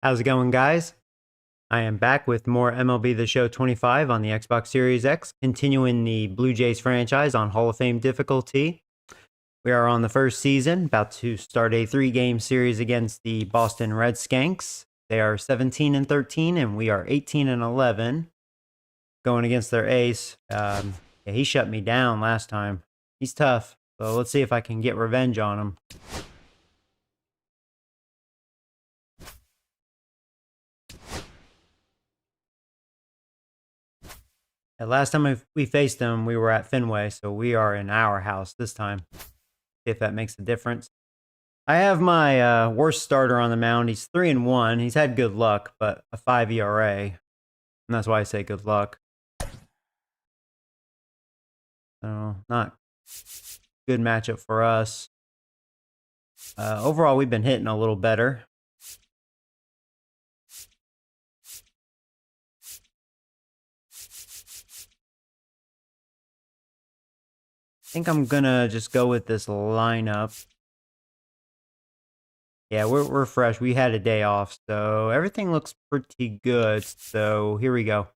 How's it going, guys? I am back with more MLB The Show 25 on the Xbox Series X, continuing the Blue Jays franchise on Hall of Fame difficulty. We are on the first season, about to start a 3-game series against the Boston Red Skanks. They are 17-13, and we are 18-11, going against their ace. He shut me down last time. He's tough, so let's see if I can get revenge on him. Last time we faced them, we were at Fenway, so we are in our house this time. See if that makes a difference. I have my worst starter on the mound. He's 3-1. He's had good luck, but a 5 ERA. And that's why I say good luck. So, not good matchup for us. Overall, we've been hitting a little better. I think I'm gonna just go with this lineup. Yeah, we're fresh. We had a day off, so everything looks pretty good. So here we go.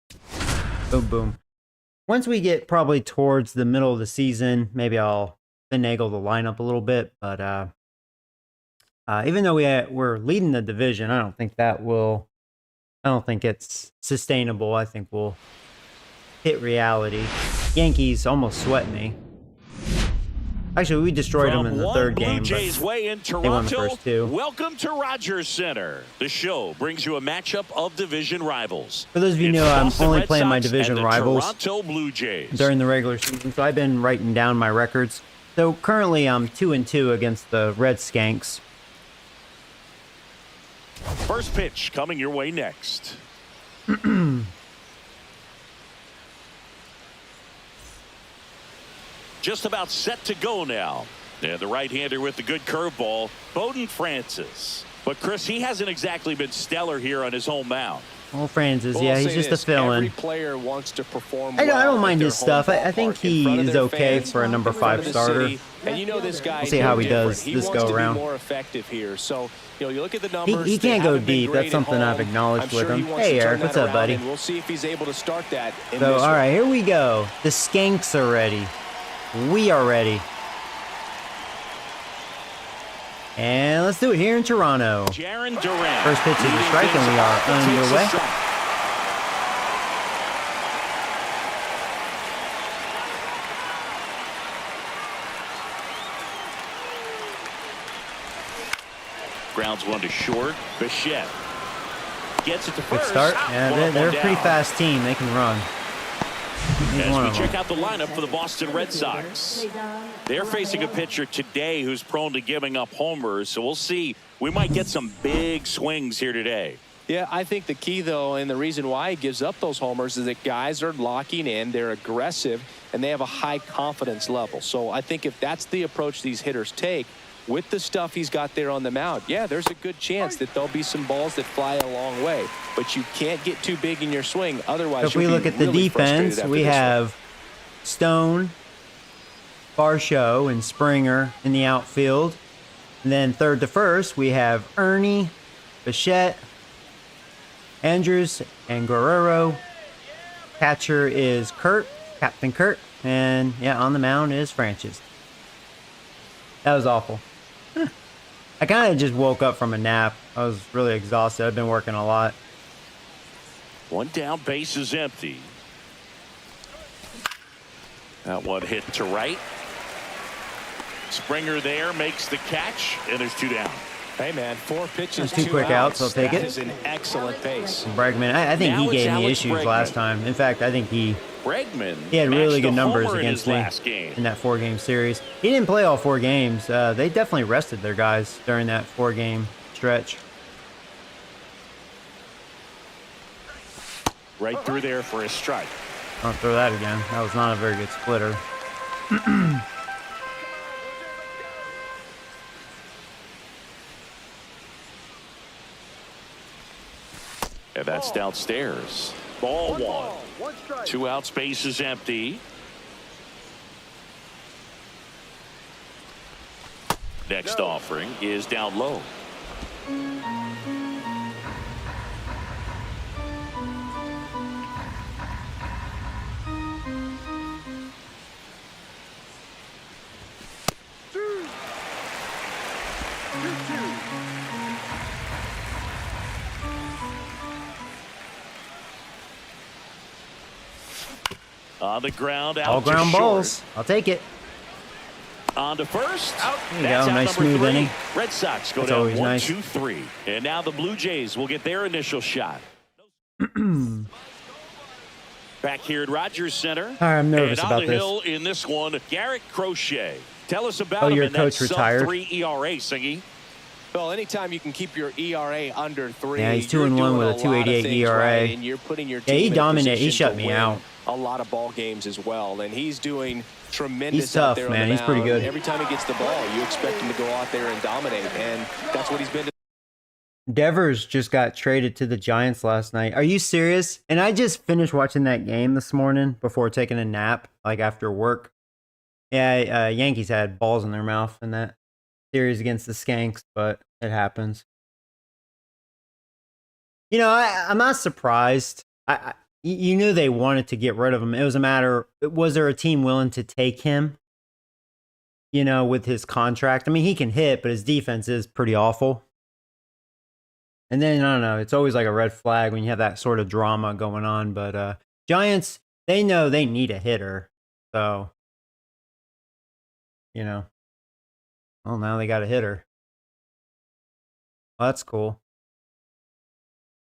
Boom, boom. Once we get probably towards the middle of the season, maybe I'll finagle the lineup a little bit. But even though we're leading the division, I don't think it's sustainable. I think we'll hit reality. Yankees almost sweat me. Actually, we destroyed them in the third game, but they won the first two. Welcome to Rogers Center. The show brings you a matchup of division rivals. For those of you who know, I'm only playing my division rivals Toronto Blue Jays during the regular season, so I've been writing down my records. So currently, I'm 2-2 against the Red Skanks. First pitch coming your way next. Just about set to go now. And the right-hander with the good curveball, Bowden Francis. But Chris, he hasn't exactly been stellar here on his home mound. Well, Francis, yeah, he's just a fill-in. Every player wants to perform I well don't mind his stuff. I think he is okay for a number 5 starter. And you know this guy. We'll see how he does this go around. More effective here. So you look at the numbers. He can't go deep. That's something I've acknowledged with him. Hey, Eric, what's up, buddy? We'll see if he's able to start that. So, all right, here we go. The Skanks are ready. We are ready. And let's do it here in Toronto. First pitch is a strike, and we are underway. Grounds one to short. Bichette gets it to first. Good start. Yeah, they're a pretty fast team. They can run. As we check out the lineup for the Boston Red Sox, they're facing a pitcher today who's prone to giving up homers, so we'll see. We might get some big swings here today. Yeah, I think the key, though, and the reason why he gives up those homers is that guys are locking in, they're aggressive, and they have a high confidence level. So I think if that's the approach these hitters take, with the stuff he's got there on the mound, yeah, there's a good chance that there'll be some balls that fly a long way. But you can't get too big in your swing. Otherwise, if we look at the defense, we have Stone, Varsho, and Springer in the outfield. And then third to first, we have Ernie, Bichette, Andrews, and Guerrero. Catcher is Kurt, Captain Kurt. And, yeah, on the mound is Francis. That was awful. I kind of just woke up from a nap. I was really exhausted. I've been working a lot. One down, base is empty. That one hit to right. Springer there makes the catch, and there's 2 down. Hey, man, 4 pitches, two quick outs. I'll take it. That is an excellent pace. Bregman, I think he gave me issues last time. In fact, I think he had really good numbers against me in that 4-game series. He didn't play all 4 games. They definitely rested their guys during that 4-game stretch. Right through there for a strike. I'll throw that again. That was not a very good splitter. And that's downstairs. Ball 1. 2 outs, base is empty. Next offering is down low. On the ground, out All ground to balls. short. I'll take it. On to first. Out. There you That's go. out Nice number smooth 3. inning. Red Sox go That's down always 1, nice. 2, 3. And now the Blue Jays will get their initial shot. Back here at Rogers Center. All right, I'm nervous and about on the this. hill in this one, Garrett Crochet. Tell us about Oh, him your in coach that retired? sub-3 ERA, Singy. Well, anytime you can keep your ERA under 3, Yeah, he's you're 2-1 doing with a lot of 2.88 things ERA. right, and you're putting your team Yeah, he in a dominated. He position shut to me win out. a lot of ball games as well, and he's doing tremendous He's out tough, there on man. the He's pretty mound. good. Every time he gets the ball, you expect him to go out there and dominate, and that's what he's been. Devers just got traded to the Giants last night. Are you serious? And I just finished watching that game this morning before taking a nap, like after work. Yeah, Yankees had balls in their mouth in that series against the Skanks, but it happens. You know, I'm not surprised. You knew they wanted to get rid of him. It was a matter, was there a team willing to take him? You know, with his contract. I mean, he can hit, but his defense is pretty awful. And then, I don't know, it's always like a red flag when you have that sort of drama going on. But Giants, they know they need a hitter. So, you know. Well, now they got a hitter. Well, that's cool.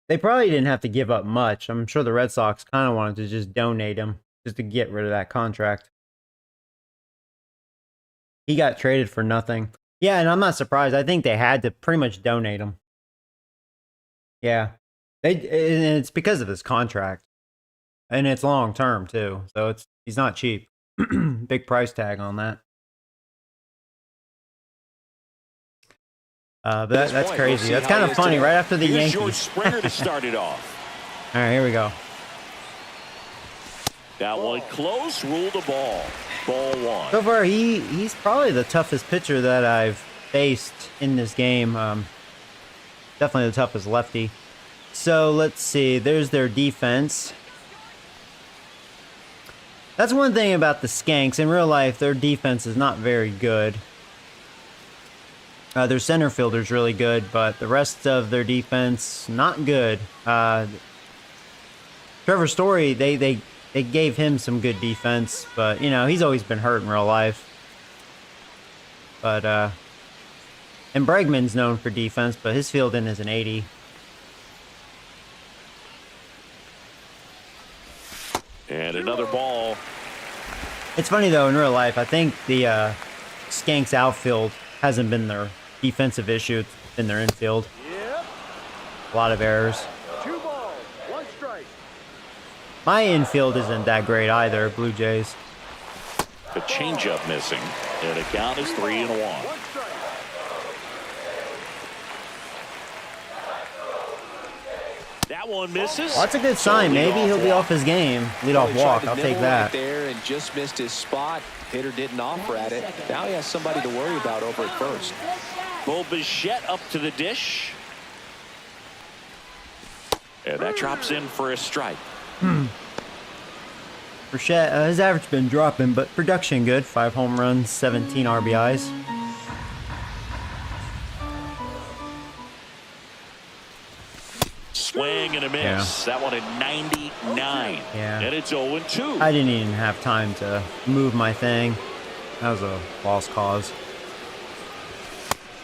They probably didn't have to give up much. I'm sure the Red Sox kind of wanted to just donate him just to get rid of that contract. He got traded for nothing. Yeah, and I'm not surprised. I think they had to pretty much donate him. Yeah. And it's because of his contract. And it's long term too. So he's not cheap. Big price tag on that. But that's crazy. That's kind of funny. Right after the Yankees. George Springer to start it off. All right, here we go. That one close, ruled a ball. Ball 1. So far, he's probably the toughest pitcher that I've faced in this game. Definitely the toughest lefty. So let's see. There's their defense. That's one thing about the Skanks. In real life, their defense is not very good. Their center fielder's really good, but the rest of their defense, not good. Trevor Story, they gave him some good defense, but, you know, he's always been hurt in real life. But, and Bregman's known for defense, but his fielding is an 80. And another ball. It's funny, though, in real life, I think the Skanks outfield hasn't been their defensive issue. It's been their infield. Yep. A lot of errors. 2 balls, 1 strike. My infield isn't that great either, Blue Jays. The changeup missing. And the count is 3-1. 1 strike. That one misses. Well, that's a good sign. Maybe he'll be off his game. Leadoff walk. I'll take that. Right there and just missed his spot. Hitter didn't offer at it. Now he has somebody to worry about over at first. Bo Bichette up to the dish. And that drops in for a strike. Bichette, his average been dropping, but production good. 5 home runs, 17 RBIs. Swing and a miss. Yeah. That one at 99. Yeah. And it's 0-2. I didn't even have time to move my thing. That was a lost cause.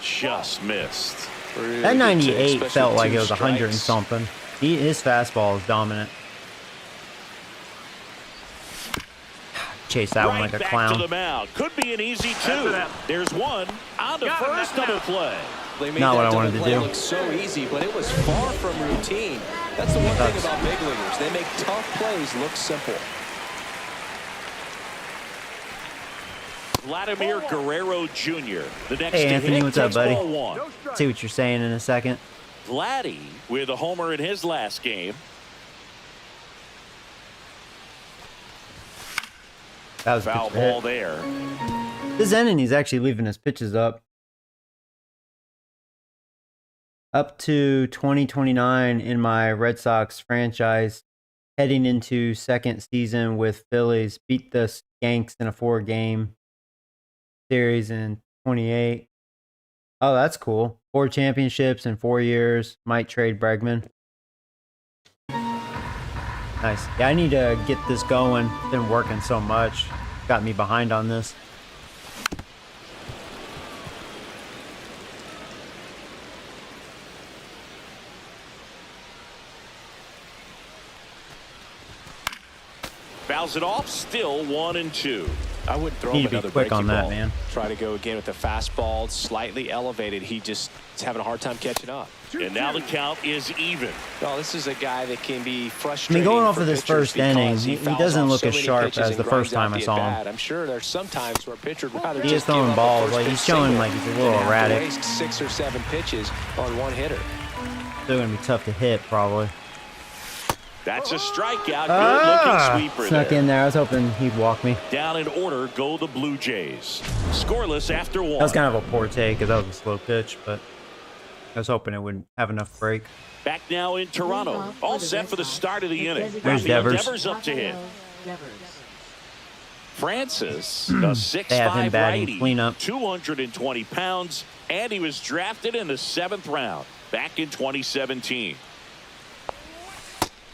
Just missed. Really That good 98 especially felt with like 2 it was 100 and strikes. something. His fastball is dominant. Chase that one Right like a back clown. to the mound. Could be an easy 2. There's one. On to first, double play. They made Not that what I double wanted to play do. look so easy, but it was far from routine. That's the one thing about big leaguers. They make tough plays look simple. Vladimir Guerrero Jr. The next Hey, to Anthony, hit what's up, takes buddy? ball 1. No strike. See what you're saying in a second. Vladdy with a homer in his last game. That was a Foul pitch to hit. ball there. This inning, he's actually leaving his pitches up. Up to 2029 in my Red Sox franchise, heading into second season with Phillies. Beat the Skanks in a 4-game series in 28. Oh, that's cool. 4 championships in 4 years. Might trade Bregman. Nice. Yeah, I need to get this going. Been working so much. Got me behind on this. Fouls it off, still 1-2. I wouldn't throw Need him to be another quick breaking on that, ball. man. Try to go again with the fastball, slightly elevated. He just is having a hard time catching up. And now the count is even. Oh, this is a guy that can be I frustrating. mean, going off for of this pitchers first inning, because he fouls doesn't off look so as many sharp pitches as and the grinds first time out I the saw at-bat. him. I'm sure there's some times where a pitcher would rather He just is throwing give up balls, a like, first he's pitch showing single like he's a than little have to erratic. waste 6 or 7 pitches on one hitter. Still gonna be tough to hit, probably. That's a strikeout. Good-looking sweeper Snuck there. in there. I was hoping he'd walk me. Down in order go the Blue Jays. Scoreless after 1. That was kind of a poor take because that was a slow pitch, but I was hoping it wouldn't have enough break. Back now in Toronto. All set for the start of the inning. There's Rafael Devers. Devers up to hit. Francis, a They have him 6'5" batting righty, cleanup. 220 pounds, and he was drafted in the 7th round back in 2017.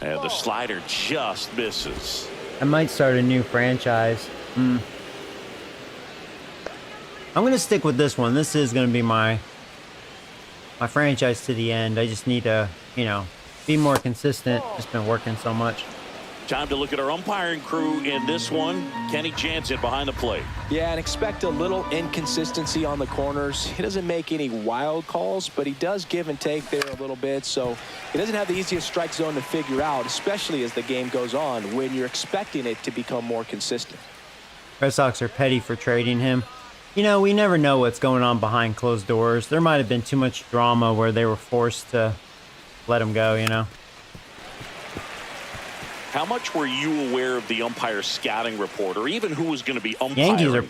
And the slider just misses. I might start a new franchise. I'm gonna stick with this one. This is gonna be my franchise to the end. I just need to, you know, be more consistent. Just been working so much. Time to look at our umpiring crew in this one. Kenny Jansen behind the plate. Yeah, and expect a little inconsistency on the corners. He doesn't make any wild calls, but he does give and take there a little bit. So he doesn't have the easiest strike zone to figure out, especially as the game goes on when you're expecting it to become more consistent. Red Sox are petty for trading him. You know, we never know what's going on behind closed doors. There might have been too much drama where they were forced to let him go, you know. How much were you aware of the umpire scouting report, or even who was going to be umpiring? Yankees are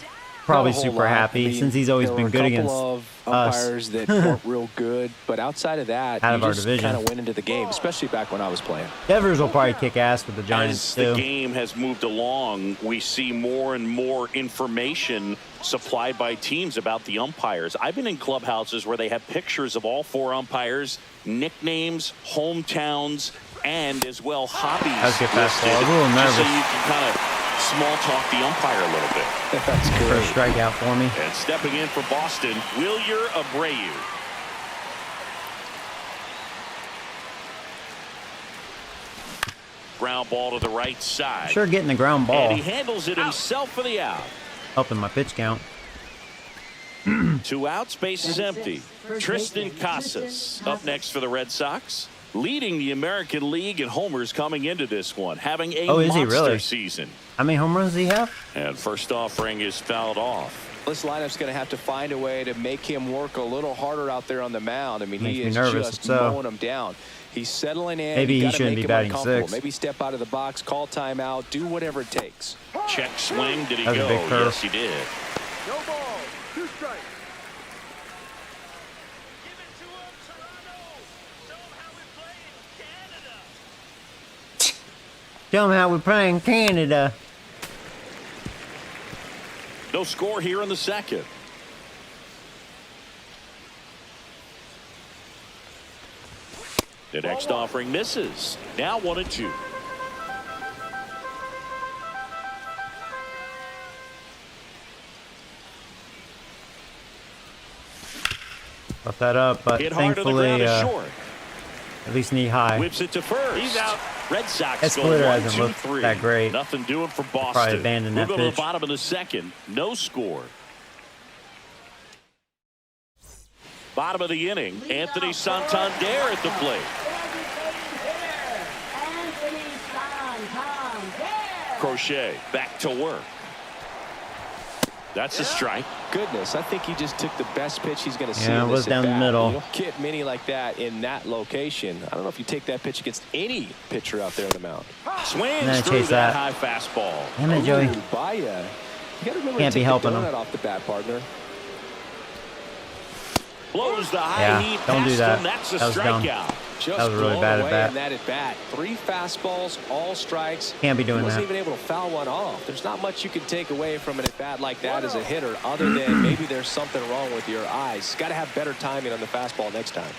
probably Not a whole super lot. happy I mean, since he's always there been were good a against couple of us. umpires that weren't real good, but outside of that, Out you of our just division. kind of went into the game, especially back when I was playing. Devers will probably kick ass with the Giants As the too. game has moved along, we see more and more information supplied by teams about the umpires. I've been in clubhouses where they have pictures of all 4 umpires, nicknames, hometowns, and as well hobbies That's a good fastball. listed, I was a little just so nervous. you can kind of small talk the umpire a little bit. That's First great. strikeout for me. And stepping in for Boston, Wilyer Abreu. Ground ball to the right side. Sure getting the ground ball. And he handles it himself for the out. Helping my pitch count. 2 outs, base is empty. Tristan Casas up next for the Red Sox, leading the American League in homers coming into this one, having a Oh, is he monster really? season. How many home runs does he have? And first offering is fouled off. This lineup's going to have to find a way to make him work a little harder out there on the mound. I mean, Makes he me is nervous, just so. mowing him down. He's settling in. Maybe You he gotta shouldn't make be him batting uncomfortable. 6. Maybe step out of the box, call timeout, do whatever it takes. Check swing. Did he That was a go? big curve. Yes, he did. No ball. 2 strikes. Show him how we play in Canada. No score here in the second. The next offering misses. Now 1-2. Buff that up, but Hit hard on the thankfully, ground is short. at least knee high. Whips it to first. He's out. Red Sox That go splitter 1, hasn't 2, looked 3. that great. Nothing doing for Probably Boston. abandon We'll that go to the pitch. bottom of the second. No score. Bottom of the inning. Anthony Santander at the plate. Crochet back to work. That's a strike. Goodness, I think he just took the best pitch he's going to see. Yeah, in it this was down the at-bat. middle. You don't get many like that in that location. I don't know if you take that pitch against any pitcher out there on the mound. Swings Nah, through chase that that. high fastball. Damn it, Joey. Ooh, Baya. You got to remember Can't to be take helping the him. donut off the bat, partner. Blows the high Yeah, heat don't do past that. him. That's a That was dumb. strikeout. Just That was really bad at bat. that at bat. 3 fastballs, all strikes. Can't be doing he wasn't that. even able to foul one off. There's not much you can take away from an at bat like that as a hitter, other than maybe there's something wrong with your eyes. Got to have better timing on the fastball next time.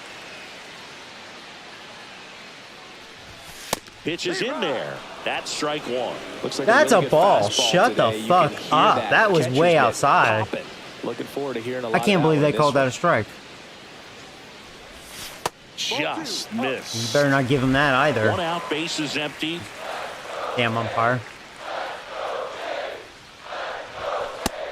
Pitch is in there. That's strike 1. Looks like That's really a good ball. fastball Shut the today. fuck You can hear up. That was Catcher's way mitt outside. popping. Looking forward to hearing a lot I can't of believe that they one. called that a strike. Just You missed. better not give him that either. 1 out, bases empty. Damn umpire.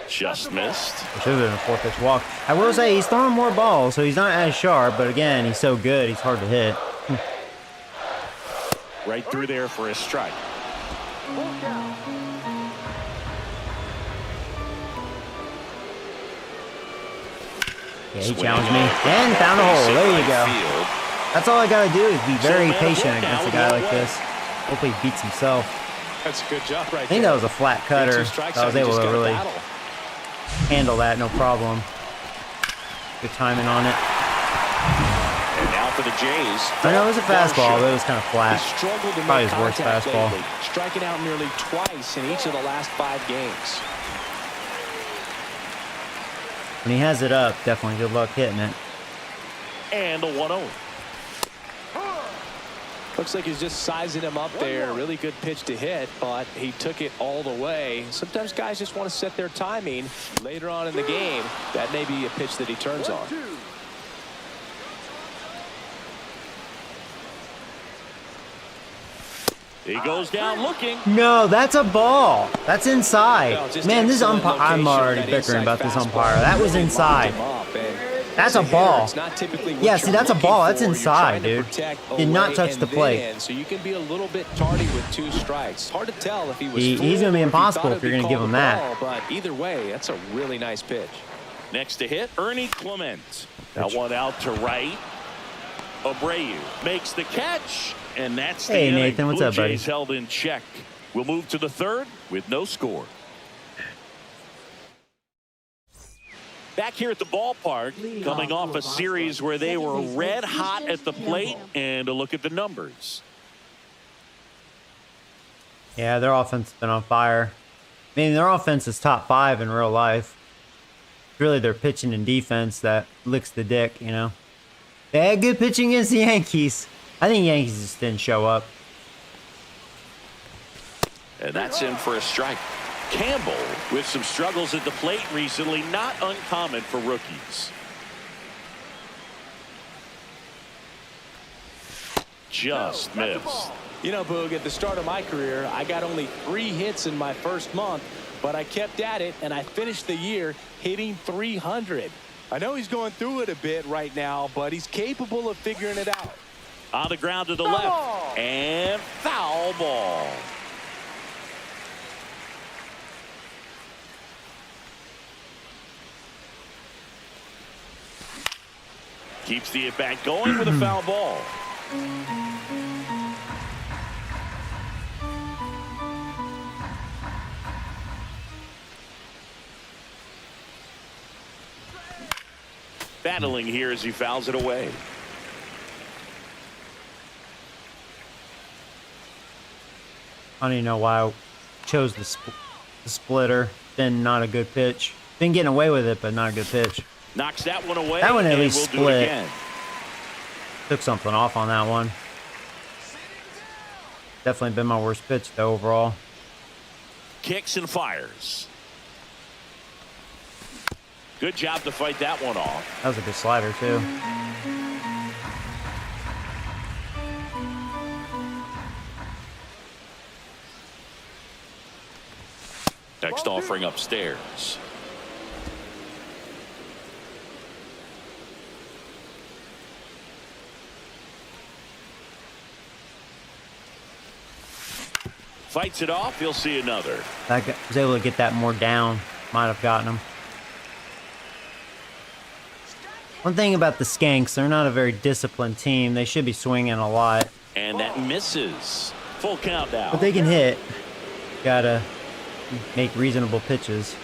Just missed. It should have been a 4-pitch walk. I will say he's throwing more balls, so he's not as sharp. But again, he's so good, he's hard to hit. Right through there for a strike. Yeah, he challenged me and found a hole. There you go. That's all I gotta do is be very patient against a guy like this. Hopefully he beats himself. That's a good job right there. I think that was a flat cutter. I was able to really handle that, no problem. Good timing on it. And now for the Jays. I know it was a fastball, but it was kind of flat. He struggled to Probably make his worst contact fastball. lately, striking out nearly twice in each of the last 5 games. When he has it up, definitely good luck hitting it. And a 1-0. Looks like he's just sizing him up there. Really good pitch to hit, but he took it all the way. Sometimes guys just want to set their timing later on in the game. That may be a pitch that he turns on. He goes down looking. No, that's a ball. That's inside. No, just Man, this excellent umpire, I'm location, already that bickering inside about this fastball umpire. That was really inside. locked him up, and That's as a hitter, ball. it's not typically what Yeah, see, you're that's a looking ball. That's for. You're inside, trying to dude. protect Did not away touch and the plate. then, so you can be a little bit tardy with 2 strikes. Hard to tell if he was He's fooled gonna be or impossible he if you're thought gonna it'd give be him called that. ball, but either way, that's a really nice pitch. Next to hit, Ernie Clement. That one out to right. Abreu makes the catch, and that's the Hey, inning. Nathan, what's Blue up, buddy? Jays held in check. We'll move to the 3rd with no score. Back here at the ballpark, coming off a series where they were red hot at the plate, and a look at the numbers. Yeah, their offense has been on fire. I mean, their offense is top 5 in real life. It's really their pitching and defense that licks the dick, you know. They had good pitching against the Yankees. I think Yankees just didn't show up. And that's in for a strike. Campbell with some struggles at the plate recently, not uncommon for rookies. Just missed. You know, Boog, at the start of my career, I got only 3 hits in my first month, but I kept at it, and I finished the year hitting 300. I know he's going through it a bit right now, but he's capable of figuring it out. On the ground to the left. And foul ball. Keeps the at-bat going with a foul ball. Battling here as he fouls it away. I don't even know why I chose the splitter. Been not a good pitch. Been getting away with it, but not a good pitch. Knocks that one away. That one at and least we'll do it split. again. Took something off on that one. Definitely been my worst pitch, though, overall. Kicks and fires. Good job to fight that one off. That was a good slider, too. Next offering upstairs. Fights it off. He'll see another. I was able to get that more down. Might have gotten him. One thing about the Skanks, they're not a very disciplined team. They should be swinging a lot. And that misses. Full count now. But they can hit. Gotta make reasonable pitches.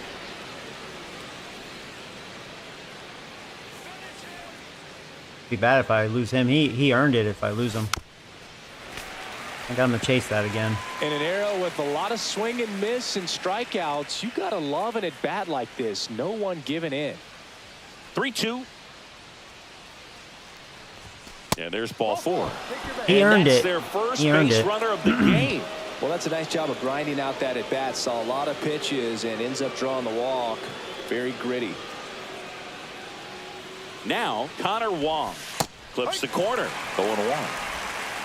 Be bad if I lose him. He earned it if I lose him. I got him to chase that again. In an era with a lot of swing and miss and strikeouts, you gotta love an at bat like this. No one giving in. 3-2. And there's ball 4. He earned it. Their first He earned base it. runner of the game. Well, that's a nice job of grinding out that at bat. Saw a lot of pitches and ends up drawing the walk. Very gritty. Now Connor Wong clips the corner. 0-1.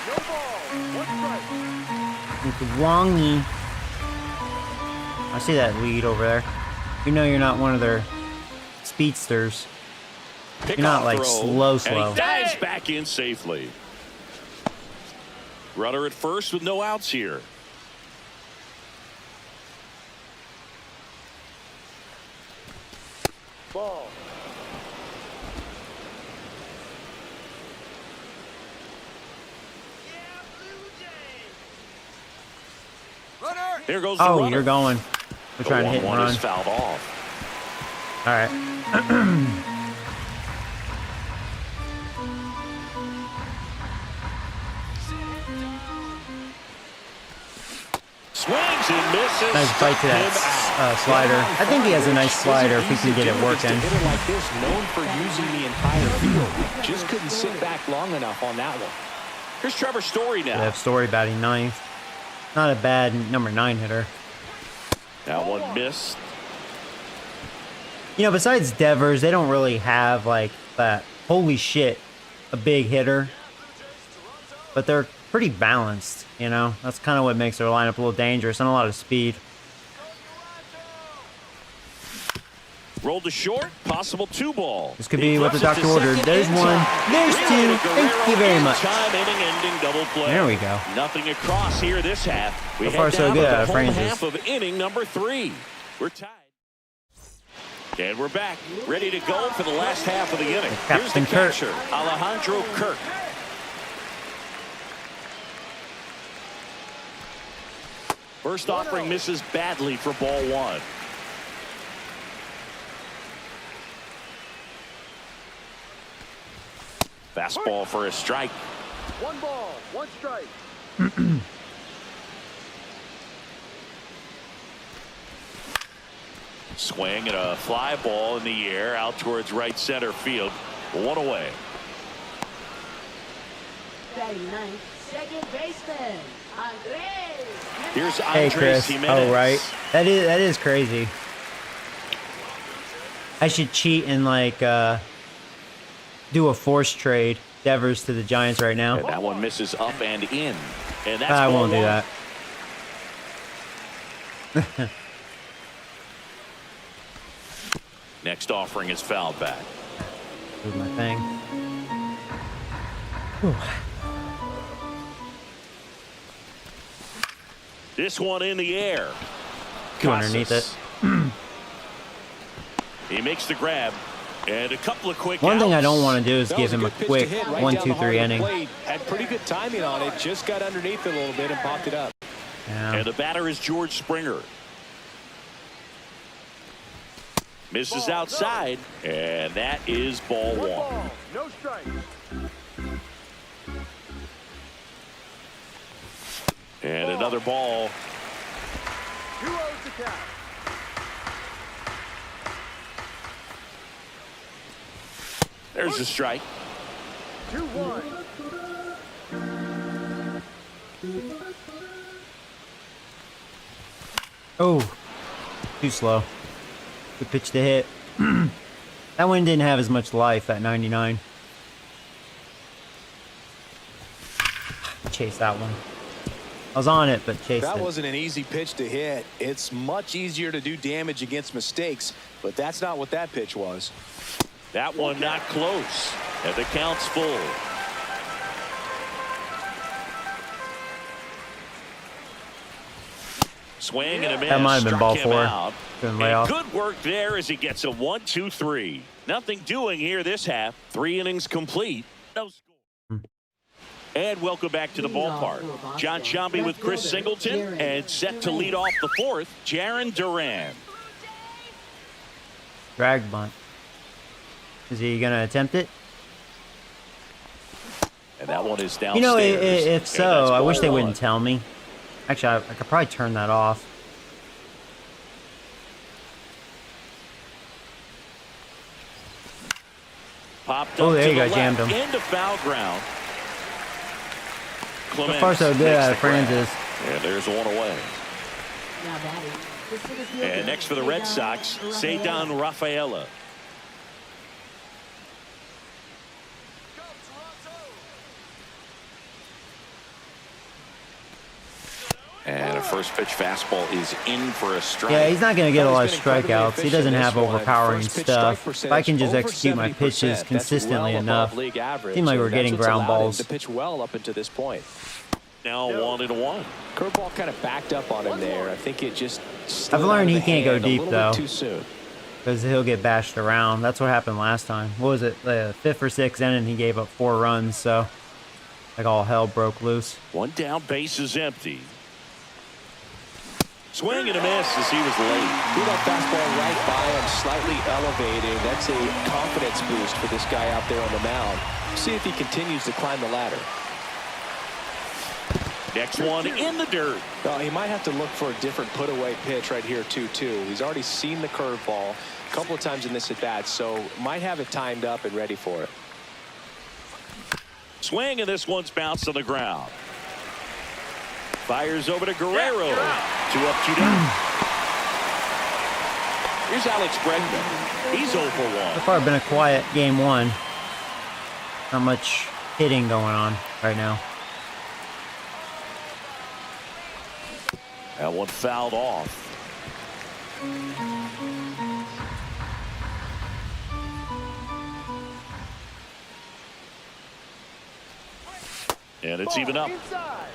No ball. 1 strike. It's Wongy. I see that lead over there. You know you're not one of their speedsters. You're not like slow. And he dives back in safely. Runner at first with no outs here. Ball. Runner. Here goes the Oh, runner. you're going. We're trying to hit and 1-1 run. is fouled off. All right. Swings and misses. Nice bite to that slider. I think he has a nice slider if he can get it working. A hitter like this, known for using the entire field, just couldn't sit back long enough on that one. Here's Trevor Story now. They have Story batting ninth. Not a bad number 9 hitter. That one missed. You know, besides Devers, they don't really have like that. Holy shit, a big hitter. But they're pretty balanced. You know, that's kind of what makes their lineup a little dangerous and a lot of speed. Rolled to short. Possible 2-ball. This could be what the doctor ordered. There's one. There's 2. Thank you very much. Inning-ending double play. There we go. Nothing across here this half. We So far, head so down good to out the of home Francis. half of inning number 3. We're tied. And we're back, ready to go for the last half of the inning. Here's the Captain Kirk. catcher, Alejandro Kirk. First offering misses badly for ball 1. Fastball for a strike. 1 ball. 1 strike. Swing and a fly ball in the air out towards right center field. 1 away. Batting ninth, second baseman, Andres. Here's Hey, Andres Chris. Jimenez. Oh, right. That is crazy. I should cheat and like do a force trade. Devers to the Giants right now. And that one misses up and in. And that's I ball won't do 1. that. Next offering is fouled back. Do my thing. Whew. This one in the air. Go underneath it. He makes the grab. And a couple of quick One thing I outs. don't want to do is That give was a him a good pitch quick to hit right 1, down 2, the heart 3 of the inning. plate. Had pretty good timing on it. Just got underneath it a little bit and popped it up. Yeah. And the batter is George Springer. Misses outside, and that is ball 1. Ball. No strike. And another ball. 2-0 to count. There's a strike. 2-1. Oh, too slow. Good pitch to hit. That one didn't have as much life at 99. Chase that one. I was on it, but chased That it. wasn't an easy pitch to hit. It's much easier to do damage against mistakes, but that's not what that pitch was. That one not close. And the count's full. Swing and a miss. That might have been Struck ball him 4. out. Couldn't lay And off. good work there as he gets a 1-2-3. Nothing doing here this half. 3 innings complete. No score. And welcome back to the ballpark. John Shambi with Chris Singleton, and set to lead off the 4th, Jaron Duran. Drag bunt. Is he gonna attempt it? And that one is downstairs. You know, if so, I wish they one. wouldn't tell me. Actually, I could probably turn that off. Popped Oh, up there to you the go, jammed left, him. into foul ground. So far, so good out of Francis. And there's one away. Now batting. The center fielder, And next for the Red Sox, Cedar Rafaela. And a first pitch fastball is in for a strike. Yeah, he's not going to get a lot of He's been incredibly strikeouts. He doesn't have efficient this overpowering one. First pitch stuff. strike If I can just percentage execute my over 70%, pitches that's consistently well enough, above league average, seems like we're and getting that's what's ground allowed him balls. to pitch well up until this point. Now 1-1. Curveball kind of backed up on him there. I think it just I've learned he can't go deep, a little though. bit too soon. Because he'll get bashed around. That's what happened last time. What was it? The 5th or 6th inning, he gave up 4 runs, so like all hell broke loose. One down, base is empty. Swing and a miss as he was late. Threw that fastball right by him, slightly elevated. That's a confidence boost for this guy out there on the mound. See if he continues to climb the ladder. Next one in the dirt. Well, he might have to look for a different put-away pitch right here, 2-2. He's already seen the curveball a couple of times in this at-bat, so might have it timed up and ready for it. Swing, and this one's bounced on the ground. Fires over to Guerrero. 2 up, 2 down. Here's Alex Bregman. He's 0 for 1. So far, been a quiet game 1. Not much hitting going on right now. That one fouled off. And it's even up. Inside.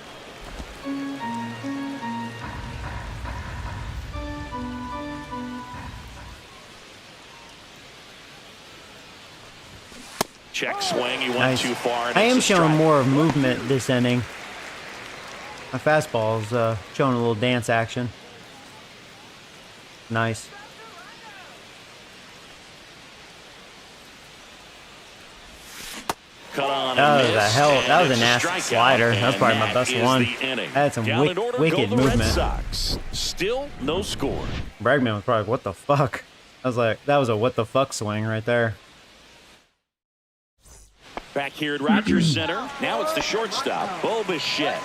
Check swing. He went Nice. too far. And I it's am a showing strike. more of movement this inning. My fastball's showing a little dance action. Nice. Cut on That and was a missed, hell. and That was a it's nasty strikeout, slider. That's and probably my that best is one. the inning. I had some Down in order go wicked the Red movement. Sox. Still no score. Bregman was probably, what the fuck? I was like, that was a what the fuck swing right there. Back here at Rogers Center. Now it's the shortstop, Bo Bichette.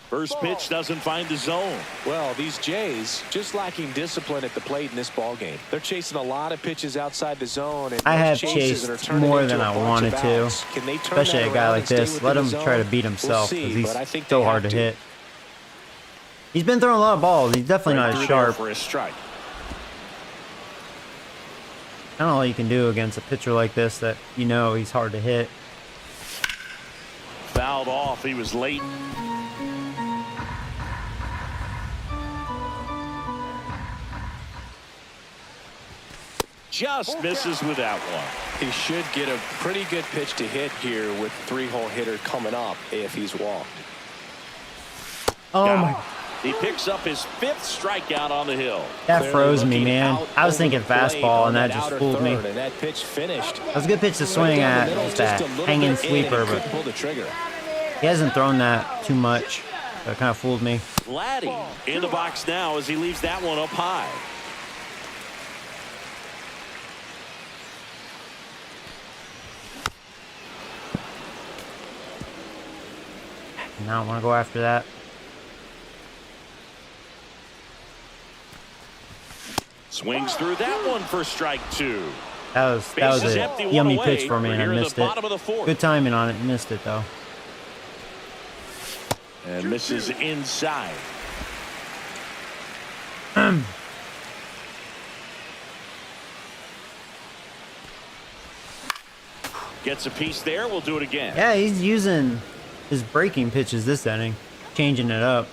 First pitch doesn't find the zone. Well, these Jays just lacking discipline at the plate in this ball game. They're chasing a lot of pitches outside the zone. And I those have chases chased are turning more into than a I bunch wanted of to. outs. Can they turn Especially that a guy around like and stay this. Let within him the try to zone? beat himself We'll because see, he's but I think so they hard have to to. hit. He's been throwing a lot of balls. He's definitely Right not through as there sharp. for a strike. I don't know what you can do against a pitcher like this that you know he's hard to hit. Fouled off. He was late. Just misses with that one. He should get a pretty good pitch to hit here with 3-hole hitter coming up if he's walked. Oh Got my. it. He picks up his 5th strikeout on the hill. That Clearly froze me, looking man. out I was over thinking the plate fastball, on and that that just outer fooled me. third, and that pitch finished. That was a good pitch to swing Right down at. the middle, Just just that a little hanging bit in, and sweeper, couldn't but pull the trigger. he hasn't thrown that too much. So it kind of fooled me. Laddie in the box now as he leaves that one up high. Now I want to go after that. Swings through that one for strike 2. That was Bases a empty, one yummy away. pitch for me, We're and I here in the missed it. bottom of the 4th. Good timing on it. Missed it though. And misses inside. Gets a piece there. We'll do it again. Yeah, he's using his breaking pitches this inning, changing it up.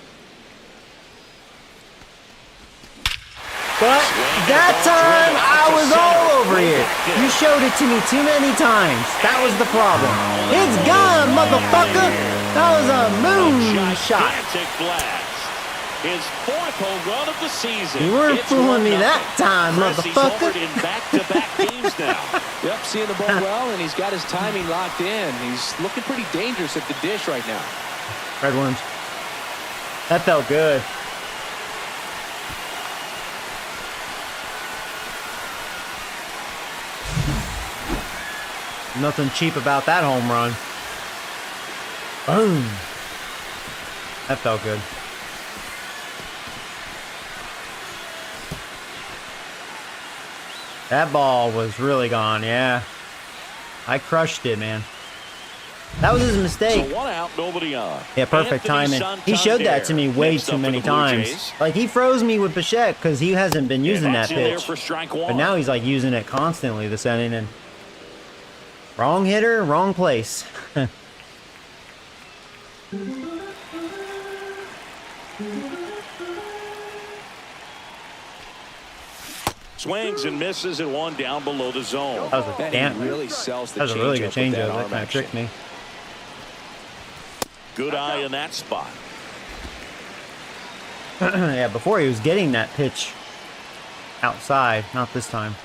But that time I was all over it. You showed it to me too many times. That was the problem. It's gone, motherfucker. That was a moon shot. Gigantic blast. His 4th home run of the season. You weren't fooling me that time, He's motherfucker. homered in back-to-back games now. Yep, seeing the ball well, and he's got his timing locked in. He's looking pretty dangerous at the dish right now. Red Worms. That felt good. Nothing cheap about that home run. Boom. That felt good. That ball was really gone, yeah. I crushed it, man. That was his mistake. So 1 out, nobody on. Yeah, perfect timing. He showed that to me way too many times. Like, he froze me with Bichette because he hasn't been using that pitch. But now he's, like, using it constantly this inning. And wrong hitter, wrong place. Swings and misses and 1 down below the zone. That was a damn. Really sells the That was a really good changeup with changeup. that That arm kind of action. tricked me. Good eye in that spot. Yeah, before he was getting that pitch outside. Not this time.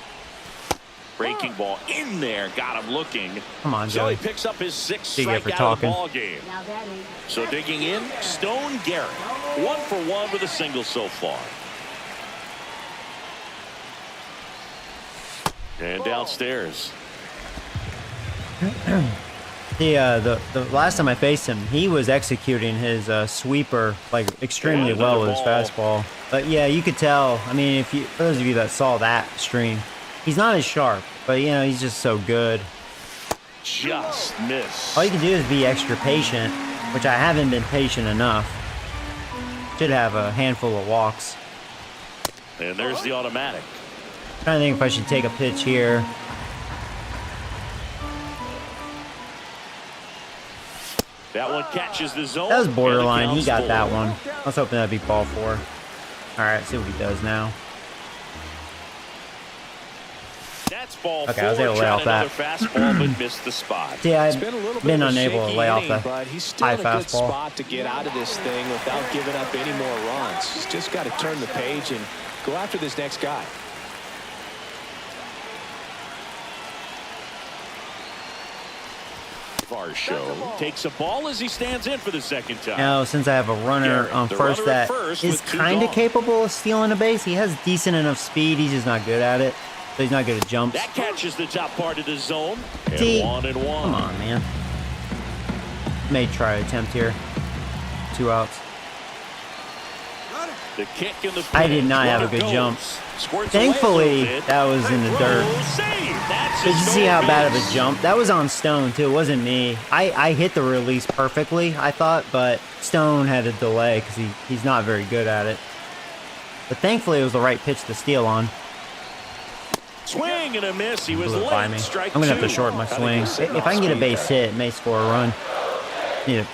Breaking ball in there, got him looking. Come on, So Joey. he picks up his 6th Big effort strikeout of the talking. ball game. Now batting. So digging in, Stone Garrett. 1 for 1 with a single so far. And downstairs. The last time I faced him, he was executing his sweeper like extremely And well another with his ball. fastball. But yeah, you could tell. I mean, if you, for those of you that saw that stream, he's not as sharp, but you know he's just so good. Just missed. All you can do is be extra patient, which I haven't been patient enough. Should have a handful of walks. And there's the automatic. Trying to think if I should take a pitch here. That one catches the zone. That was and borderline. it He got counts that 4. one. I was hoping that'd be ball 4. All right, see what he does now. That's ball Okay, 4. I was able to lay Tried off that. another fastball, but missed the spot. See, I've It's been a little bit been of a unable to shaky lay off inning, the but he's still high in a good fastball. spot to get out of this thing without giving up any more runs. He's just got to turn the page and go after this next guy. Our show takes a ball as he stands in for the 2nd time. Now, since I have a runner Garrett, on the first runner at that first is with 2 kind of gone. capable of stealing a base, he has decent enough speed. He's just not good at it. So he's not good at jumps. That catches the top part of the zone. And See, 1-1. Come on, man. May try to attempt here. 2 outs. The kick in the I did pitch. not have a Runner good goes. jump. Squirts away a Thankfully, little bit. that was in the dirt. Oh, save. That's Did you his see how story. bad of a jump? That was on Stone, too. It wasn't me. I hit the release perfectly, I thought, but Stone had a delay because he's not very good at it. But thankfully, it was the right pitch to steal on. Swing and a miss. He was Blew it by me. late. Strike I'm going to have 2. to shorten my I think swing. he's sitting If on I can get a speed base there. hit, it may score a run. Need to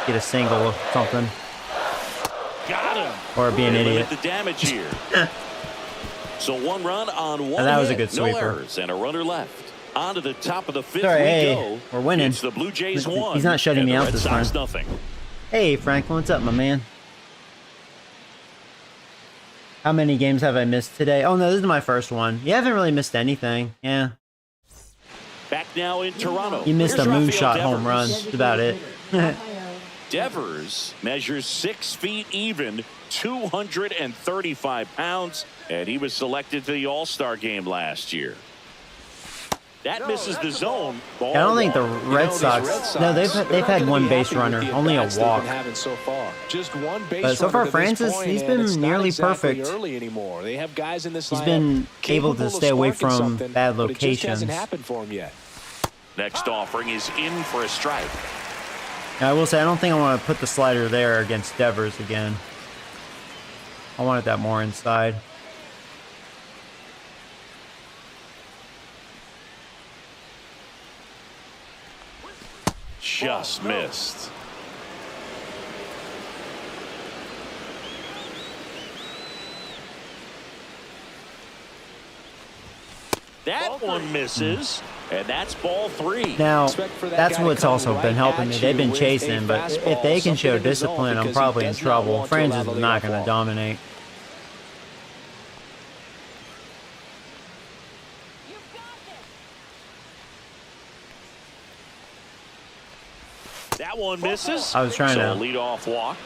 get a single or something. Got him. Or be an They idiot. limit the damage here. So 1 run on 1 that was a hit. good No sweeper. errors and a runner left. On to the top of the 5th Sorry, we hey, go. we're winning. It's the Blue Jays 1. He's not shutting and me the out Red this Sox time. nothing. Hey, Franklin, what's up, my man? How many games have I missed today? Oh, no, this is my first one. You haven't really missed anything. Yeah. Back now in Toronto. You missed Here's a Rafael moonshot home Devers. run. That's about it. Devers measures 6 feet even, 235 pounds, and he was selected to the All-Star game last year. That misses the zone. Ball I don't think the 1. Red These Sox. Red Sox, No, they're they've not had gonna one be base happy with runner, the only a at-bats they've been walk. having so far. Just one base But so far, runner to this Francis, point, he's and been it's not nearly exactly perfect. early anymore. They have guys in this He's lineup been able to capable of stay away sparking from something, bad but it just hasn't locations. happened for him yet. Next offering is in for a strike. Now, I will say, I don't think I want to put the slider there against Devers again. I wanted that more inside. Just missed. That one misses. And that's ball 3. Now, For that that's guy to what's come also been right helping me. at They've you been with chasing, a but if fastball, they can show something in the zone, discipline, I'm because he probably in does not trouble. want to Francis allow is the not leadoff going to walk. dominate. That one misses. I was trying so to lead-off walk.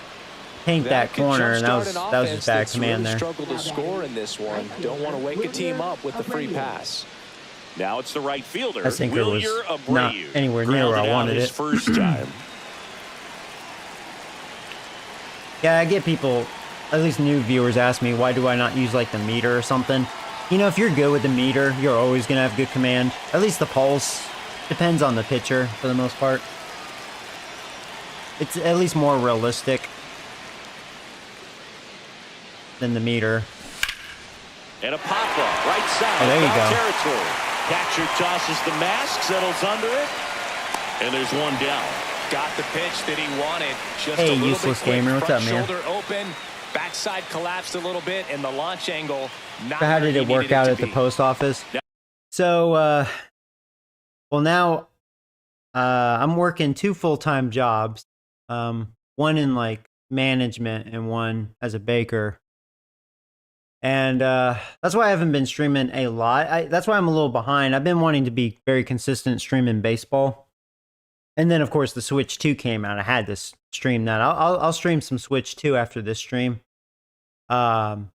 paint that could corner, and that jumpstart was an just offense bad that's command really there. struggled to score in this one. Don't want to wake a team up with the free pass. Now it's the right fielder. That sinker was Wilyer not Abreu. anywhere near where I Grounded out wanted his it. first time. Yeah, I get people, at least new viewers, ask me, why do I not use like the meter or something? You know, if you're good with the meter, you're always going to have good command. At least the pulse. Depends on the pitcher for the most part. It's at least more realistic than the meter. And a pop-up, right side. Oh, there you foul go. territory. Catcher tosses the mask, settles under it. And there's one down. Got the pitch that he wanted. Just Hey, a little useless bit quick. gamer. What's Front up, man? shoulder open. Backside collapsed a little bit, and the launch angle not So how where did he it work needed out to at the be. post office? So, well, now I'm working 2 full-time jobs. One in like management and one as a baker. And that's why I haven't been streaming a lot. That's why I'm a little behind. I've been wanting to be very consistent streaming baseball. And then, of course, the Switch 2 came out. I had to stream that. I'll stream some Switch 2 after this stream. At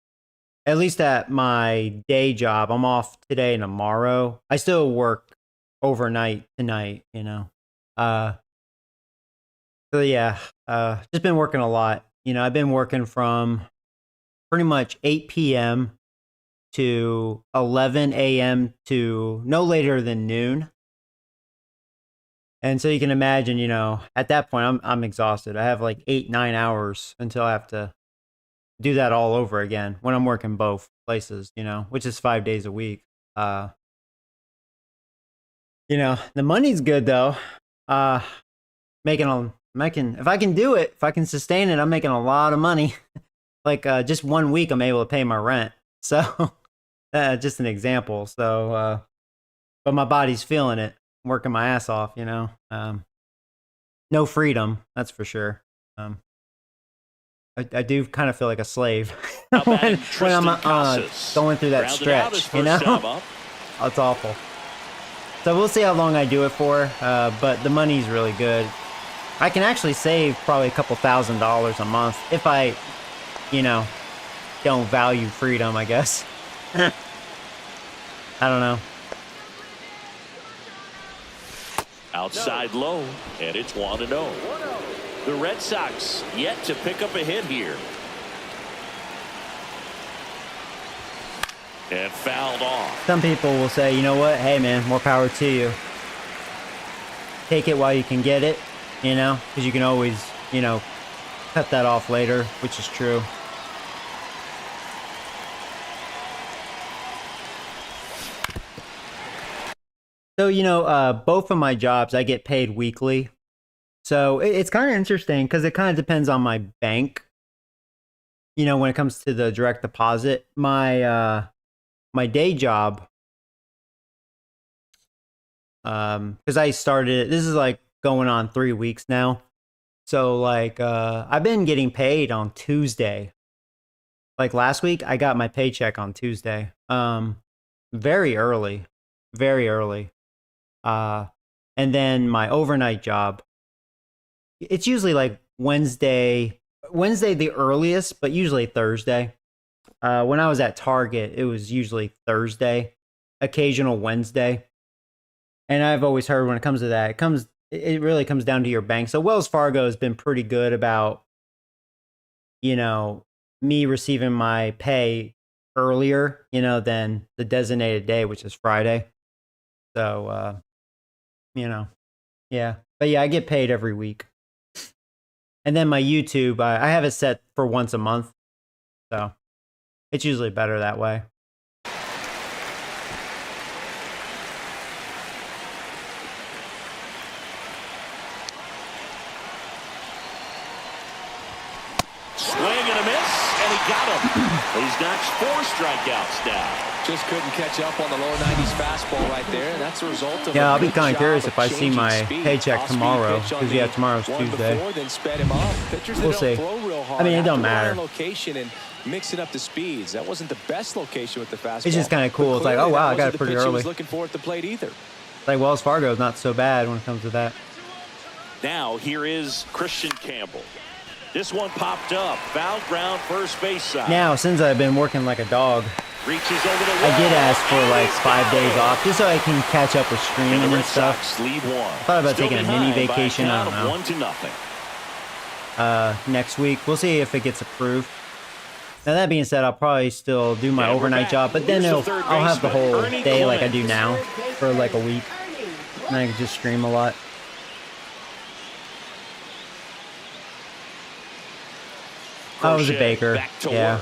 least at my day job, I'm off today and tomorrow. I still work overnight tonight, you know. So yeah, just been working a lot. You know, I've been working from pretty much 8 p.m. to 11 a.m. to no later than noon. And so you can imagine, you know, at that point, I'm exhausted. I have like 8-9 hours until I have to do that all over again when I'm working both places, you know, which is 5 days a week. You know, the money's good though. Making if I can do it, if I can sustain it, I'm making a lot of money. Like just 1 week, I'm able to pay my rent. So just an example. So, but my body's feeling it. Working my ass off, you know. No freedom, that's for sure. I do kind of feel like a slave when I'm going through that stretch, you know. That's awful. So we'll see how long I do it for, but the money's really good. I can actually save probably a couple $1,000s a month if I, you know, don't value freedom, I guess. I don't know. Outside low, and it's 1-0. The Red Sox yet to pick up a hit here. And fouled off. Some people will say, you know what? Hey, man, more power to you. Take it while you can get it, you know, because you can always, you know, cut that off later, which is true. So, you know, both of my jobs, I get paid weekly. So it's kind of interesting because it kind of depends on my bank. You know, when it comes to the direct deposit, my day job, because I started, this is like going on 3 weeks now. So like, I've been getting paid on Tuesday. Like last week, I got my paycheck on Tuesday. Very early, very early. And then my overnight job, it's usually like Wednesday the earliest, but usually Thursday. When I was at Target, it was usually Thursday, occasional Wednesday. And I've always heard when it comes to that, it really comes down to your bank. So Wells Fargo has been pretty good about, you know, me receiving my pay earlier, you know, than the designated day, which is Friday. So, you know, yeah. But yeah, I get paid every week. And then my YouTube, I have it set for once a month. So it's usually better that way. Swing and a miss, and he got him. He's notched 4 strikeouts now. Just couldn't catch up on the low 90s fastball right there, and that's a result of I'll be kind of curious if I see my paycheck tomorrow, because tomorrow's Tuesday. We'll see. I mean, it don't matter. Location and mixing up the speeds. That wasn't the best location with the fastball. It's just kind of cool. It's like, oh wow, I got it pretty early. Looking for at the plate either. Like Wells Fargo is not so bad when it comes to that. Now here is Christian Campbell. This one popped up. Foul ground, first base side. Now, since I've been working like a dog, reaches over the wall. I did ask for like 5 days off just so I can catch up with streaming and stuff. Lead one. I thought about taking a mini vacation. I don't know. 1-0. Next week, we'll see if it gets approved. Now that being said, I'll probably still do my overnight job, but then I'll have the whole day like I do now for like a week, and I can just stream a lot. Oh, it was a Baker. Yeah.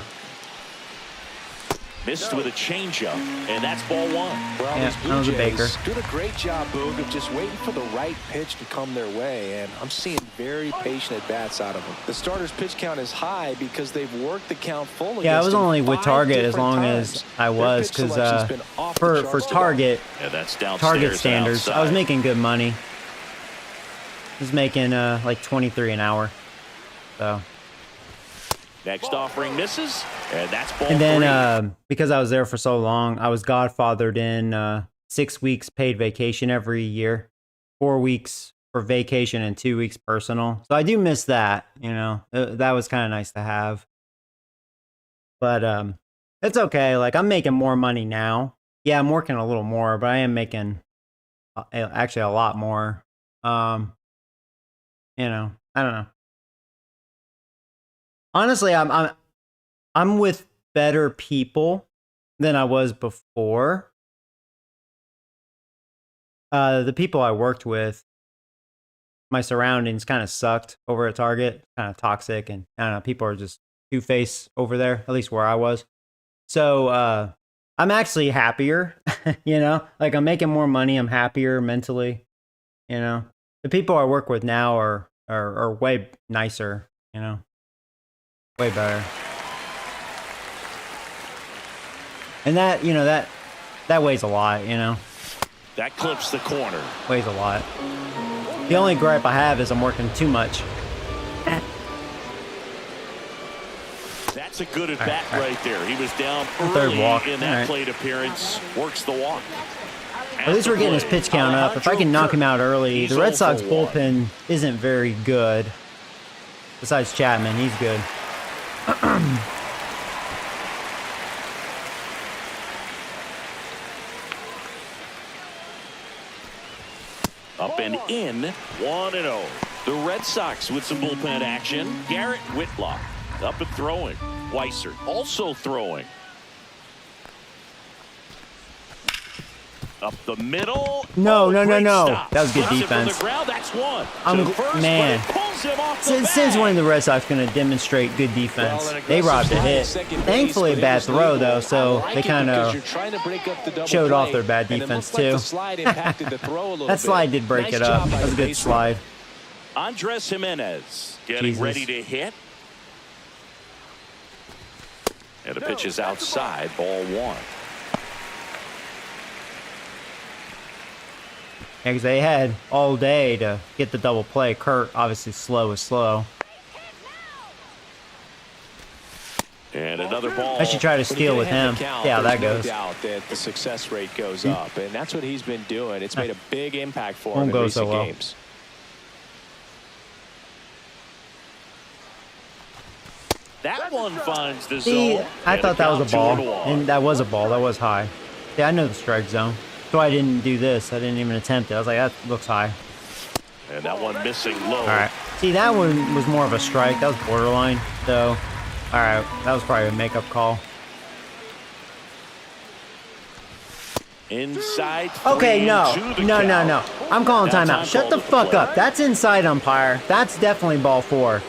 Missed with a changeup, and that's ball 1. Well, yeah, that was a Baker. Did a great job, Boog, of just waiting for the right pitch to come their way, and I'm seeing very patient at-bats out of them. The starter's pitch count is high because they've worked the count full. Yeah, I was only with Target as long as I was, because for Target, Target standards, I was making good money. I was making like $23 an hour, so. Next offering misses, and that's ball 3. And then because I was there for so long, I was godfathered in 6 weeks paid vacation every year, 4 weeks for vacation and 2 weeks personal. So I do miss that, you know. That was kind of nice to have. But it's okay. Like, I'm making more money now. Yeah, I'm working a little more, but I am making actually a lot more. You know, I don't know. Honestly, I'm with better people than I was before. The people I worked with, my surroundings kind of sucked over at Target, kind of toxic, and I don't know, people are just two-faced over there, at least where I was. So I'm actually happier, you know, like I'm making more money, I'm happier mentally, you know. The people I work with now are way nicer, you know. Way better. And that, you know, that weighs a lot, you know. That clips the corner. Weighs a lot. The only gripe I have is I'm working too much. That's a good at bat right there. He was down third early walk. in that plate appearance. Works the walk. At least we're getting his pitch count up. If I can knock him out early, the Red Sox bullpen isn't very good. Besides Chapman, he's good. Up and in, 1-0. The Red Sox with some bullpen action. Garrett Whitlock up and throwing. Weiser also throwing. Up the middle. No. Stop. That was good defense. That's one. Man. Since when the Red Sox going to demonstrate good defense? They robbed a hit. Thankfully, a bad throw, though, so they kind of showed off their bad defense, too. That slide did break it up. That was a good slide. Andres Jimenez getting ready to hit. And the pitch is outside, ball 1. Yeah, because they had all day to get the double play. Kurt, obviously, slow is slow. And another ball. I should try to steal with him. Yeah, that goes. No doubt that the success rate goes up, and that's what he's been doing. It's made a big impact for him in recent games. That one finds the zone. I thought that was a ball, and that was a ball. That was high. Yeah, I know the strike zone. So I didn't do this. I didn't even attempt it. I was like, that looks high. And that one missing low. All right. See, that one was more of a strike. That was borderline. So, all right. That was probably a makeup call. Inside. Okay, no. I'm calling timeout. Shut the fuck up. That's inside umpire. That's definitely ball 4.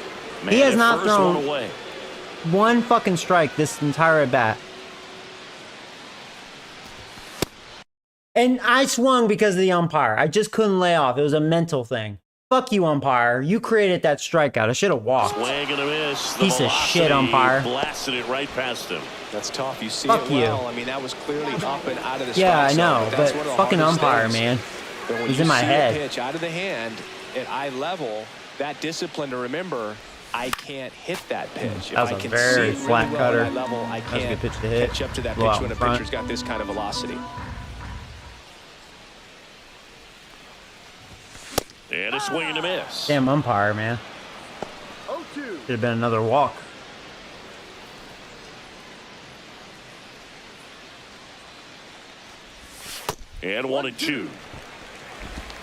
He has not thrown one fucking strike this entire at bat. And I swung because of the umpire. I just couldn't lay off. It was a mental thing. Fuck you, umpire. You created that strikeout. I should have walked. Swing and a miss. Piece of shit, umpire. Blasted it right past him. That's tough. You see Fuck it well. you. I mean, that was clearly up and out of the Yeah, I strike know, zone, but that's one of the fucking hardest umpire, things. man. But when He's you in my see head. a pitch out of the hand at eye level, that discipline to remember, I can't hit that pitch. That was if I a can very see it flat really cutter. well at eye level, I That was a can't good pitch to hit. catch up to that Blow pitch out when a in front. pitcher's got this kind of velocity. And a swing and a miss. Damn umpire, man. 0-2. Should have been another walk. And 1-2.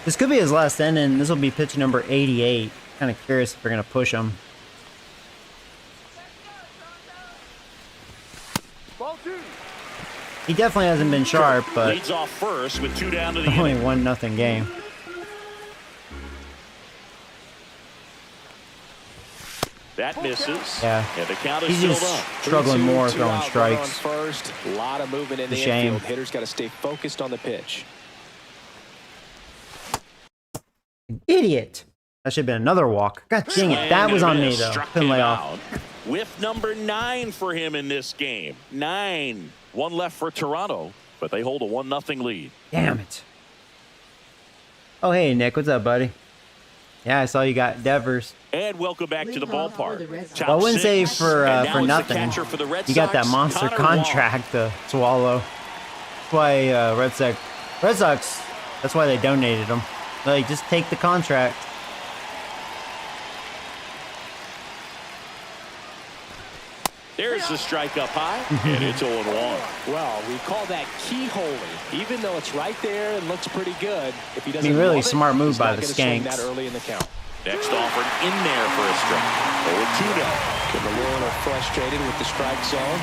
This could be his last inning. This will be pitch number 88. Kind of curious if they're going to push him. Ball 2. He definitely hasn't been sharp, but Leads off first with 2 down to the only inning. 1-0 game. That misses. Yeah. And the count is He's still just up. struggling 3-2, more 2 throwing out, runner on strikes. first. A lot of movement in the Shame. infield. Hitters got to stay focused on the pitch. Idiot. That should have been another walk. God dang it. That was on me, though. Struck Couldn't him lay off. out. Whiff number 9 for him in this game. 9. 1 left for Toronto, but they hold a 1-0 lead. Damn it. Oh, hey, Nick. What's up, buddy? Yeah, I saw you got Devers. And welcome back to the ballpark. Top Well, I wouldn't say 6, for and now it's the nothing. catcher for the Red You got that Sox, monster Connor Wong. contract to swallow. That's why Red Sox, that's why they donated him. Like, just take the contract. There's the strike up high, and it's 0-1. Well, we call that keyholing. Even though it's right there and looks pretty good, if he doesn't I mean, really love it, smart move he's by not the gonna swing Skanks. that early in the count. Next offer in there for a strike. 0-2 now. Getting a little frustrated with the strike zone.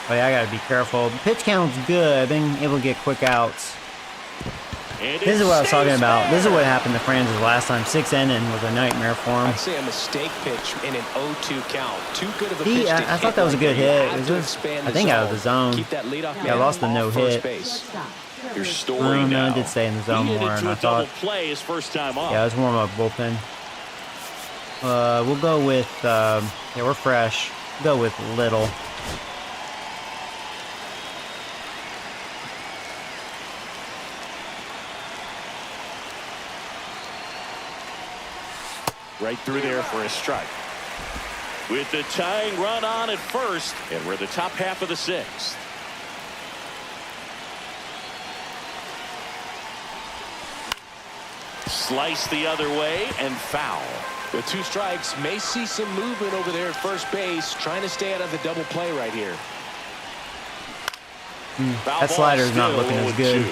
Oh, yeah, I got to be careful. The pitch count's good. Being able to get quick outs. And This is it what I was talking stays about. This is there. what happened to Francis last time. 6th inning was a nightmare for him. I'd say a mistake pitch in an 0-2 count. Too good of a pitch to I thought that was a good You hit. have It was to just, expand I think, out of the zone. Keep that leadoff Yeah, man lost the off no first hit. base. Your story No, now. it did stay in the zone He hit more, it and to I a double thought. play his first time up. Yeah, let's warm up bullpen. We'll go with, yeah, we're fresh. Go with Little. Right through there for a strike. With the tying run on at first, and we're the top half of the 6th. Slice the other way and foul. With 2 strikes, may see some movement over there at first base, trying to stay out of the double play right here. Foul That ball slider's not still looking as 0-2. good.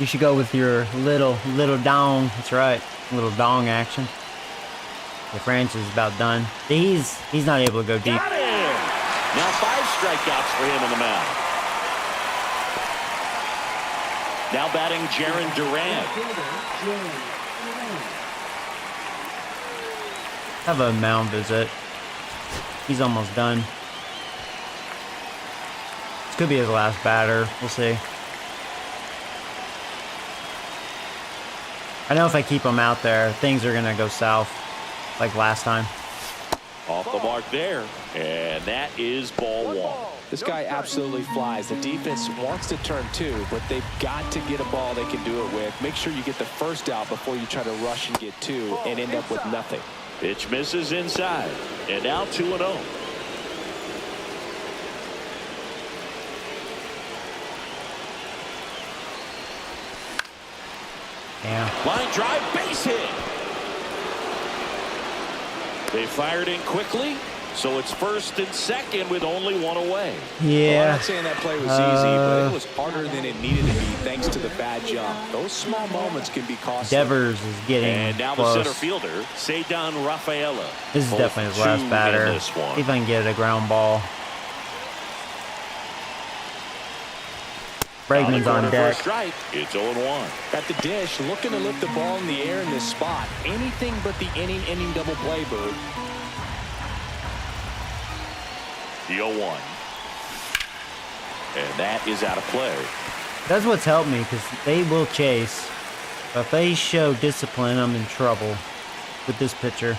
You should go with your little dong. That's right, little dong action. The Francis is about done. He's not able to go deep. Got him! Now 5 strikeouts for him on the mound. Now batting Jaron Duran. Have a mound visit. He's almost done. This could be his last batter. We'll see. I know if I keep him out there, things are gonna go south, like last time. Off the mark there. And that is ball 1. This guy absolutely flies. The defense wants to turn 2, but they've got to get a ball they can do it with. Make sure you get the first out before you try to rush and get 2 and end up with nothing. Pitch misses inside. And now 2-0. Yeah. Line drive, base hit. They fired in quickly, so it's first and second with only 1 away. Well, I'm Yeah. not saying that play was easy, but it was harder than it needed to be thanks to the bad jump. Those small moments can be costly. Devers is getting And now the close. center fielder, Cedon Rafaela. This is Both definitely his two last batter. in this one. See if I can get a ground ball. Bregman's on corner for a deck. strike. It's 0-1. At the dish, looking to lift the ball in the air in this spot. Anything but the inning double play, Bird. The 0-1. And that is out of play. That's what's helped me, because they will chase. But if they show discipline, I'm in trouble with this pitcher.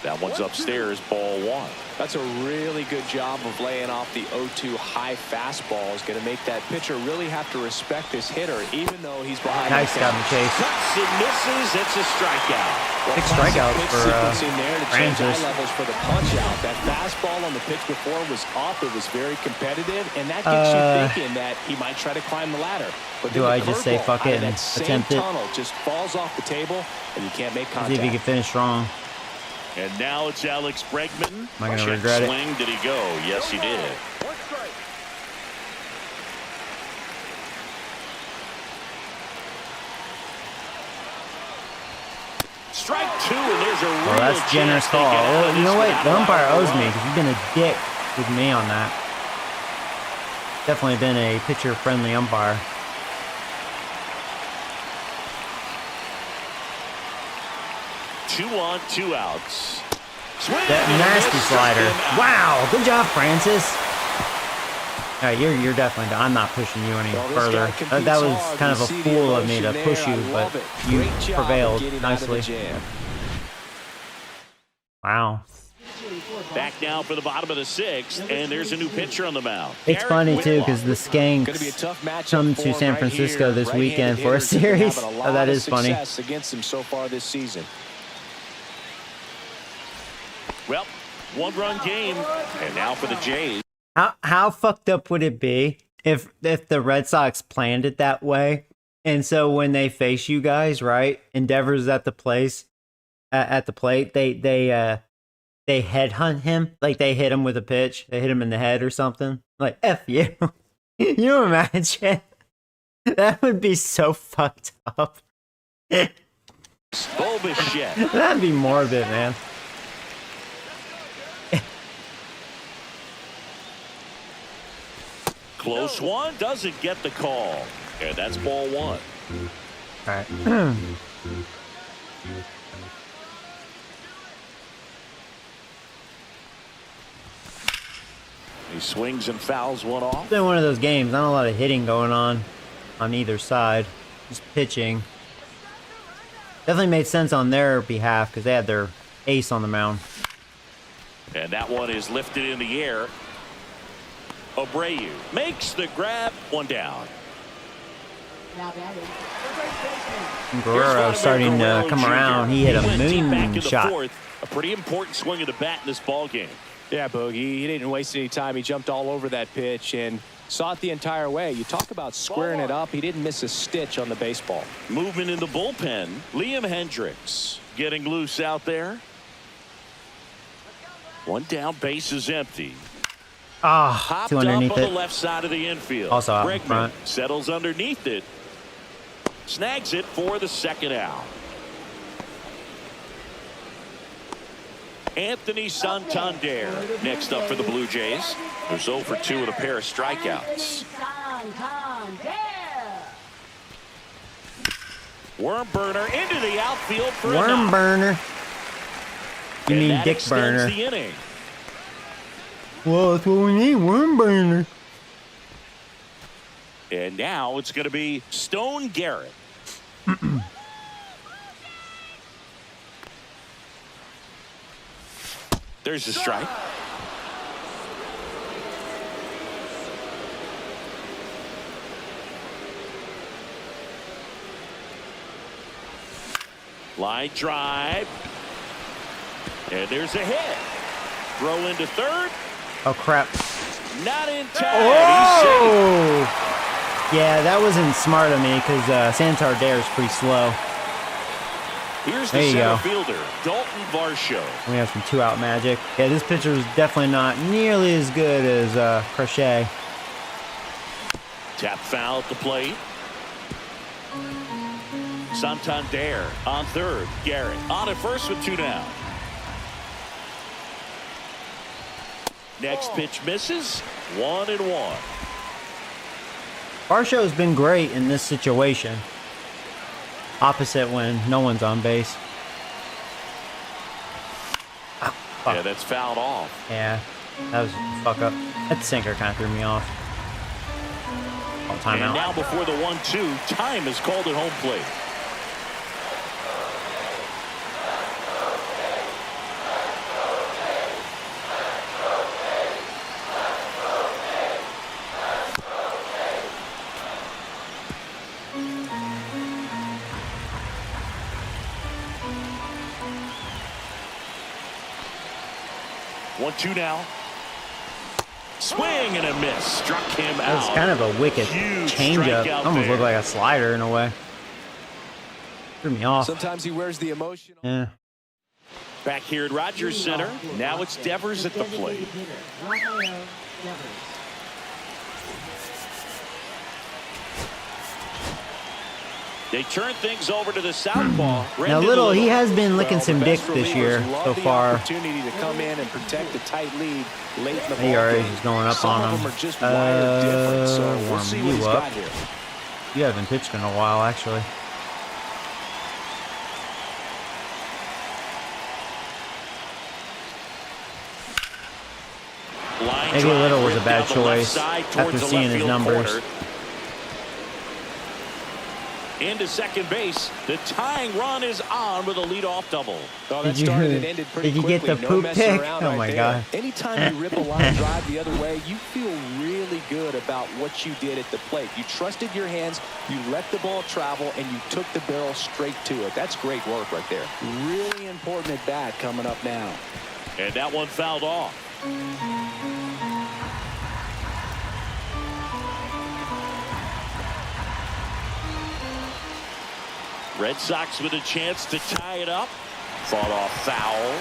That one's upstairs, ball 1. That's a really good job of laying off the 0-2 high fastball. Is going to make that pitcher really have to respect this hitter, even though he's behind. Nice got him chase. Cuts and misses. It's a strikeout. Big strikeouts for sequencing there to change Francis. eye levels for the punch out. That fastball on the pitch before was up. It was very competitive, and that gets you thinking that he might try to climb the ladder. But Do I just say fuck it and attempt it? Tunnel just falls off the table, and you can't make contact. See if he can finish strong. And now it's Alex Bregman. Am I going to regret it? Swing, did he go? Yes, he did. One strike. Strike 2, and there's a real Well, that's generous chance to call. get out Well, of you this know what? without The a umpire wild owes me run. because he's been a dick with me on that. Definitely been a pitcher-friendly umpire. Two on, 2 outs. Swing That and a nasty miss, slider. struck him out. Wow, good job, Francis. All right, you're definitely done. I'm not pushing you any Well, this further. guy competes That was hard. kind of You a see the fool of me to emotion push there. you, I but love it. you Great job of prevailed getting out of the nicely. jam. Wow. Back now for the bottom of the 6th, and there's a new pitcher on the mound. It's Garrett funny, too, Whitlock. because the Going to be a Skanks tough matchup come for to him San right Francisco here. this Right-handed weekend for a hitters have been series. having a Oh, lot that of is funny. success against him so far this season. Well, 1-run game, and now for the Jays. How fucked up would it be if the Red Sox planned it that way? And so when they face you guys, right, Endeavor's at the place at the plate, they headhunt him, like they hit him with a pitch, they hit him in the head or something, like F you. You imagine? That would be so fucked up. Bobichette. That'd be morbid, man. Close one, doesn't get the call. And that's ball 1. All right. He swings and fouls one off. It's been one of those games. Not a lot of hitting going on either side. Just pitching. Definitely made sense on their behalf because they had their ace on the mound. And that one is lifted in the air. Abreu makes the grab, 1 down. Now batting. Guerrero starting to come around. He hit a went deep back in the moonshot. 4th. A pretty important swing of the bat in this ball game. Yeah, Bogey, he didn't waste any time. He jumped all over that pitch and saw it the entire way. You talk about squaring it up. He didn't miss a stitch on the baseball. Movement in the bullpen. Liam Hendricks getting loose out there. 1 down, base is empty. Ah, Hopped two up underneath on the it. left side of the infield. Also out in Bregman front. settles underneath it. Snags it for the 2nd out. Anthony Santander next up for the Blue Jays. They're 0 for 2 with a pair of strikeouts. Worm burner into the outfield for a Worm knock. burner. You And mean that dick extends burner. the inning. Well, that's what we need. Worm burner. And now it's going to be Stone Garrett. There's the strike. Line drive. And there's a hit. Throw into 3rd. Oh, crap. Not in time. He's safe. Oh! Yeah, that wasn't smart of me because Santander is pretty slow. Here's the There you center go. fielder, Dalton Varsho. We have some 2-out magic. Yeah, this pitcher is definitely not nearly as good as Crochet. Tap foul at the plate. Santander on 3rd. Garrett on at 1st with 2 down. Next pitch misses. 1-1. Varsho's been great in this situation. Opposite when no one's on base. Yeah, that's fouled off. Yeah, that was a fuck up. That sinker kind of threw me off. Oh, timeout. And now before the 1-2, time is called at home plate. One-two now. Swing and a miss. Struck him out. It's kind of a wicked changeup. Almost looked like a slider in a way. Threw me off. Sometimes he wears the emotion. Yeah. Back here at Rogers Center. Now it's Devers at the plate. They turn things over to the southpaw. Now, Little, he has been licking some dick this year so far. Opportunity to come in and protect the tight lead late in the ball ERA game. is going up Some on of him. them are just wired different, so we'll warm see what you he's up. got here. You haven't pitched in a while, actually. Maybe Little was a bad choice after seeing his numbers. Into second base. The tying run is on with a leadoff double. Oh, that started and ended pretty Did you get quickly. the No poop messing pick? around Oh right my there. God. Anytime you rip a line drive the other way, you feel really good about what you did at the plate. You trusted your hands, you let the ball travel, and you took the barrel straight to it. That's great work right there. Really important at bat coming up now. And that one fouled off. Red Sox with a chance to tie it up. Fought off foul.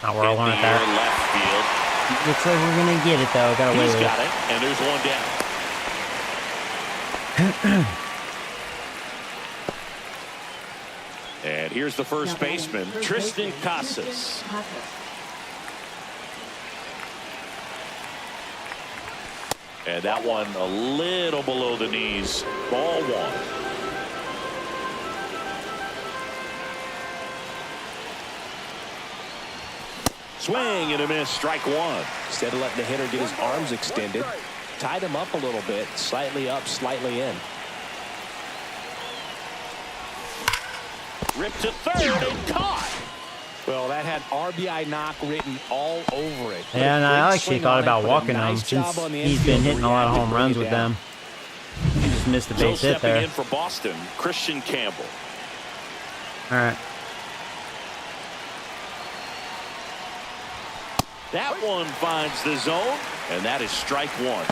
Not where I want it there. Left field. Looks like we're going to get it, though. Got away He's with got it. it, and there's one down. And here's the first baseman, Tristan Casas. And that one a little below the knees. Ball one. Swing and a miss. Strike one. Instead of letting the hitter get his arms extended, tied him up a little bit, slightly up, slightly in. Ripped to third and caught. Well, that had RBI knock written all over it. Yeah, and I actually thought about walking him since he's been hitting a lot of home runs with them. He just missed a base hit Stepping there. in for Boston, Christian Campbell. All right. That one finds the zone, and that is strike one.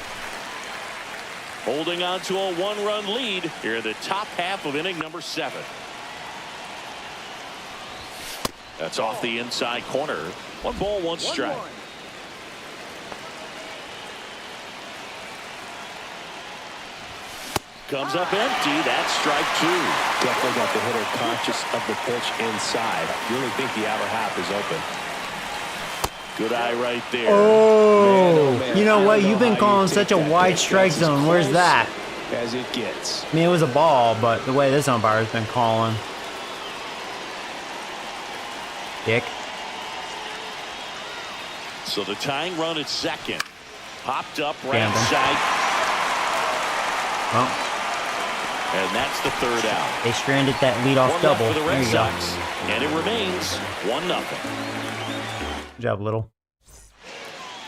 Holding on to a one-run lead here in the top half of inning number 7. That's off the inside corner. 1 ball, 1 strike. Comes up empty. That's strike 2. Definitely got the hitter conscious of the pitch inside. Really think the outer half is open. Good eye right there. Oh, man, you know I what? don't know You've been how calling you such take a that wide pitch. strike That's as zone. Where's close that? As it gets. I mean, it was a ball, but the way this umpire's been calling. Dick. So the tying run at second. Popped up right Gamble. side. Well, And that's the third out. they stranded that leadoff One double. left for the There Red you go. Sox. And it remains 1-0. Good job, Little.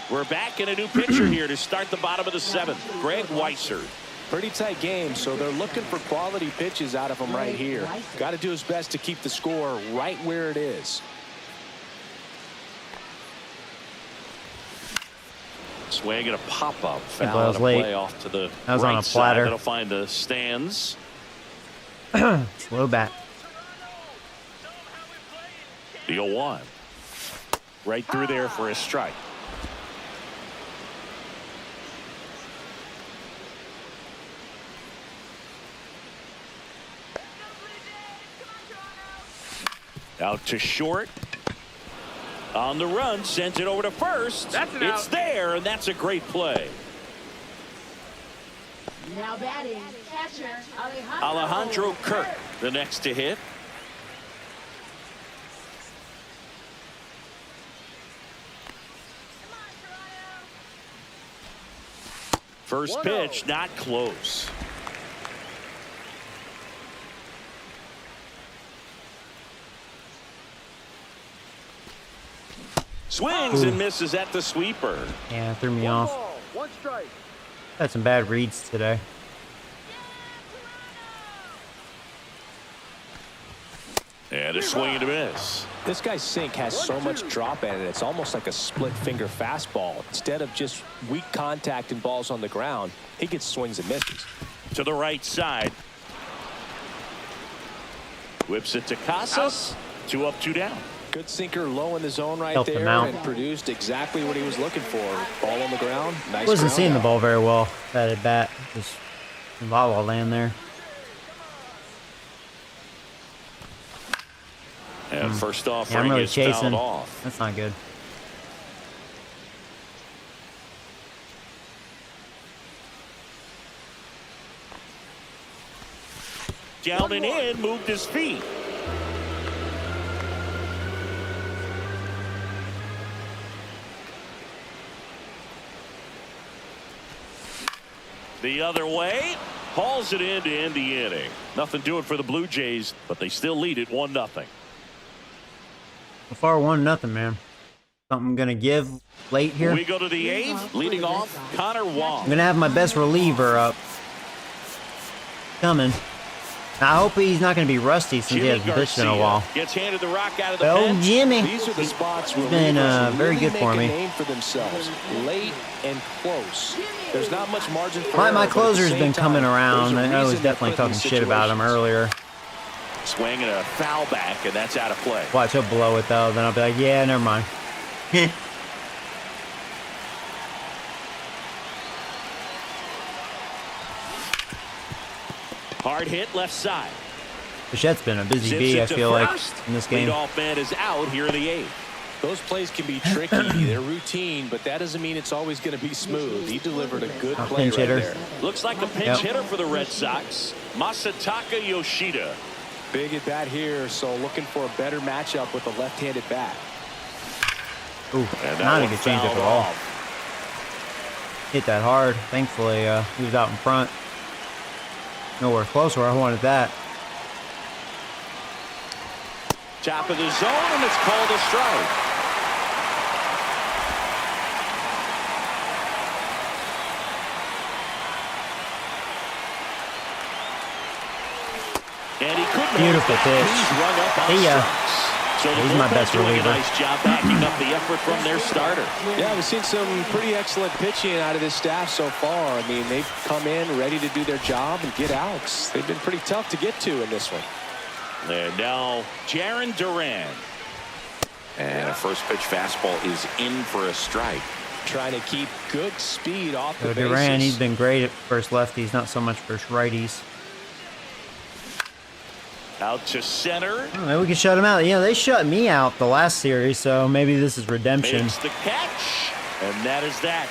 We're back in a new pitcher here to start the bottom of the 7th. Greg Weissert. Pretty tight game, so they're looking for quality pitches out of him right here. Got to do his best to keep the score right where it is. Swing and a pop-up. That Foul was and a late. play off to the That was right on a side. platter. That'll find the stands. Slow bat. The 0-1. Right through there for a strike. Out to short. On the run, sends it over to first. That's an It's out. there, and that's a great play. Now batting, catcher Alejandro Kirk, the next to hit. First pitch, not close. Swings and misses at the sweeper. Yeah, threw me off. One strike. Had some bad reads today. And a swing and a miss. This guy's sink has so much drop in it. It's almost like a split finger fastball. Instead of just weak contact and balls on the ground, he gets swings and misses. To the right side. Whips it to Casas. 2 up, 2 down. Good sinker low in the zone right Helped him there out. and produced exactly what he was looking for. Ball on the ground. Nice. Wasn't seeing the out. ball very well. That at bat. Just in volleyball land there. And first off, Yeah, I'm really is chasing. fouled off. That's not good. Down and in, moved his feet. The other way, hauls it in to end the inning. Nothing doing for the Blue Jays, but they still lead it 1-0. So far, 1-0, man. Something gonna give late here. We go to the 8th, leading off Connor I'm Wong. gonna have my best reliever up. Coming. Now, I hope he's not gonna be rusty since he Jimmy hasn't pitched in a Garcia while. gets handed the rock out of the Oh, bench. Jimmy. These are the spots where been, relievers very really good for make me. a name for themselves, late and close. There's not much margin for My error, but at the closer's same been coming time, around. there's a I was reason they're definitely put in talking these shit about him situations. earlier. Swing and a foul back, and that's out of play. Watch, he'll blow it though. Then I'll be like, yeah, never mind. Hard hit left side. Bichette's been a busy Zips bee, it I to feel like, first. in this game. Leadoff man is out here in the 8th. Those plays can be tricky. They're routine, but that doesn't mean it's always going to be smooth. He delivered a good play pinch right hitter. there. Looks like a pinch Yep. hitter for the Red Sox. Masataka Yoshida. Big at bat here, so looking for a better matchup with a left-handed bat. Ooh, And that not a one good changeup fouled at all. off. Hit that hard. Thankfully, he was out in front. Nowhere close where I wanted that. Top of the zone, and it's called a strike. And he couldn't Beautiful hold back. pitch. He's rung up on See ya. strikes. So the He's my bullpen's best doing reliever. a nice job backing up the effort from their starter. Yeah, we've seen some pretty excellent pitching out of this staff so far. I mean, they've come in ready to do their job and get outs. They've been pretty tough to get to in this one. And now Jaron Duran. And a first pitch fastball is in for a strike. Trying to keep good speed off the So bases. Duran, he's been great at first lefties, not so much first righties. Out to center. Oh, maybe we can shut him out. Yeah, they shut me out the last series, so maybe this is redemption. Makes the catch. And that is that.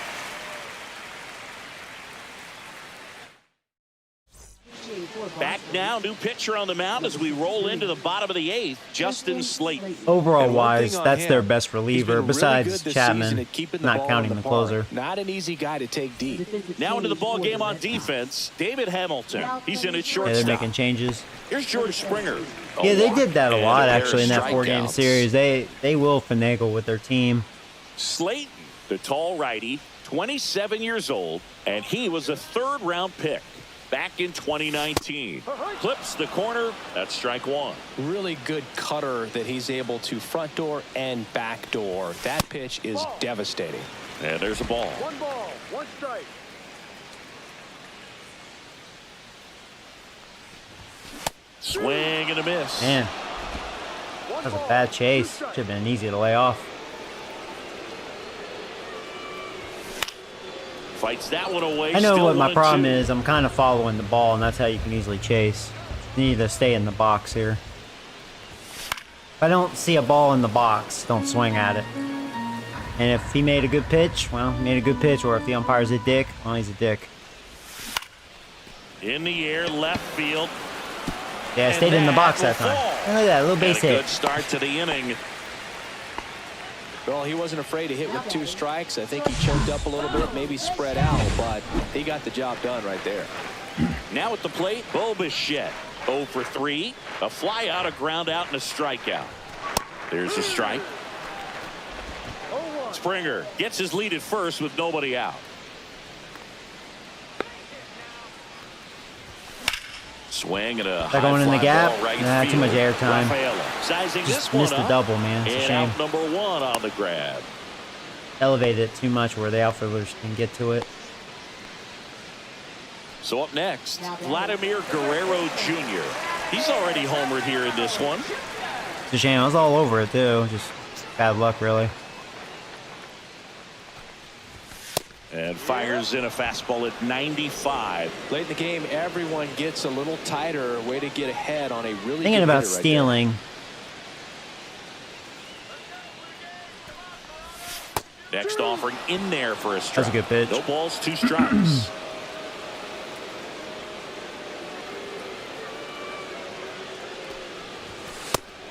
Back now, new pitcher on the mound as we roll into the bottom of the 8th, Justin Slayton. Overall And one wise, thing on that's him, their best he's reliever, been really besides good this Chapman, season at keeping the not ball counting in the park. closer. Not an easy guy to take deep. Now into the ball game on defense, David Hamilton. He's in at Yeah, they're shortstop. making changes. Here's George Springer. Yeah, they did that a And lot, pair of actually, in that 4-game strikeouts. series. They will finagle with their team. Slayton, the tall righty, 27 years old, and he was a 3rd-round pick back in 2019. Clips the corner. That's strike 1. Really good cutter that he's able to front door and back door. That pitch is devastating. And there's a ball. One ball, one strike. Swing and a miss. Man, One that was a ball, bad two chase. strikes. Should have been easy to lay off. Fights that one away. I know Still what my 1-2. problem is. I'm kind of following the ball, and that's how you can easily chase. You need to stay in the box here. If I don't see a ball in the box, don't swing at it. And if he made a good pitch, well, he made a good pitch. Or if the umpire's a dick, well, he's a dick. In the air, left field. Yeah, I stayed in the box that time. Look at that, little base hit. Good start to the inning. Well, he wasn't afraid to hit with 2 strikes. I think he choked up a little bit, maybe spread out, but he got the job done right there. Now at the plate, Bo Bichette. 0 for 3. A fly out, a ground out, and a strikeout. There's a strike. Springer gets his lead at first with nobody out. Swing and a they're going in the gap. Right nah, too much air time. Just missed the double, man. It's a shame. Out number 1 on the grab. Elevated it too much where the outfielders can get to it. So up next, Vladimir Guerrero Jr. He's already homered here in this one. It's a shame. I was all over it too. Just bad luck, really. And fires in a fastball at 95. Late in the game, everyone gets a little tighter. Way to get ahead on a really Thinking good about hitter right stealing. Next offering in there for a strike. That's a good pitch. No balls, 2 strikes.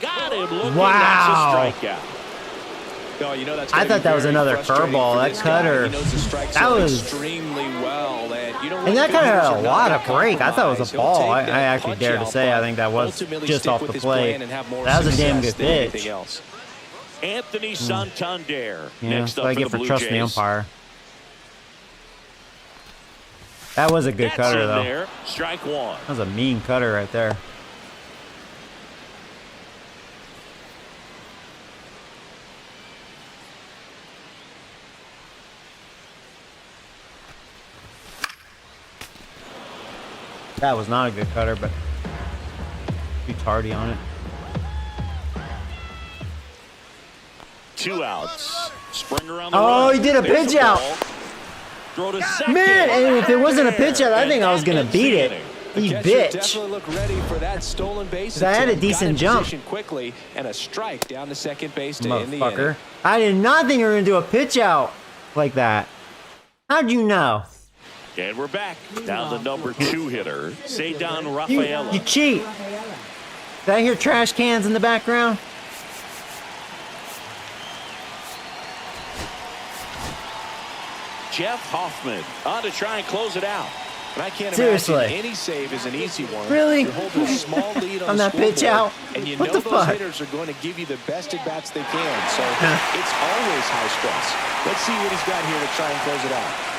Got him looking. Wow. That's a strikeout. No, you know, that's I thought that was another curveball. That cutter. That was extremely well. And that kind of had a lot of break. I thought it was a ball. I actually dare to say I think that was just off the plate. That was a damn good pitch. Anthony Santander. Yeah, Next that's up what I for get the for Blue trusting the Jays. umpire. That was a good That's cutter, in though. there. Strike 1. That was a mean cutter right there. That was not a good cutter, but too tardy on it. 2 outs. Springer on the Oh, run. he did a There's pitch the out. ball. Throw to second. Man, and if it wasn't a pitch out, I think I was going to beat it. You bitch. Definitely look ready for that stolen base. I had a decent jump. Quickly and a strike down to second base to end the inning. Motherfucker. I did not think you were going to do a pitch out like that. How'd you know? And we're back. Down the number 2 hitter, Cedar Rafaela. You cheat. Did I hear trash cans in the background? Jeff Hoffman on to try and close it out. And I can't Seriously. imagine any save is an easy one. Really? You're holding a small lead on, On the that pitch scoreboard, out? and you What know the those fuck? hitters are going to give you the best at bats they can. So it's always high stress. Let's see what he's got here to try and close it out.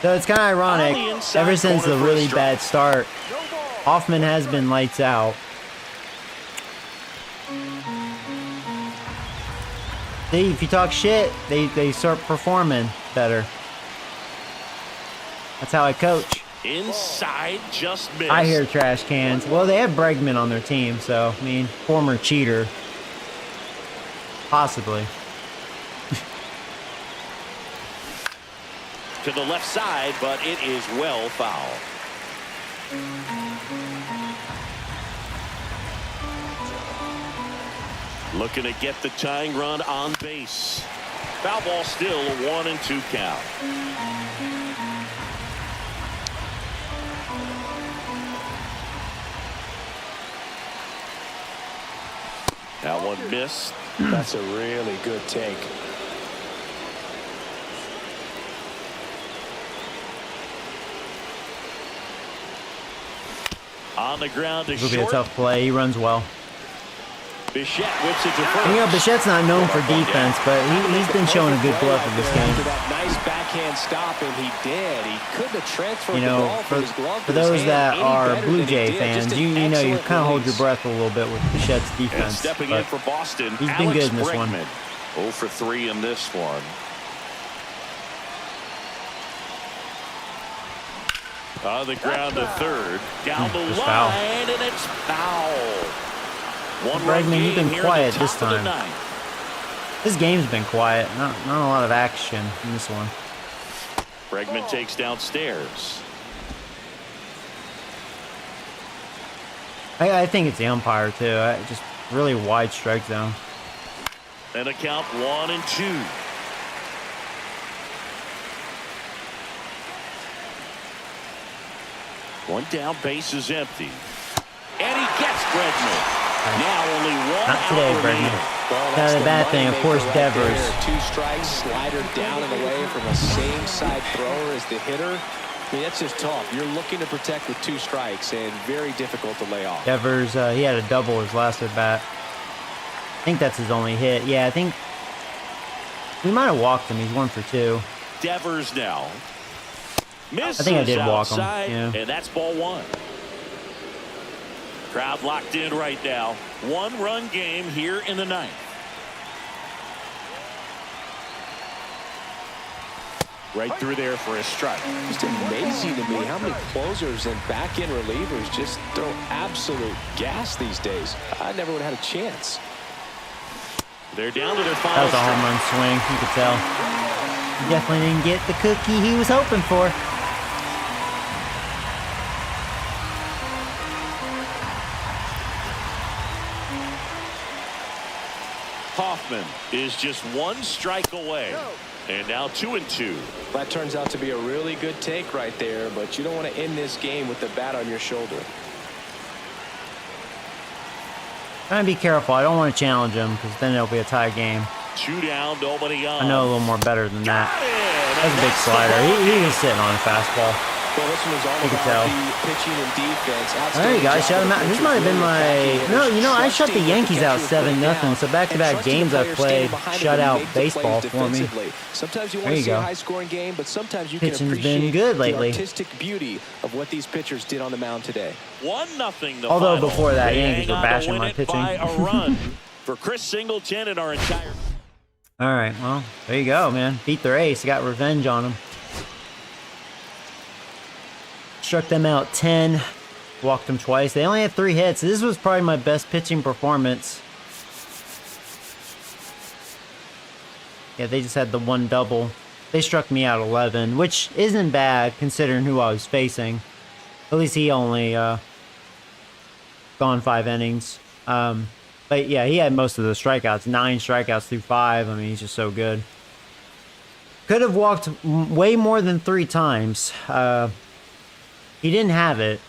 So it's kind of ironic. On the inside Ever since the corner for a really strike. bad start, Hoffman has been lights out. See, if you talk shit, they start performing better. That's how I coach. Inside, just missed. I hear trash cans. Well, they have Bregman on their team, so, I mean, former cheater. Possibly. To the left side, but it is well foul. Looking to get the tying run on base. Foul ball still, a 1-2 count. That one missed. That's a really good take. On the ground to This will be a short. tough play. He runs well. Bichette whips it to first. And, you know, Bichette's not known for defense, but he's been showing a good glove in this game. After that nice backhand stop, and he did. He couldn't have transferred You the know, ball from his glove for to his those hand that any are better Blue than he Jay did. fans, Just an you know you excellent kind of hold your release. breath a little bit with Bichette's And defense. stepping but in for Boston, he's been Alex good in this one. Bregman. 0 for 3 in this one. On the ground to third. Down the Just line, foul. and it's foul. Bregman, you've been quiet this time. Time. This game's been quiet. Not a lot of action in this one. Bregman takes downstairs. I think it's the umpire, too. Just really wide strike zone. And the count 1-2. One down, base is empty. And he gets Bregman. Now only one Not today, out remaining. Bregman. Well, That's the bad thing, of course, right Devers. there. 2 strikes, slider down and away from a same side thrower as the hitter. I mean, that's just tough. You're looking to protect with 2 strikes and very difficult to lay off. Devers, he had a double his last at bat. I think that's his only hit. Yeah, I think we might have walked him. He's 1 for 2. Devers now. Misses I think I did walk him. outside, Yeah. and that's ball 1. Crowd locked in right now. 1-run game here in the 9th. Right through there for a strike. Just amazing to me how many closers and back-end relievers just throw absolute gas these days. I never would have had a chance. They're down to their That final was a home run swing. You could tell. He definitely didn't get the cookie he was hoping for. Hoffman is just 1 strike away. And now 2-2. That turns out to be a really good take right there, but you don't want to end this game with the bat on your shoulder. Trying to be careful. I don't want to challenge him because then it'll be a tie game. 2 down, nobody on. I know a little more better than that. Got it. That's a big slider. He was sitting on a fastball. Well, this one was all You can about tell. the pitching and defense. There you go. I Outstanding shut job him of out. the This might have been pitchers, my... really No, I shut the trusting Yankees out catcher to put it 7-0. down, So back-to-back and trusting games the I've player played, standing behind him shut to out make the plays baseball for me. defensively. Sometimes you There want to you see a go. high-scoring game, but sometimes you Pitching's can been appreciate good the lately. artistic beauty of what these pitchers did on the mound today. 1-0 the Although final. before that, They Yankees hang were on to bashing win my it pitching. by a run for Chris Singleton and our entire... All right, well, there you go, man. Beat their ace. Got revenge on them. Struck them out 10. Walked them twice. They only had 3 hits. This was probably my best pitching performance. Yeah, they just had the 1 double. They struck me out 11, which isn't bad considering who I was facing. At least he only gone 5 innings. But yeah, he had most of the strikeouts. 9 strikeouts through 5. I mean, he's just so good. Could have walked way more than 3 times. He didn't have it.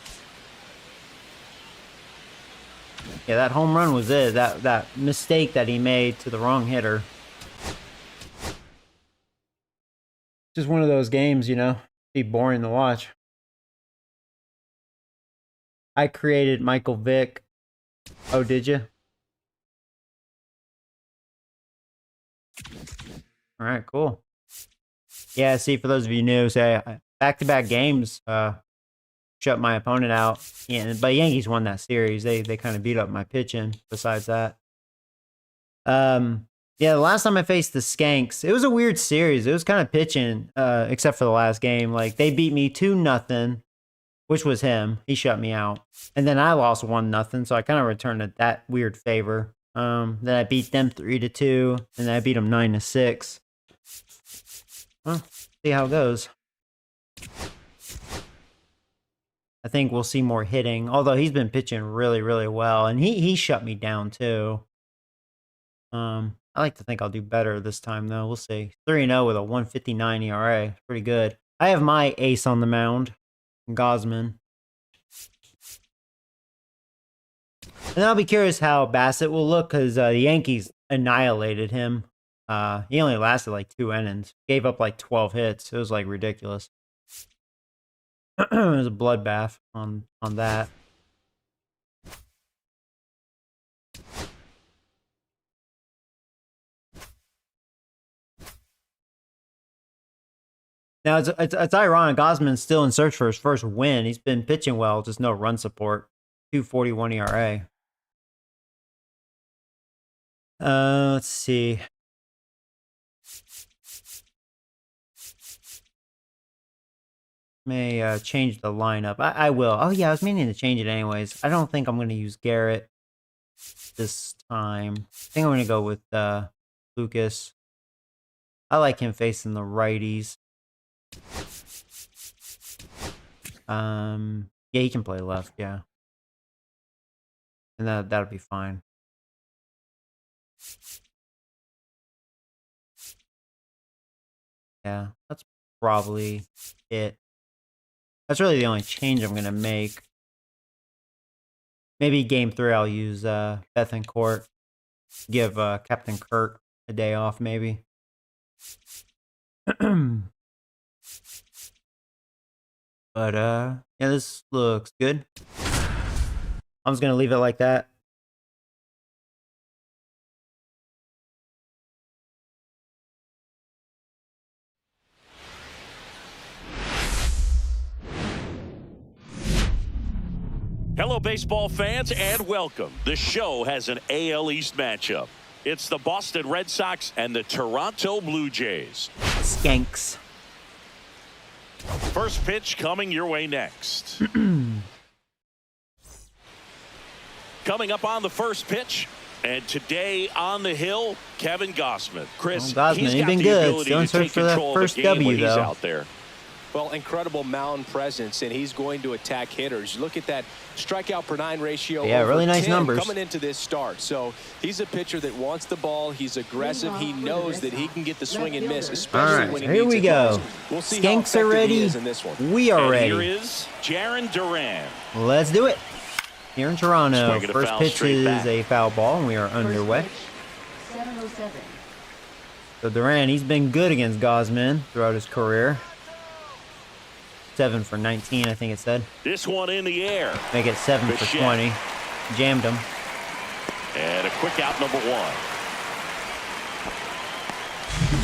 Yeah, that home run was it. That mistake that he made to the wrong hitter. Just one of those games, you know. Be boring to watch. I created Michael Vick. Oh, did you? All right, cool. Yeah, see, for those of you new, say back-to-back games shut my opponent out. Yeah, but Yankees won that series. They kind of beat up my pitching. Besides that, yeah, the last time I faced the Skanks, it was a weird series. It was kind of pitching, except for the last game. Like they beat me 2-0, which was him. He shut me out, and then I lost 1-0. So I kind of returned that weird favor. Then I beat them 3-2, and then I beat them 9-6. Well, see how it goes. I think we'll see more hitting, although he's been pitching really, really well, and he shut me down too. I like to think I'll do better this time, though. We'll see. 3-0 with a 1.59 ERA, pretty good. I have my ace on the mound, Gosman, and I'll be curious how Bassett will look because the Yankees annihilated him. He only lasted like 2 innings, gave up like 12 hits. It was like ridiculous. It was a bloodbath on that. Now it's ironic. Gosman's still in search for his first win. He's been pitching well, just no run support. 2.41 ERA. Let's see. May change the lineup. I will. Oh yeah, I was meaning to change it anyways. I don't think I'm going to use Garrett this time. I think I'm going to go with Lucas. I like him facing the righties. Yeah, he can play left. Yeah, and that'll be fine. Yeah, that's probably it. That's really the only change I'm gonna make. Maybe game 3 I'll use Bethencourt. Give Captain Kirk a day off, maybe. But yeah, this looks good. I'm just gonna leave it like that. Hello, baseball fans, and welcome. The show has an AL East matchup. It's the Boston Red Sox and the Toronto Blue Jays. Skanks. First pitch coming your way next. Coming up on the first pitch, and today on the hill, Kevin Gausman. Chris, Gausman, he's been good. Still in search for the first W, though. Out there. Well, incredible mound presence, and he's going to attack hitters. Look at that strikeout per 9 ratio. Yeah, really nice numbers coming into this start. So he's a pitcher that wants the ball. He's aggressive. He knows that he can get the swing and miss, especially when he needs it. Here we go. We'll see Skanks are ready. We are ready. Here is Jarren Duran. Let's do it. Here in Toronto, first pitch is a foul ball, and we are underway. So Duran, he's been good against Gausman throughout his career. 7 for 19, I think it said. This one in the air. Make it 7 for 20. Jammed him. And a quick out, number 1.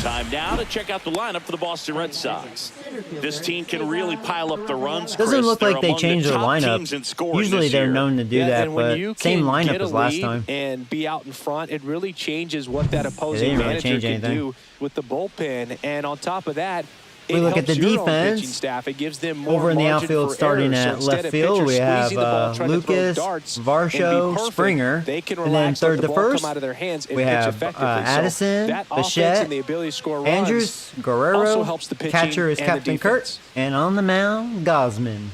Time now to check out the lineup for the Boston Red Sox. This team can really pile up the runs. Doesn't look like they changed their lineup. Usually they're known to do that, but same lineup as last time. And be out in front, it really changes what that opposing manager can do with the bullpen. And on top of that, we look at the defense. Staff. It gives them more over in the outfield, starting at left field, we have Lucas, Varsho, Springer, and then third to first, we have Addison, Bichette, Andrews, Guerrero, catcher is Captain Kirk, and on the mound, Gausman.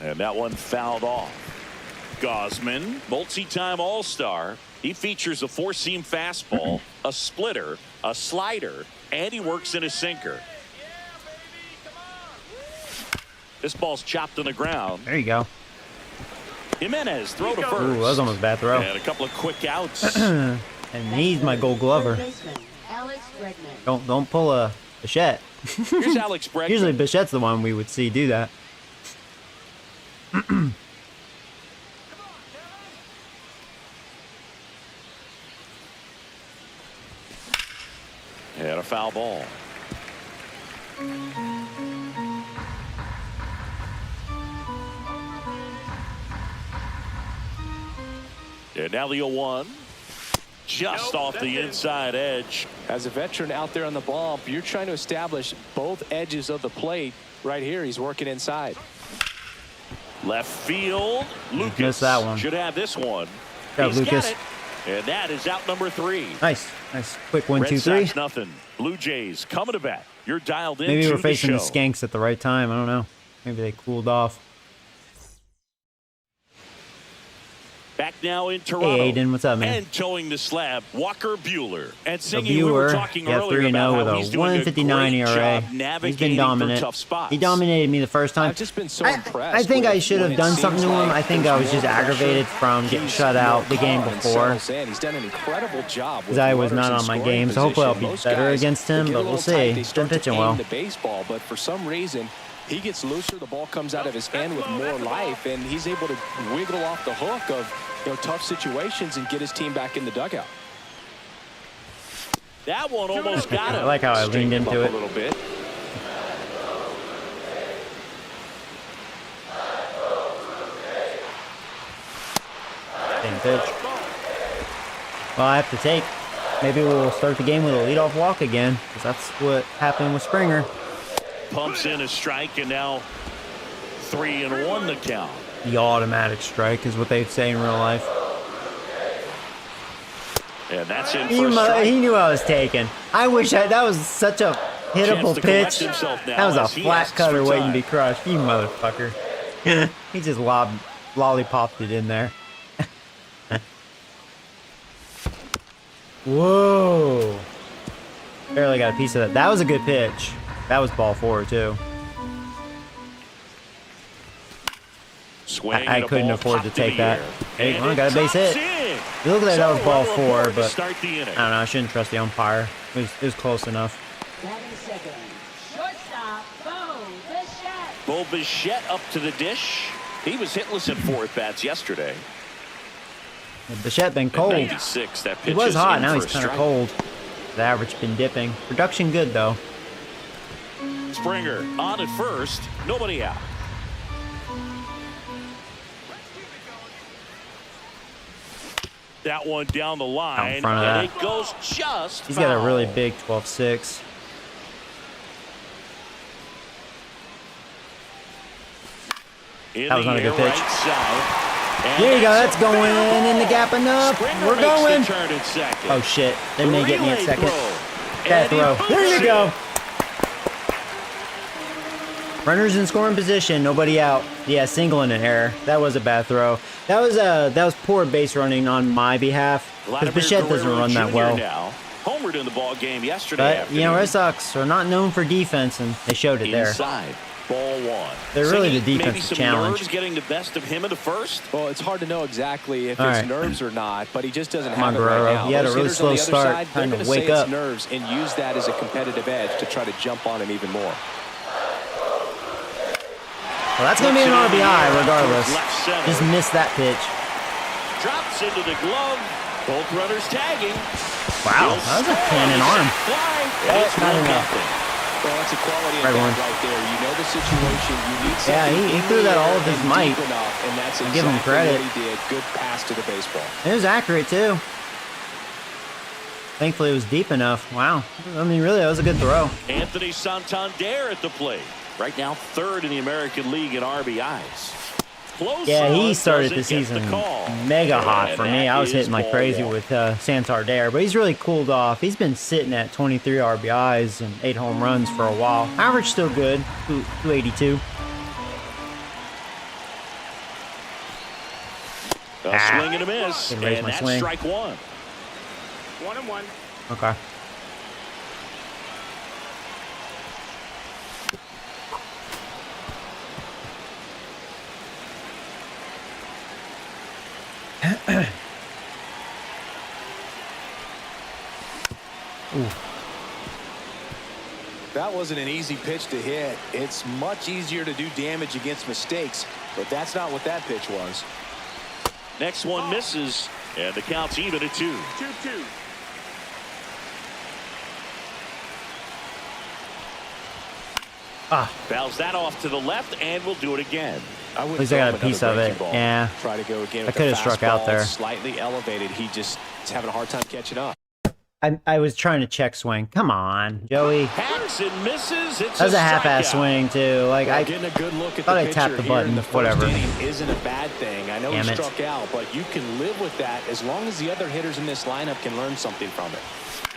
And that one fouled off. Gausman, multi-time All-Star. He features a 4-seam fastball, a splitter, a slider, and he works in a sinker. This ball's chopped on the ground. There you go. Jimenez, throw to first. Ooh, that was almost a bad throw. And a couple of quick outs. And he's my Gold Glover. Don't pull a Bichette. Here's Alex Bregman. Usually Bichette's the one we would see do that. And a foul ball. And now the 0-1. Just off the inside edge. As a veteran out there on the bump, you're trying to establish both edges of the plate. Right here, he's working inside. Left field. Lucas missed that one. Should have this one. Got Lucas. And that is out number 3. Nice. Quick 1, 2, 3. Red Sox nothing. Blue Jays coming to bat. You're dialed in. Maybe we're facing the Skanks at the right time. I don't know. Maybe they cooled off. Back now in Toronto. Hey, Aiden, what's up, man? And towing the slab, Walker Buehler. And singing, Buehler, we were talking earlier 3-0 about with a 159 ERA. He's been dominant. He dominated me the first time. I've just been so impressed. I think I should have done something to him. I think I was just aggravated from getting shut out the game before. He's done an incredible job because I was not on my game, so hopefully I'll be better against him, but we'll see. He's been pitching well. Baseball, but for some reason, he gets looser, the ball comes out of his hand with more life, and he's able to wiggle off the hook of tough situations and get his team back in the dugout. That one almost got him. I like how I leaned into it a little bit. Same pitch. Well, I have to take. Maybe we'll start the game with a leadoff walk again, because that's what happened with Springer. Pumps in a strike, and now 3-1 the count. The automatic strike is what they say in real life. And that's in for a strike. He knew I was taking. I wish that was such a hittable pitch. That was a flat cutter waiting to be crushed. You motherfucker. He just lollipopped it in there. Whoa. Barely got a piece of that. That was a good pitch. That was ball 4 too. I couldn't afford to take that. Hey, well, got a base hit. It looked like that was ball 4, but I don't know. I shouldn't trust the umpire. It was close enough. 7 seconds. Shortstop, Bo Bichette up to the dish. He was hitless at 4 at-bats yesterday. Bichette been cold. 96, that pitch He was hot. Now he's kind of cold. The average been dipping. Production good though. Springer on at first. Nobody out. That one down the line. Out in front of and that. it goes just He's foul. got a really big 12-6. That was not a good pitch. There you go. That's going in the gap enough. We're going. Oh, shit. They may get me at second. Bad throw. There you go. Runners in scoring position. Nobody out. Yeah, single and an error. That was a bad throw. That was poor base running on my behalf. Because Bichette doesn't run that well. Homered in the ball game yesterday. But, you know, Red Sox are not known for defense, and they showed it there. Inside. Ball 1. They're really the maybe defensive some challenge. Nerves getting the best of him in the first. Well, it's hard to know exactly if All it's right. nerves or not, but he just doesn't Come on, have it right Guerrero. now. He had a Those really hitters on slow the other start, side, trying they're to gonna wake say up. It's nerves and use that as a competitive edge to try to jump on him even more. Well, that's going to be an RBI regardless. Just missed that pitch. Drops into the glove. Both runners tagging. Wow, that was a cannon arm. It's not enough. Well, that's a quality Right one. right there. You know the situation. You need something. Yeah, he threw that all of his might. Enough, and that's Give him credit. what he did. Good pass to the baseball. It was accurate too. Thankfully, it was deep enough. Wow. I mean, really, that was a good throw. Anthony Santander at the plate. Right now, 3rd in the American League in RBIs. Close Yeah, he run started the doesn't get season call. mega hot And for me. that I was is hitting like ball crazy 1. with Santander, but he's really cooled off. He's been sitting at 23 RBIs and 8 home runs for a while. Average still good, 282. A swing and a miss, Didn't raise and my that's swing. strike 1. 1-1. Okay. That wasn't an easy pitch to hit. It's much easier to do damage against mistakes, but that's not what that pitch was. Next one misses, and the count's even at 2. 2-2. Fouls that off to the left, and we'll do it again. I At least I got a piece of it. Yeah. Try to go again. I with could the have struck out fastball, there. Slightly elevated. He just is having a hard time catching up. I was trying to check swing. Come on, Joey. Hacks and misses. It's That was a half-ass strikeout. swing too. Like Well, I getting a good look at thought the I pitcher tapped the here in button. the first Whatever. inning isn't a bad thing. I know Damn he it. struck out, but you can live with that as long as the other hitters in this lineup can learn something from it.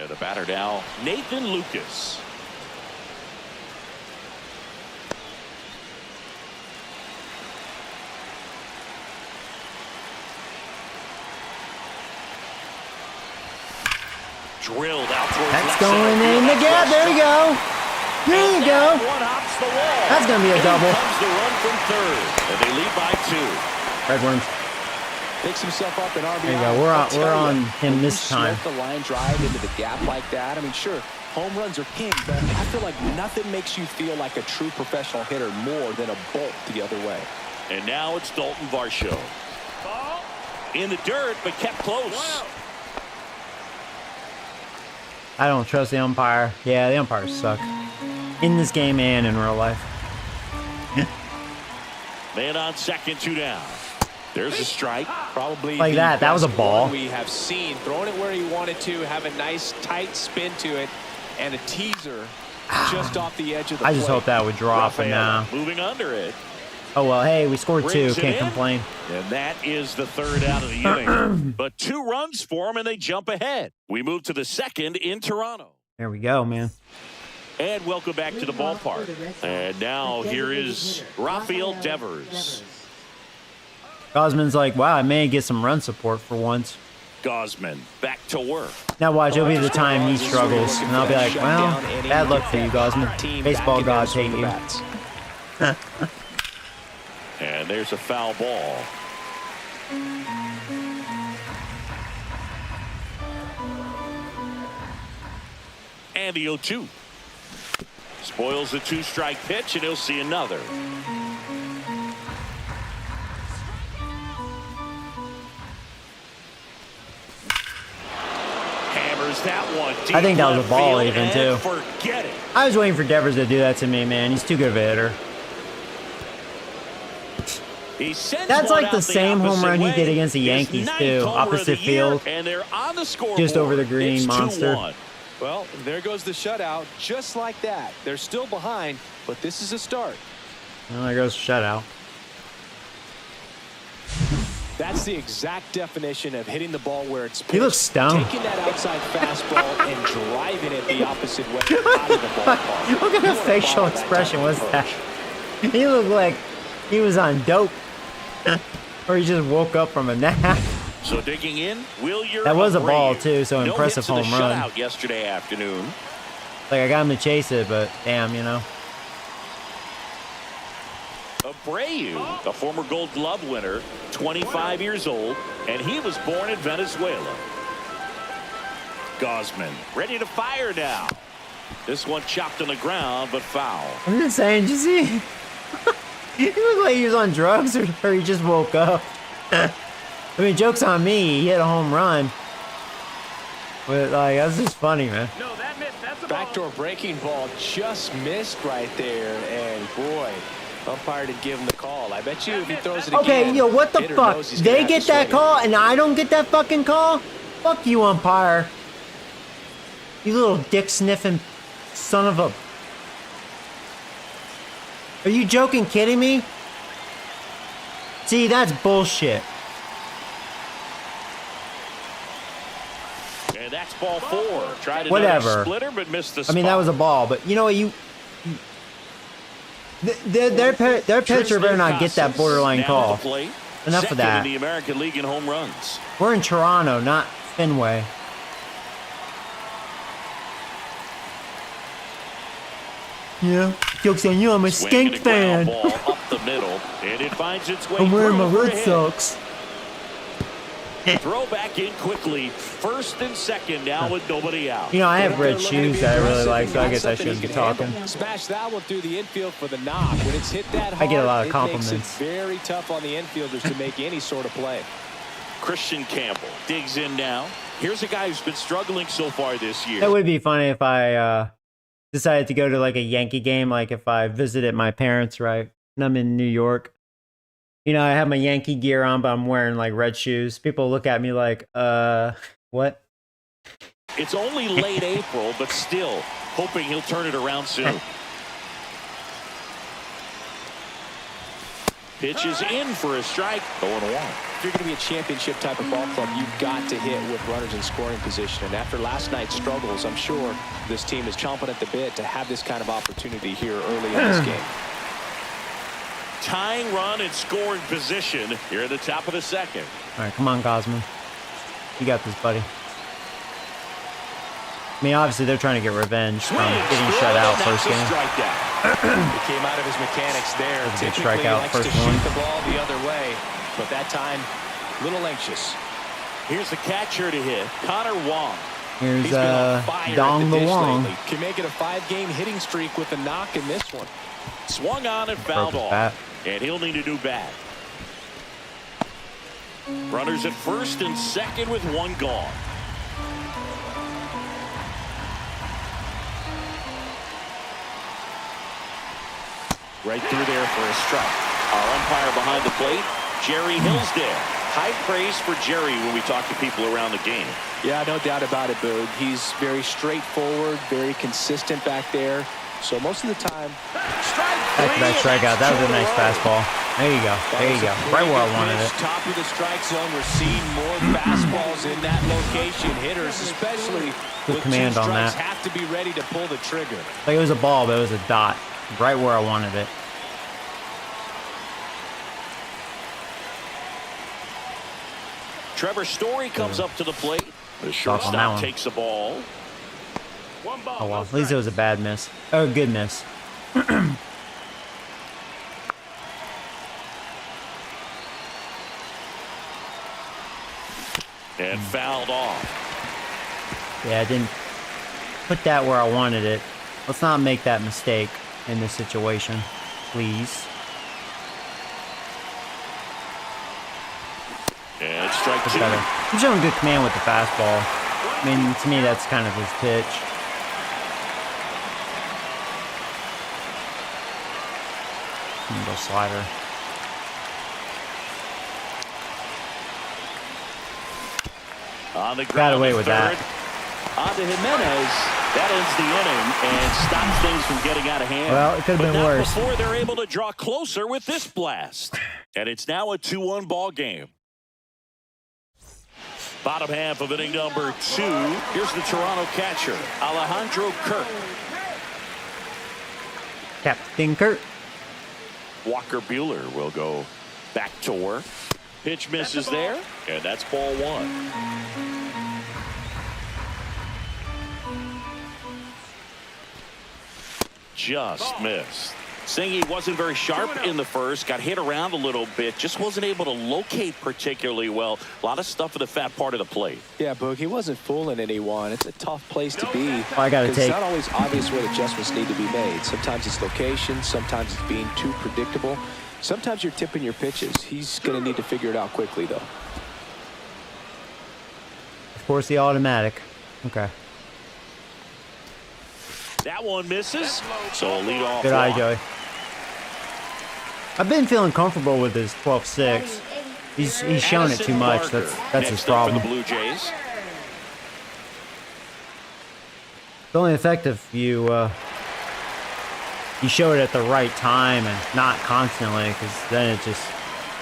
And the batter now, Nathan Lucas. Drilled out towards That's left going center in field. the gap. There you go. There you go. One hops the wall. That's gonna be a In double. comes the run from 3rd, and they lead by 2. Red Worms. Picks himself up in RBI. There you go. We're I'll tell on you, him when this you time. smoke the line drive into the gap like that. I mean, sure, home runs are king, but I feel like nothing makes you feel like a true professional hitter more than a bolt the other way. And now it's Dalton Varsho. In the dirt, but kept close. I don't trust the umpire. Yeah, the umpires suck. In this game and in real life. Man on second, 2 down. There's a strike. Probably Like the that. That was a best ball. one we have seen. Throwing it where he wanted to, have a nice tight spin to it, and a teaser just off the edge of the I just plate. hope that would drop, and Rafaela moving under it. oh well. Hey, we scored 2. Brings it Can't in. complain. And that is the 3rd out of the inning. But 2 runs for them, and they jump ahead. We move to the 2nd in Toronto. There we go, man. And welcome back to the ballpark. And now here is Rafael Devers. Gosman's like, wow, I may get some run support for once. Gosman back to work. Now watch, it'll be the time he struggles, and I'll be like, well, bad luck for you, Gosman. Baseball gods hate you. And there's a foul ball. And the 0-2. Spoils the 2-strike pitch, and he'll see another. Hammers that one. I think that was a ball even, too. Forget it. I was waiting for Devers to do that to me, man. He's too good of a hitter. That's like the same home run he did against the Yankees, too. Opposite field. And they're on the scoreboard. Just over the green, it's monster. 2-1. Well, there goes the shutout, just like that. They're still behind, but this is a start. Well, there goes shutout. That's the exact definition of hitting the ball where it's pitched. He looks stoned. Taking that outside fastball and driving it the opposite way out of the ballpark. What kind of facial expression was that? He looked like he was on dope. Or he just woke up from a nap. So digging in, that was a ball too, so impressive home run. Shutout yesterday afternoon. Like I got him to chase it, but damn, you know. Abreu, a former Gold Glove winner, 25 years old, and he was born in Venezuela. Gosman ready to fire now. This one chopped on the ground, but foul. I'm just saying, did you see? He looked like he was on drugs or he just woke up. I mean, joke's on me. He hit a home run. But, like, that's just funny, man. No, that missed. That's a ball. Backdoor breaking ball just missed right there, and boy, umpire didn't give him the call. I bet you if he throws it again. Okay, yo, what the fuck? They get that call and I don't get that fucking call? Fuck you, umpire. You little dick sniffing son of a... Are you joking, kidding me? See, that's bullshit. And that's ball 4. Tried Whatever. Splitter, but missed the spot. I mean, that was a ball, but you know what? Their pitcher better not get that borderline call. Enough of that. In the American League in home runs. We're in Toronto, not Fenway. Yeah, joke's on you. I'm a Skank fan. Ball up the middle, and it finds its way I'm wearing my through Red Sox. Throw back in quickly. First and second now with nobody out. You know, I have red shoes that I really like, so I guess I shouldn't be talking. Smash that one through the infield for the knock. When it's hit that hard, I get a lot of compliments. It compliments. makes it very tough on the infielders to make any sort of play. Christian Campbell digs in now. Here's a guy who's been struggling so far this year. That would be funny if I decided to go to like a Yankee game, like if I visited my parents, right? And I'm in New York. You know, I have my Yankee gear on, but I'm wearing like red shoes. People look at me like, what? It's only late April, but still hoping he'll turn it around soon. Pitches in for a strike. 0-1. If you're going to be a championship type of ball club, you've got to hit with runners in scoring position. And after last night's struggles, I'm sure this team is chomping at the bit to have this kind of opportunity here early in this game. Tying run and scoring position here at the top of the second. All right, come on, Gosman. You got this, buddy. I mean, obviously, they're trying to get revenge from getting shut out first game. He came out of his mechanics there. Typically, he likes to shoot the ball the other way, but that time, a little anxious. Here's the catcher to hit, Connor Wong. Here's Dong the Wong. Can make it a 5-game hitting streak with a knock in this one. Swung on and fouled off. And he'll need a new bat. Runners at first and second with one gone. Right through there for a strike. Our umpire behind the plate, Jerry Hillsdale. High praise for Jerry when we talk to people around the game. Yeah, no doubt about it, Boog. He's very straightforward, very consistent back there. So most of the time, back-to-back strikeout. That was a nice fastball. There you go. There you go. Right where I wanted it. Top of the strike zone. We're seeing more fastballs in that location. Hitters, especially good with command on that. have to be ready to pull the trigger. Like it was a ball, but it was a dot. Right where I wanted it. Trevor Story comes up to the plate. The on that shortstop one. takes the ball. One ball. Oh, well. No At least it was a bad miss. Oh, good miss. And fouled off. Yeah, I didn't put that where I wanted it. Let's not make that mistake in this situation, please. And strike two. Better. He's showing good command with the fastball. I mean, to me, that's kind of his pitch. Go slider. On the Got ground away to with third. that. On to Jimenez. That ends the inning and stops things from getting out of hand. Well, it could have been not worse. Before they're able to draw closer with this blast. And it's now a 2-1 ball game. Bottom half of inning number 2. Here's the Toronto catcher, Alejandro Kirk. Captain Kurt. Walker Buehler will go back to work. Pitch misses there, and that's ball 1. Just missed. Singy wasn't very sharp in the first, got hit around a little bit, just wasn't able to locate particularly well. A lot of stuff in the fat part of the plate. Yeah, Boog, he wasn't fooling anyone. It's a tough place to be. Well, I gotta It's take. not always obvious what adjustments need to be made. Sometimes it's location, sometimes it's being too predictable. Sometimes you're tipping your pitches. He's going to need to figure it out quickly, though. Of course, the automatic. Okay. That one misses, so a leadoff Good eye, walk. Joey. I've been feeling comfortable with his 12-6. He's shown it too much. Barker That's his next up for problem. the Blue Jays. It's only effective if you show it at the right time and not constantly, because then it just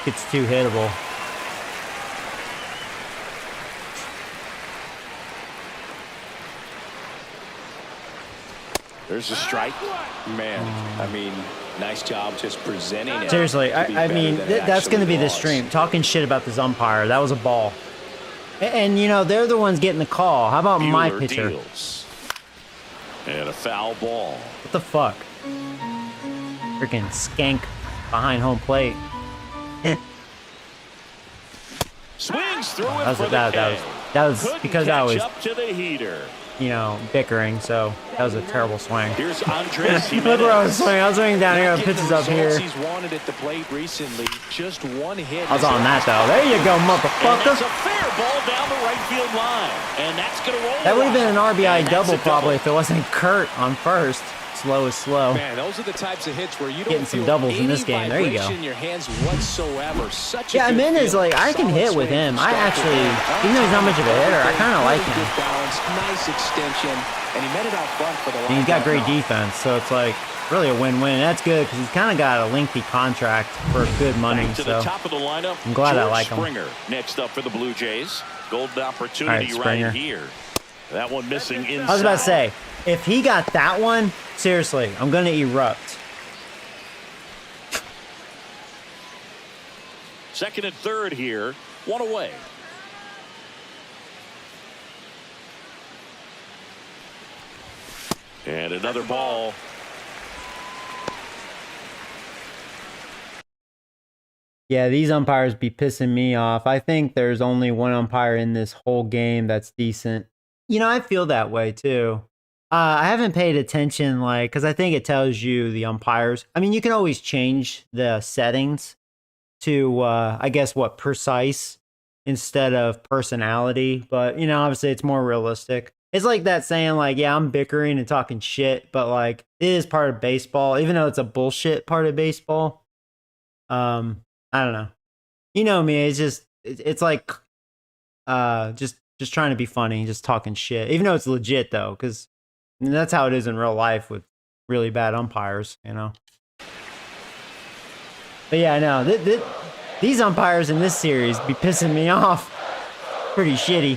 gets too hittable. There's a strike. Man, I mean, nice job just presenting it. Seriously, to be I better mean, than it that's going to actually be the was. stream. Talking shit about this umpire. That was a ball. And you know, they're the ones getting the call. How about my Buehler pitcher? deals. And a foul ball. What the fuck? Freaking skank behind home plate. Swings through it That was, for the that K. was Couldn't because I catch was, up to the heater. you know, bickering. So that was a terrible swing. Here's Andres Look where I was Jimenez. swinging. I was swinging down here. Not Pitches getting the up here. results he's wanted at the plate recently. Just one hit. I was on that though. There you go, And motherfucker. that's a fair ball down the right field line. And that's going to roll. That would have been an RBI And that's double a probably if it wasn't Kurt on first. Slow is slow. Man, those are the types of hits where you Getting don't some feel doubles in any this game. There you go. vibration in your hands whatsoever. Such a Yeah, good Jimenez, feel. like, I can Solid hit with swing him. from I start to actually, finish. even though he's not much of a hitter, I kind of like Really him. good balance, nice extension, and he met it out front for the And he's got line. great defense, so it's like really a win-win. That's good because he's kind of got a lengthy contract for good money. Back to the So top of the lineup. I'm glad I George like him. Springer next up for the Blue Jays. Golden opportunity All right, Springer. right here. That one missing inside. I was about to say, if he got that one, seriously, I'm gonna erupt. Second and third here. One away. And another ball. Yeah, these umpires be pissing me off. I think there's only one umpire in this whole game that's decent. You know, I feel that way too. I haven't paid attention, like, because I think it tells you the umpires. I mean, you can always change the settings to, I guess, what, precise instead of personality. But, you know, obviously it's more realistic. It's like that saying, like, yeah, I'm bickering and talking shit, but, like, it is part of baseball, even though it's a bullshit part of baseball. I don't know. You know me, it's just, it's like, just trying to be funny, just talking shit. Even though it's legit, though, because that's how it is in real life with really bad umpires, you know? But yeah, no, these umpires in this series be pissing me off. Pretty shitty.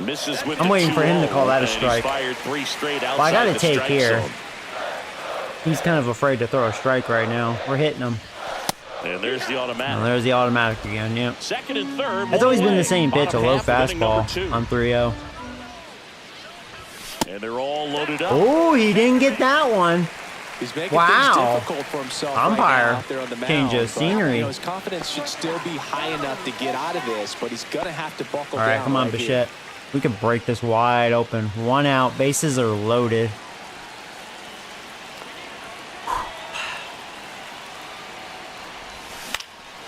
Misses with I'm the waiting for him to 2-0, call that a and he's strike. fired 3 straight Well, I outside got a the take strike here. zone. He's kind of afraid to throw a strike right now. We're hitting him. And there's the automatic. And there's the automatic again, yep. Second and third. It's always been the same pitch, a low fastball on 3-0. And they're all loaded up. Oh, he didn't get that one. He's making things difficult for himself Umpire out there on the mound. change of scenery. You know, his confidence should still be high enough to get out of this, but he's going to have to buckle down. All right, come on, Bichette. We can break this wide open. 1 out. Bases are loaded.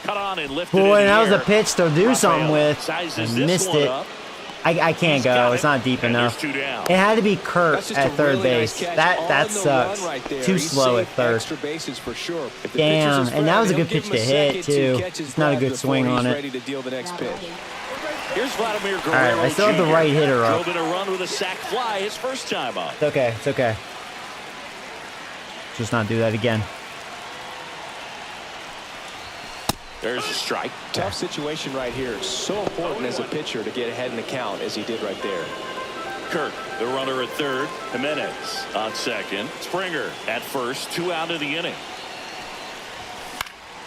Cut on and lifted. Boy, that was a pitch to do something with. Sizes I missed it. I can't go. It's not deep enough. It had to be Kurt at third base. That sucks. Too slow at third. Damn, and that was a good pitch to hit too. It's not a good swing on it. Here's Vladimir Guerrero. All right, I still have the right hitter up. Drove in a run with a sac fly his first time up. It's okay. It's okay. Just not do that again. There's a strike. Tough situation right here. So important as a pitcher to get ahead in the count as he did right there. Kirk, the runner at third. Jimenez on second. Springer at first. 2 out of the inning.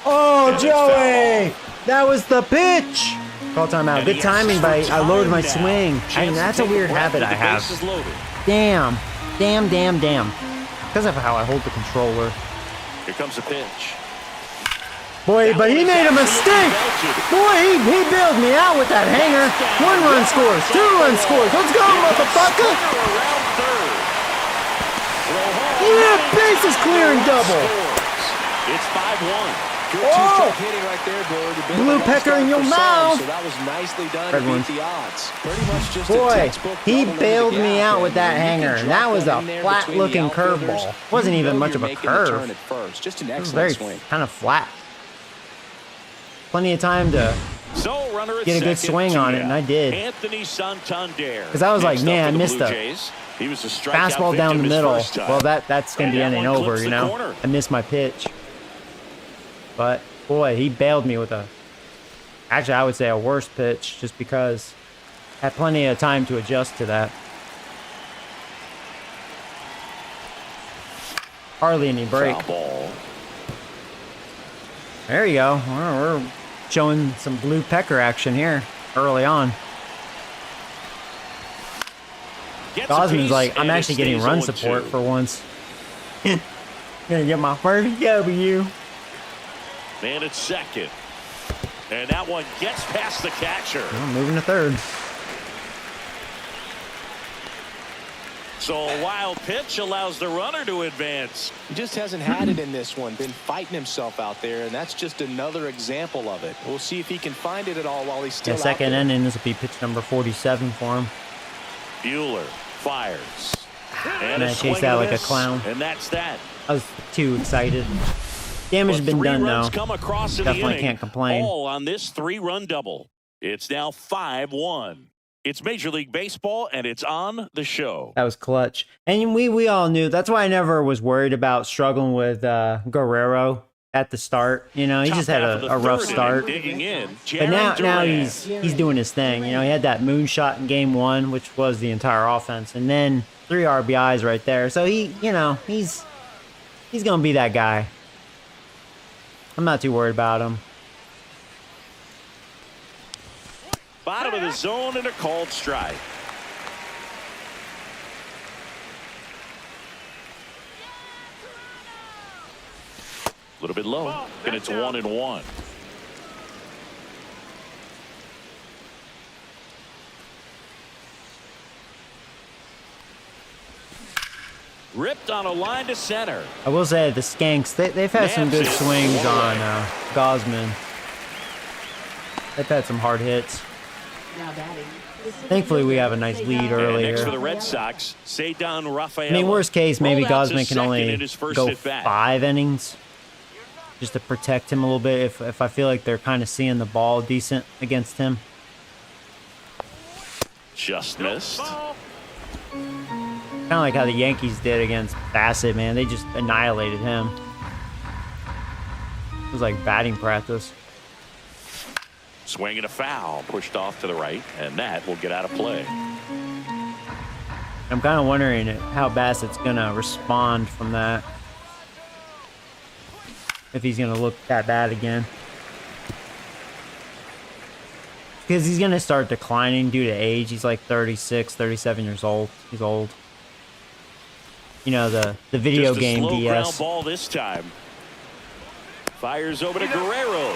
Oh, Joey! That was the pitch! Call timeout. Good timing, but I lowered my swing. I mean, that's a weird habit I have. Damn. Because of how I hold the controller. Here comes the pitch. Boy, but he made a mistake. Boy, he bailed me out with that hanger. 1 run scores, 2 run scores. Let's go, motherfucker. Yeah, bases clearing double. It's 5-1. Oh! Blue pecker in your mouth. So that was nicely done to beat the odds. Pretty much just boy, he bailed me out with that hanger. That was a flat-looking curveball. Wasn't even much of a curve. Just an It was excellent very swing. kind of flat. Plenty of time to get a good swing on it, and I did. Anthony Santander. Because I was like, man, I missed a He was a fastball down the middle. Well, that's going to be ending over, you know. I missed my pitch. But, boy, he bailed me with actually, I would say a worse pitch, just because I had plenty of time to adjust to that. Hardly any break. There you go. We're showing some blue pecker action here early on. Gosman's like, I'm actually getting run support for once. Gonna get my first W. Man at second. And that one gets past the catcher. I'm moving to third. So a wild pitch allows the runner to advance. He just hasn't had it in this one. Been fighting himself out there, and that's just another example of it. We'll see if he can find it at all while he's still out there. Second inning, this will be pitch number 47 for him. Bueller fires. And I chased that like a clown. And that's that. I was too excited. Damage has been done, though. Definitely can't complain. All on this 3-run double. It's now 5-1. It's Major League Baseball, and it's on the show. That was clutch. And we all knew. That's why I never was worried about struggling with Guerrero at the start. You know, he just had a rough start. But now he's doing his thing. You know, he had that moonshot in game 1, which was the entire offense. And then 3 RBIs right there. So he's going to be that guy. I'm not too worried about him. Bottom of the zone and a called strike. A little bit low, and it's 1-1. Ripped on a line to center. I will say the Skanks, they've had some good swings on Gosman. They've had some hard hits. Thankfully, we have a nice lead early next here. for the Red Sox, Cedar Rafael. I mean, worst case, maybe Gosman can only go 5 innings just to protect him a little bit if I feel like they're kind of seeing the ball decent against him. Just missed. Kind of like how the Yankees did against Bassett, man. They just annihilated him. It was like batting practice. Swing and a foul, pushed off to the right, and that will get out of play. I'm kind of wondering how Bassett's going to respond from that. if he's going to look that bad again. Because he's going to start declining due to age. He's like 36, 37 years old. He's old. You know, the video Just a game slow DS. ground ball this time. Fires over to Guerrero.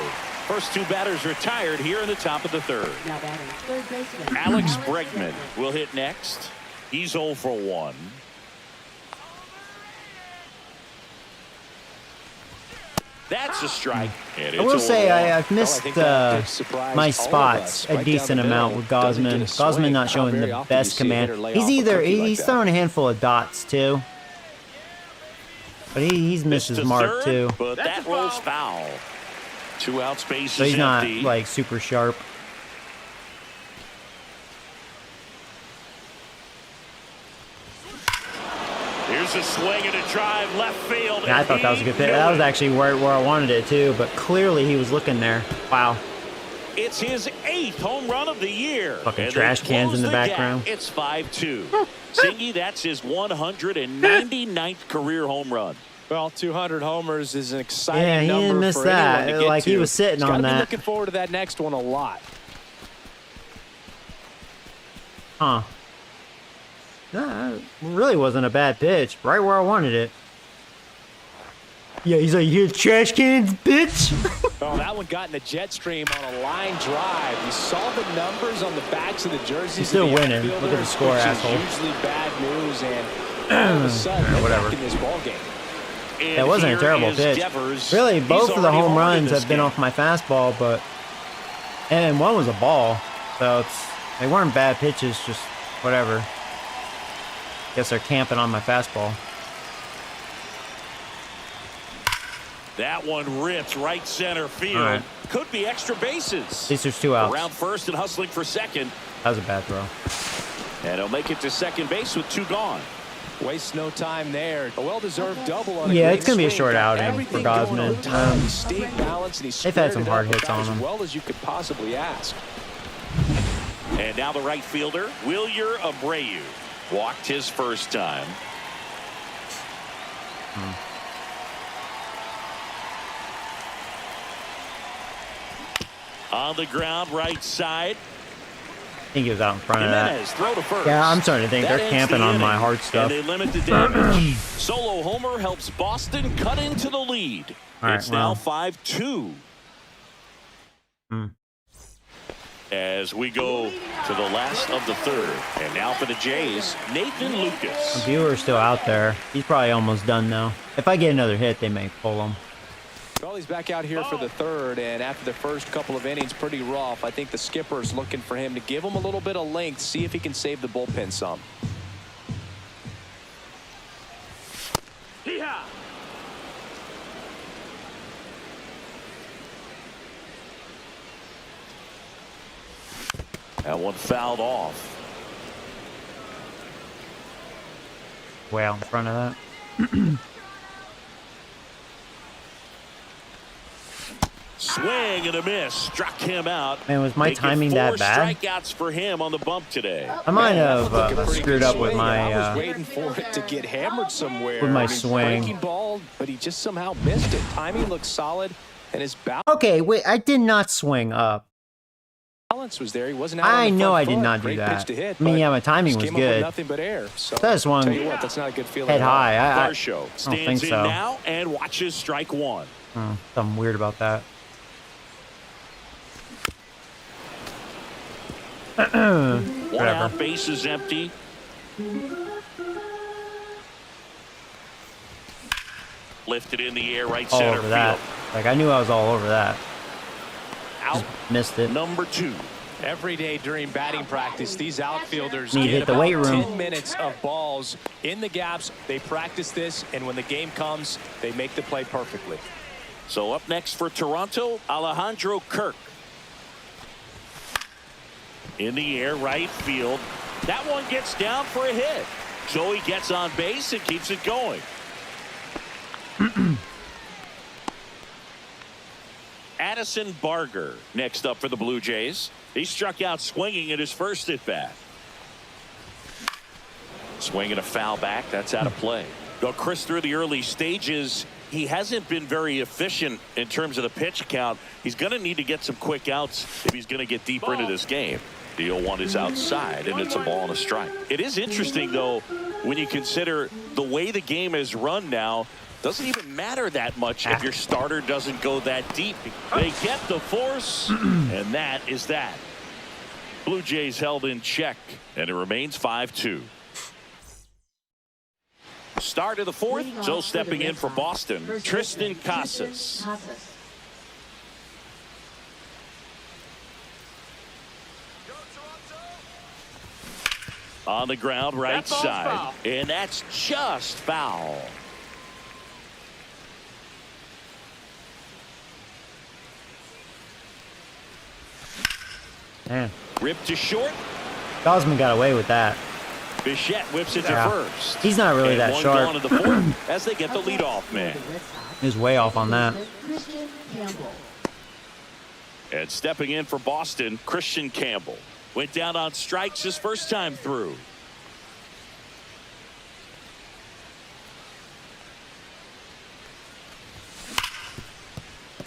First two batters retired here in the top of the third. Now batting third baseman. Alex Bregman will hit next. He's 0 for 1. That's a strike. And I will it's say 0-1. I've missed my spots a decent amount with Gosman. Gosman not showing the best command. He's throwing a handful of dots too. But he's missed his mark third, too. But that rolls foul. 2 outs, base So is he's not empty. like super sharp. Here's a swing and a drive left field. Yeah, I thought that was a good pitch. That was actually where I wanted it too, but clearly he was looking there. Wow. It's his 8th home run of the year. Fucking And trash they cans in close the gap. background. It's 5-2. Singy, that's his 199th career home run. Well, 200 homers is an exciting Yeah, he number didn't miss for that. anyone to get Like, he to. was sitting He's on gotta be that. looking forward to that next one a lot. Huh. That really wasn't a bad pitch. Right where I wanted it. Yeah, he's like, you trash cans, bitch. Oh, that one got in the jet stream on a line drive. You saw the numbers on the backs of the jerseys. He's still of the winning. Look at the outfielders, score, which is asshole. Usually bad news, and all of a sudden, they're whatever. back in this ball game. And That wasn't a here terrible is pitch. Devers. Really, both He's of the already home on in runs this have been game. off my fastball, but and one was a ball, so they weren't bad pitches. Just whatever. Guess they're camping on my fastball. That one rips right center field. All right. Could be extra bases. At least there's 2 outs. Around first and hustling for second. That was a bad throw. And he'll make it to second base with 2 gone. Waste no time there. A well-deserved double on a Yeah, great it's gonna be a swing. short Got outing everything for going on Gosman. time. He stayed balanced and he They've had squared some it hard up hits about on as him. well as you could possibly ask. And now the right fielder, Wilyer Abreu. Walked his first time. On the ground, right side. I think he was out in front of that. Jimenez, throw to first. Yeah, I'm starting to think That they're ends camping the on my inning, hard stuff. And they limit the damage. Solo homer helps Boston cut into the lead. All right, It's now well. 5-2. Hmm. As we go to the last of the third. And now for the Jays, Nathan Lucas. The viewer's still out there. He's probably almost done now. If I get another hit, they may pull him. Well, he's back out here for the third, and after the first couple of innings, pretty rough. I think the skipper's looking for him to give him a little bit of length, see if he can save the bullpen some. Hee-haw! That one fouled off. Way out in front of that. Swing and a miss. Struck him out. Man, was my Making timing that 4 bad? strikeouts for him on the bump today. I might have Looking pretty screwed good up with swing. my I was waiting for it to get hammered somewhere. with my I mean, swing. breaking ball, but he just somehow missed it. Timing looks solid, and his Okay, wait, I did not swing up. balance was there. He wasn't out on I the know front I did foot. not do Great that. pitch to hit, I mean, but yeah, my timing just was came up with good. nothing but air. So That swung tell you what, that's not a good feeling. head at all. high. Varsho think stands in so. now and watches strike one. Something weird about that. One Whatever. out, base is empty. Lifted in the air, right All center over field. that. Like, I knew I was all over that. Out, Missed it. number 2. Every day during batting practice, these outfielders Need to get hit the about weight room. 10 minutes of balls in the gaps. They practice this, and when the game comes, they make the play perfectly. So up next for Toronto, Alejandro Kirk. In the air, right field. That one gets down for a hit. So he gets on base and keeps it going. Addison Barger next up for the Blue Jays. He struck out swinging at his first at bat. Swinging a foul back. That's out of play. Go Chris through the early stages. he hasn't been very efficient in terms of the pitch count. He's going to need to get some quick outs if he's going to get deeper into this game. The 0-1 is outside, and it's a ball and a strike. It is interesting, though, when you consider the way the game is run now. Doesn't even matter that much if your starter doesn't go that deep. They get the force, and that is that. Blue Jays held in check, and it remains 5-2. Start of the fourth. So stepping in for Boston, Tristan Casas. On the ground, right side, and that's just foul. Man. Ripped to short. Gosman got away with that. Bichette whips it to first. He's not really and that one sharp. gone to the fourth as they get the leadoff man. He's way off on that. And stepping in for Boston, Christian Campbell. Went down on strikes his first time through.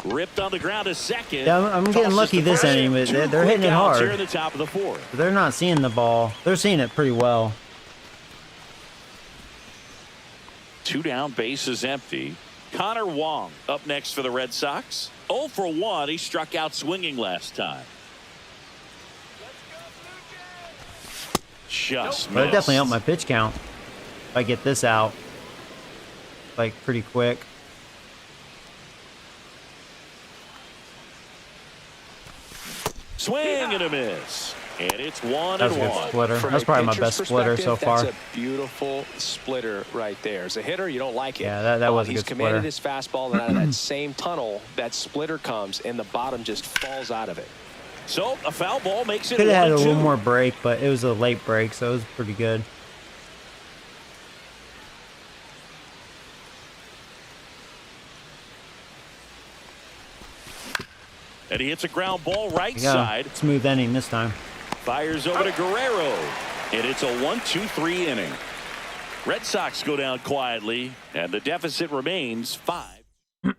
Ripped on the ground a second. Yeah, I'm getting lucky this inning, but they're hitting it hard. Here at the top of the fourth. They're not seeing the ball. They're seeing it pretty well. 2 down, bases empty. Connor Wong up next for the Red Sox. 0 for 1. He struck out swinging last time. Just But it missed. definitely helped my pitch count. If I get this out, like, pretty quick. Swing and a miss. And it's 1-1. That was a good splitter. From That's a probably my pitcher's best splitter so perspective, far. That's a beautiful splitter right there. As a hitter, you don't like it. Yeah, that was a He's good commanded splitter. his fastball, and out of that same tunnel, that splitter comes, and the bottom just falls out of it. So a foul ball makes it Could have had a 1-2. little more break, but it was a late break, so it was pretty good. And he hits a ground ball right Yeah, side. smooth inning this time. Fires over to Guerrero. And it's a 1-2-3 inning. Red Sox go down quietly, and the deficit remains 5.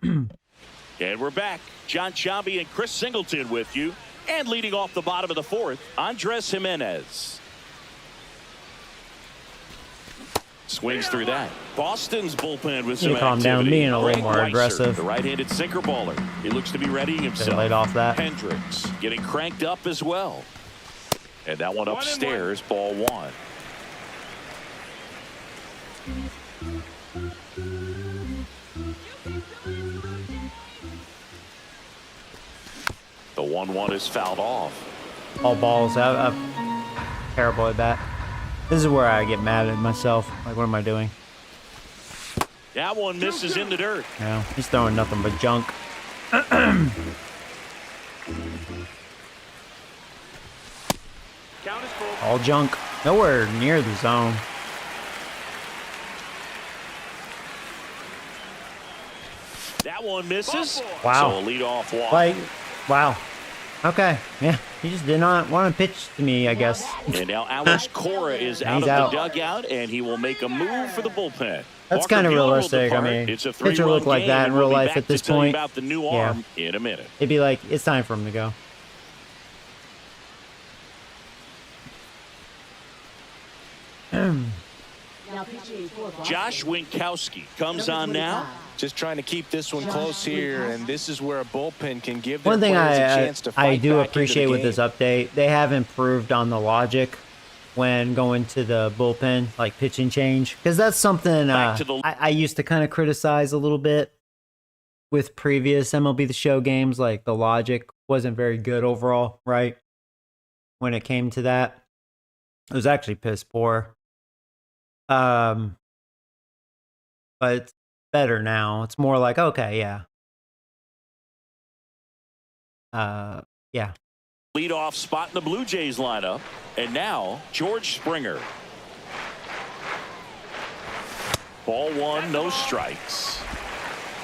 And we're back. John Chambi and Chris Singleton with you. And leading off the bottom of the fourth, Andres Jimenez. Swings through that. Boston's bullpen with some You calm down, activity. being a little Greg more Weiser, aggressive. The right-handed sinker baller. He looks to be readying himself. laid off that. Hendricks getting cranked up as well. And that one upstairs, ball 1. The 1-1 is fouled off. All balls. I'm terrible at that. This is where I get mad at myself. Like, what am I doing? That one misses in the dirt. Yeah, he's throwing nothing but junk. Count is full. All junk. Nowhere near the zone. That one misses. Wow. So a leadoff walk. Like, wow. Okay. Yeah, he just did not want to pitch to me, I guess. And now Alex Cora is out He's of out. the dugout, and he will make a move for the bullpen. That's Walker kind of Buehler will realistic. I depart. mean, It's a pitcher 3-run look like game, that in and we'll real be life back at this to tell you point. about the new Yeah. arm in a minute. It'd be like, it's time for him to go. Now pitching for Boston. Josh Winkowski comes on now. Just trying to keep this one close here, and this is where a bullpen can give their One thing players a chance to fight I do back into the appreciate with game. this update, they have improved on the logic when going to the bullpen, like pitching change, because that's something Back to the- I used to kind of criticize a little bit with previous MLB The Show games. Like, the logic wasn't very good overall, right? When it came to that, it was actually piss poor. But it's better now. It's more like, okay, yeah. Yeah. Leadoff spot in the Blue Jays lineup. And now, George Springer. Ball 1, no strikes.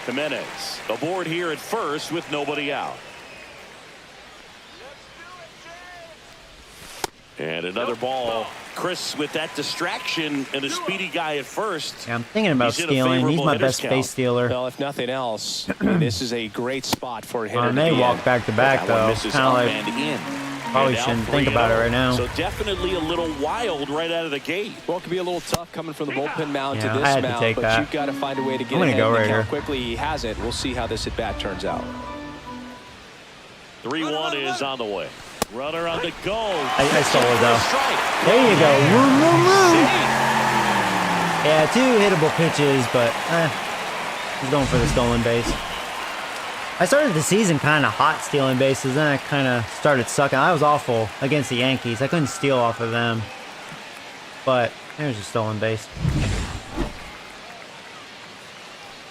Jimenez aboard here at first with nobody out. And another ball Chris, with that distraction and a speedy guy at first. Yeah, I'm thinking about stealing. He's my best base stealer. Well, if nothing else, this is a great spot for a hitter. I may walk back to back, though. Kind of like, probably shouldn't think about it right now. So definitely a little wild right out of the gate. Well, it could be a little tough coming from the bullpen mound to I this had to mound, take but that. you've got to find a way to get I'm gonna ahead go in the right count here. quickly. He hasn't. We'll see how this at-bat turns out. 3-1 is on the way. Runner on the go. I stole it, though. There you go. Woo, woo, woo. Yeah, 2 hittable pitches, but he's going for the stolen base. I started the season kind of hot stealing bases, then I kind of started sucking. I was awful against the Yankees. I couldn't steal off of them. But there's a stolen base.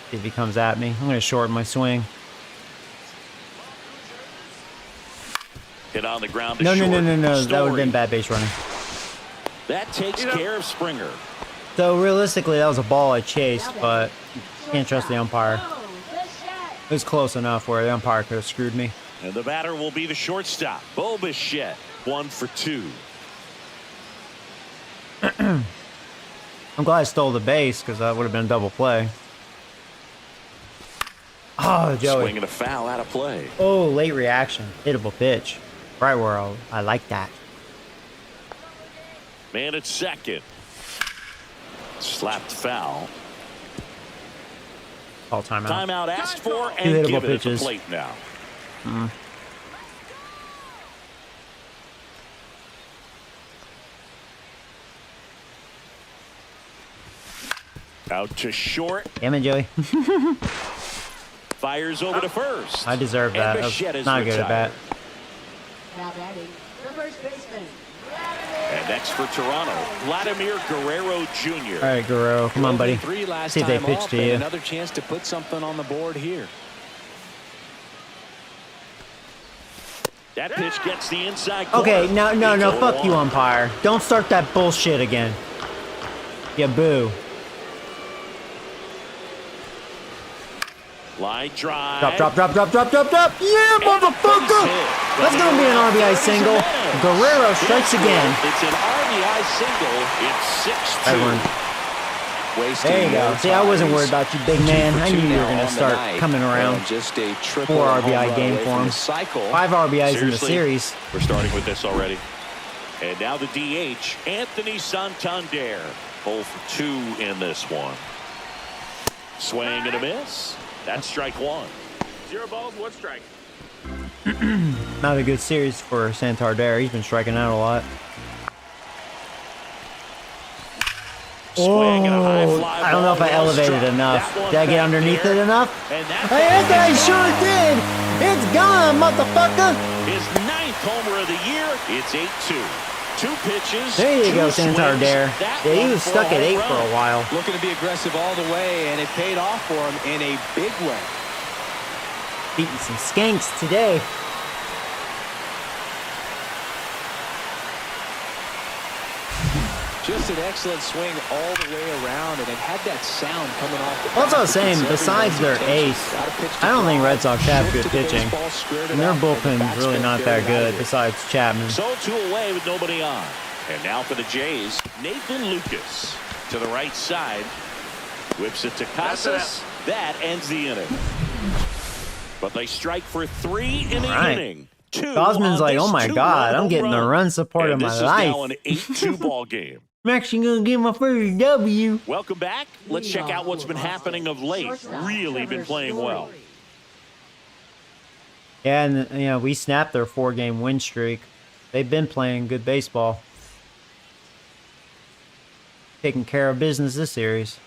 See if he comes at me. I'm going to shorten my swing. Hit on the ground. No. Story. That would have been bad base running. That takes care of Springer. So realistically, that was a ball I chased, but can't trust the umpire. It was close enough where the umpire could have screwed me. And the batter will be the shortstop, Bo Bichette, 1 for 2. I'm glad I stole the base because that would have been a double play. Oh, Joey. Swinging a foul out of play. Oh, late reaction. Hittable pitch. Right where I like that. Man at second. Slapped foul. Call timeout. Timeout asked for Two and hittable given at the pitches. plate now. Out to short. Damn it, Joey. Fires over to first. I deserve that. And That Bichette was is not good at retired. bat. Now batting, the first baseman. And next for Toronto, Vladimir Guerrero Jr. All right, Guerrero. Come on, buddy. 3 last See if they time pitch off, to and you. Another chance to put something on the board here. That pitch gets the inside corner. Okay, no. It's Fuck you, 0-1. umpire. Don't start that bullshit again. Yeah, boo. Line drive. Drop. Yeah, motherfucker. That's going to be an RBI single. Guerrero strikes again. It's an RBI single. It's 6-2. Everyone. There you go. See, I wasn't worried about you, big man. I knew you were going to start coming around. Just a triple 4 home RBI run game away for from him. the cycle. 5 RBIs in the Seriously? series. We're starting with this already. And now the DH, Anthony Santander. 0 for 2 in this one. Swing and a miss. That's strike 1. 0 balls, 1 strike. Not a good series for Santander. He's been striking out a lot. Swing and a high fly I don't know if I ball, well elevated struck. enough. That one Did I get back underneath there. it enough? And that's I sure did. It's gone, motherfucker. his 9th homer of the year. It's 8-2. 2 pitches. There you 2 go, swings. Santander. That Yeah, he one was for stuck at 8 home for run. a while. Looking to be aggressive all the way, and it paid off for him in a big way. Beating some skanks today. Just an excellent swing all the way around, and it had that sound coming off the That's what I was bat that saying. gets Besides their everyone's ace, attention. Gotta pitch to I don't think ground, Red Sox have shift good to the pitching. baseball, squared it And their up, and the bullpen's batsman really not carried that it out good here. besides Chapman. So 2 away with nobody on. And now for the Jays, Nathan Lucas to the right side. Whips it to Casas. That ends the inning. But they strike for 3 in the Right. inning. 2 Gosman's on like, this oh my 2-run God, I'm home getting the run. run support And of my this life. is now an 8-2 ball game. I'm actually going to get my first W. Welcome back. Let's check out what's been happening of late. Really been playing well. Yeah, and we snapped their 4-game win streak. They've been playing good baseball. Taking care of business this series.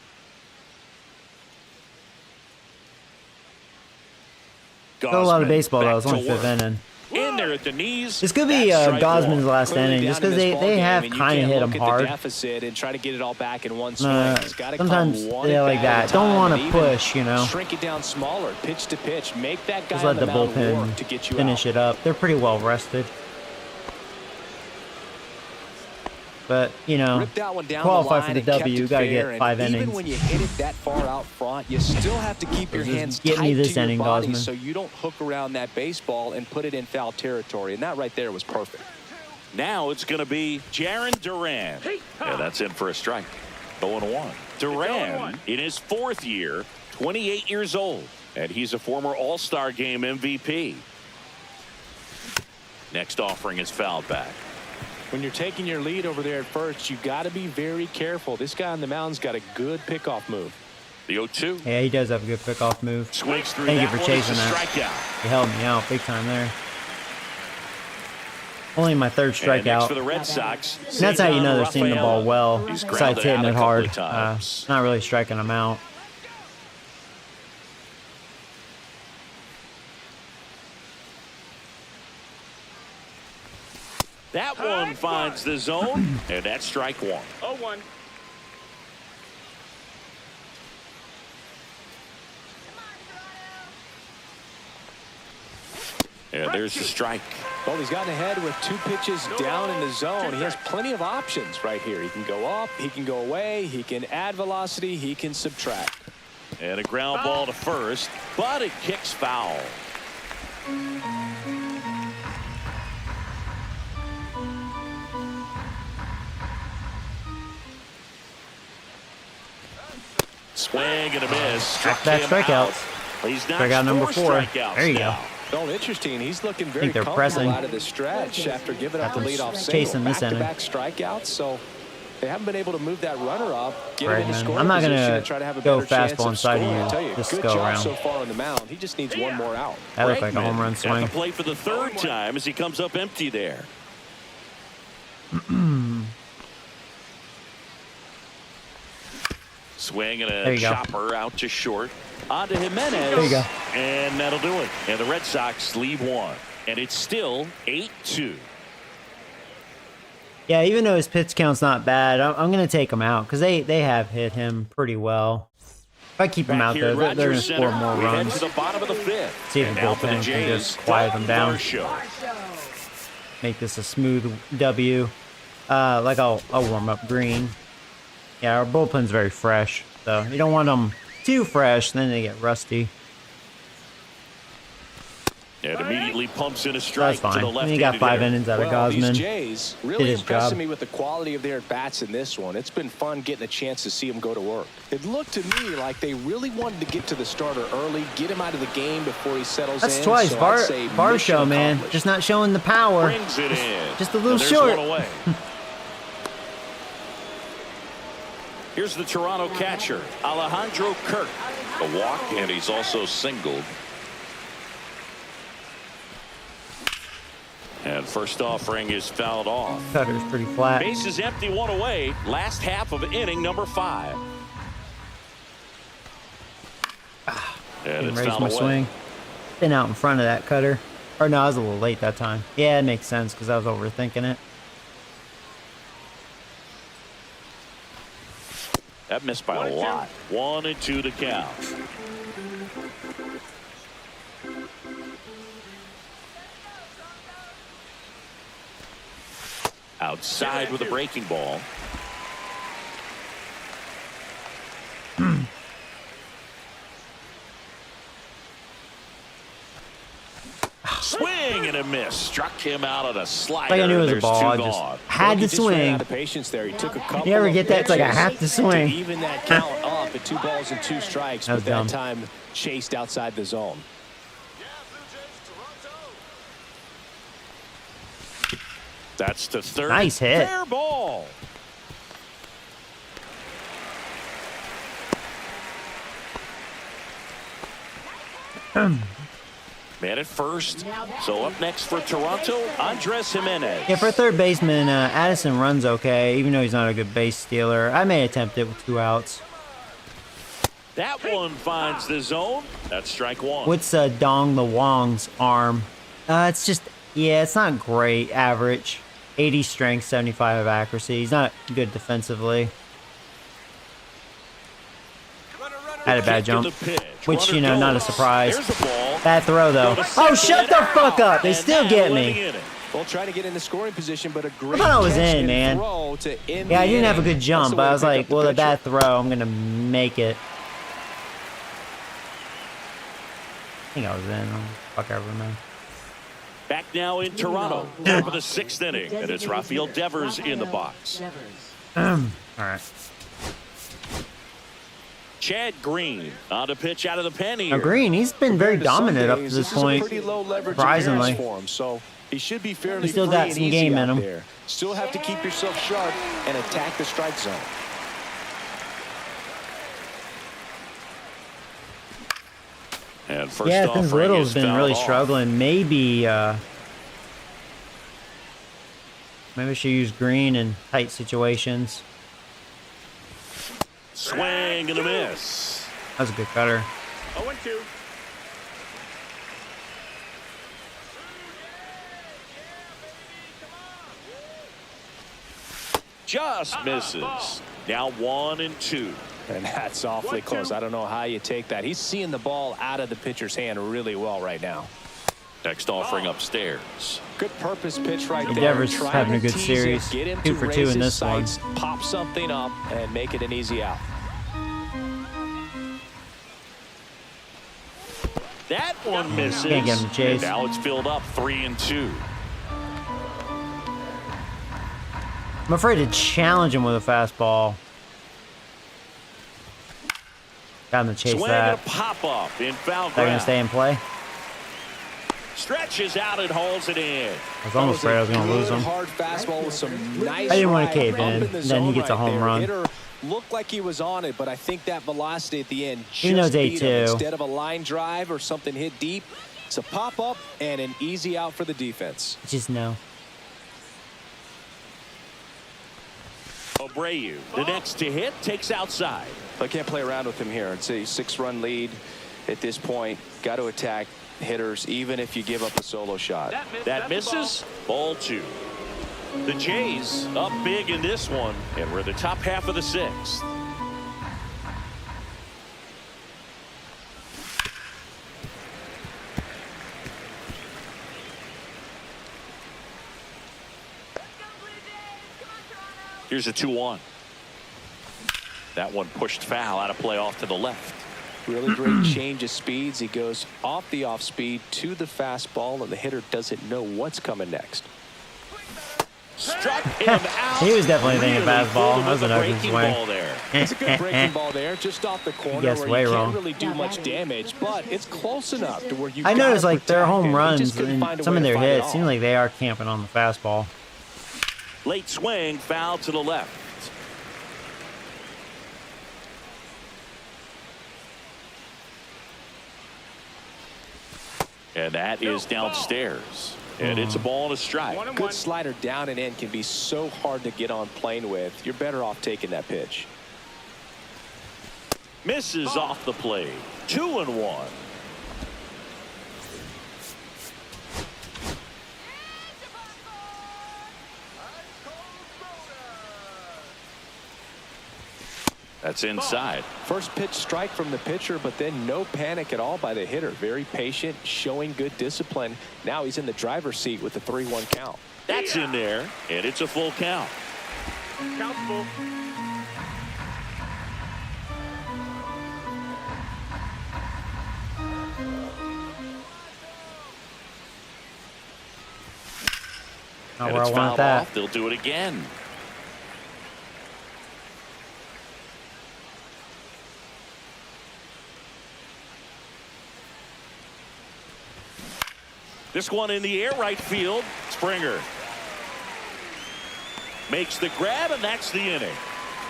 Still a lot of Gosman baseball, though. back It's only to 5th work. inning. In there at the knees. This could be That's strike Gosman's 1. last Clearly inning, just down in because this ball they game, have and you kind of can't hit look them at the hard. deficit and try to get it all back in one swing. It's gotta come Sometimes one they're at like bat at that. a Don't time, want and to even push, Shrink it down smaller, pitch to pitch. Make that guy Just on let the mound work bullpen to get you finish out. it up. They're pretty well rested. But, Ripped that one down qualify the for line the and kept W, you it got to fair, get and 5 innings. Even when you hit it that far out front, you still have to keep your Just hands get tight me this to your inning, body Gosman. so you don't hook around that baseball and put it in foul territory. And that right there was perfect. Now it's going to be Jaron Duran. Yeah, that's in for a strike. 0-1. Duran in his 4th year, 28 years old, and he's a former All-Star Game MVP. Next offering is fouled back. When you're taking your lead over there at first, you got to be very careful. This guy on the mound's got a good pickoff move. The 0-2. Yeah, he does have a good pickoff move. Swings through. Thank you that for chasing that. Strikeout. He held me out big time there. Only my 3rd And next strikeout. for the Red Sox. And that's how you know they're seeing the ball well. He's Besides grounded hitting out a it couple hard. of times. Not really striking them out. That one finds the zone, and that's strike 1. 0-1. And there's the strike. Well, he's gotten ahead with 2 pitches down in the zone. He has plenty of options right here. He can go up, he can go away, he can add velocity, he can subtract. And a ground ball to first, but it kicks foul. Swing and a miss. Struck Back him strikeouts. out. He's not Strikeout number 4. strikeouts There you now. go. Well, interesting. He's looking very they're comfortable pressing. out of the stretch after giving up the After leadoff chasing single. this inning. Back-to-back strikeouts, so they haven't been able to move that runner up, get Right, him in the man. scoring I'm not gonna position and try to have a go better chance fastball of inside of scoring. you I tell you, this good go job around. so far on the mound. He just needs one more out. That looked like a home run Bregman swing. at the plate for the 3rd time as he comes up empty there. Swing and There a you go. chopper out to short. On to Jimenez. There you go. And that'll do it. And the Red Sox leave 1. And it's still 8-2. Yeah, even though his pitch count's not bad, I'm going to take him out because they have hit him pretty well. If I keep him Back out here there, at they're going Rogers to score Center, more we head runs. to the bottom of the 5th. See if And the now for the bullpen can Jays, just quiet them down. Varsho. Make this a smooth W. Like I'll warm up green. Yeah, our bullpen's very fresh, so you don't want them too fresh, then they get rusty. And immediately pumps in a strike That's to the fine. left. And he got 5 innings out of These Gosman. Jays Did really his impressing job. me with the quality of their at-bats in this one. It's been fun getting a chance to see them go to work. It looked to me like they really wanted to get to the starter early, get him out of the game before he settles That's in. twice. So Bar I'd say Varsho, mission man. accomplished. Just not showing the power. Brings it in. Just a little And there's short. one away. Here's the Toronto catcher, Alejandro Kirk. A walk, and he's also singled. And first offering is fouled off. Cutter's pretty flat. Base is empty, 1 away. Last half of inning number 5. And it's Raise fouled my away. swing. Been out in front of that cutter. Or no, I was a little late that time. Yeah, it makes sense because I was overthinking it. That missed by a lot. 1-2 to count. Outside with a breaking ball. Swing and a miss. Struck him out on a slider. Like I knew it was a There's ball. 2 I just gone. had to He just ran swing. out of patience there. He took a couple You ever of get that? It's like I pitches have to swing. to even that count up at 2 balls and 2 strikes, That was but that dumb. time chased outside the zone. That's to third. Nice hit. Fair ball. Man at first. So up next for Toronto, Andres Jimenez. Yeah, for a third baseman, Addison runs okay, even though he's not a good base stealer. I may attempt it with 2 outs. That one finds the zone. That's strike 1. What's Dong the Wong's arm? It's just, yeah, it's not great. Average. 80 strength, 75 of accuracy. He's not good defensively. Had a bad jump. Which, you know, not a surprise. Bad throw, though. Oh, shut the fuck up. They still get me. Well, trying to get in the scoring position, but a great I thought I was catch in, and man. throw to end Yeah, I the didn't have a inning. good That's jump, the but way I to was pick up like, the well, a pitcher. bad throw. I'm going to make it. I think I was in. Fuck, I remember. Back now in Toronto for the 6th inning, and it's Rafael Devers in the box. All right. Chad Green on to pitch out of the pen Now here. Green, he's been very dominant up to this point. Pretty low leverage Surprisingly, for him, so he should be fairly still free got and some easy game out in him. there. Still have to keep yourself sharp and attack the strike zone. And first yeah, I think offering Little's is been fouled really off. struggling. Maybe I should use Green in tight situations. Swing and a miss. That was a good cutter. 0-2. Just misses. Now 1-2. And that's awfully close. I don't know how you take that. He's seeing the ball out of the pitcher's hand really well right now. Next offering upstairs. Good purpose pitch right there. Devers Trying having a to good tease series. it, get him 2 to for raise 2 in his this one. sights, pop something up, and make it an easy out. That one misses. Can't get him to chase. And now it's filled up 3-2. I'm afraid to challenge him with a fastball. Got him to chase Swing that. and a pop up in foul They're going ground. to stay in play. Stretches out and hauls it in. I was almost afraid I was going to lose him. Hard fastball with some nice I didn't want right to cave up in. the Then he zone gets a right home there. run. Hitter looked like he was on it, but I think that velocity at the end Even though just it's beat him. 8-2. Instead of a line drive or something hit deep, it's a pop up and an easy out for the defense. Just no. Abreu, the next to hit, takes outside. I can't play around with him here. It's a 6-run lead at this point. Got to attack hitters, even if you give up a solo shot. That misses. Ball 2. The Jays up big in this one, and we're the top half of the 6th. Here's a 2-1. That one pushed foul out of play off to the left. Really great change of speeds. He goes off the off speed to the fastball, and the hitter doesn't know what's coming next. Struck him out. He was definitely thinking Really fastball. fooled That was with an the open breaking swing. ball there. It's a good breaking ball there, just off the corner Yes, where way you can't wrong. really do much damage, but it's close enough to where you. I noticed like their home He runs just couldn't and find a some way of to their fight it hits all. seem like they are camping on the fastball. Late swing, foul to the left. And that is downstairs. And it's a ball and a strike. Good slider down and in can be so hard to get on plane with. You're better off taking that pitch. Misses off the plate. 2-1. That's inside. First pitch strike from the pitcher, but then no panic at all by the hitter. Very patient, showing good discipline. Now he's in the driver's seat with the 3-1 count. That's in there, and it's a full count. Count full. Not And where it's I fouled want that. off. They'll do it again. This one in the air, right field. Springer makes the grab, and that's the inning.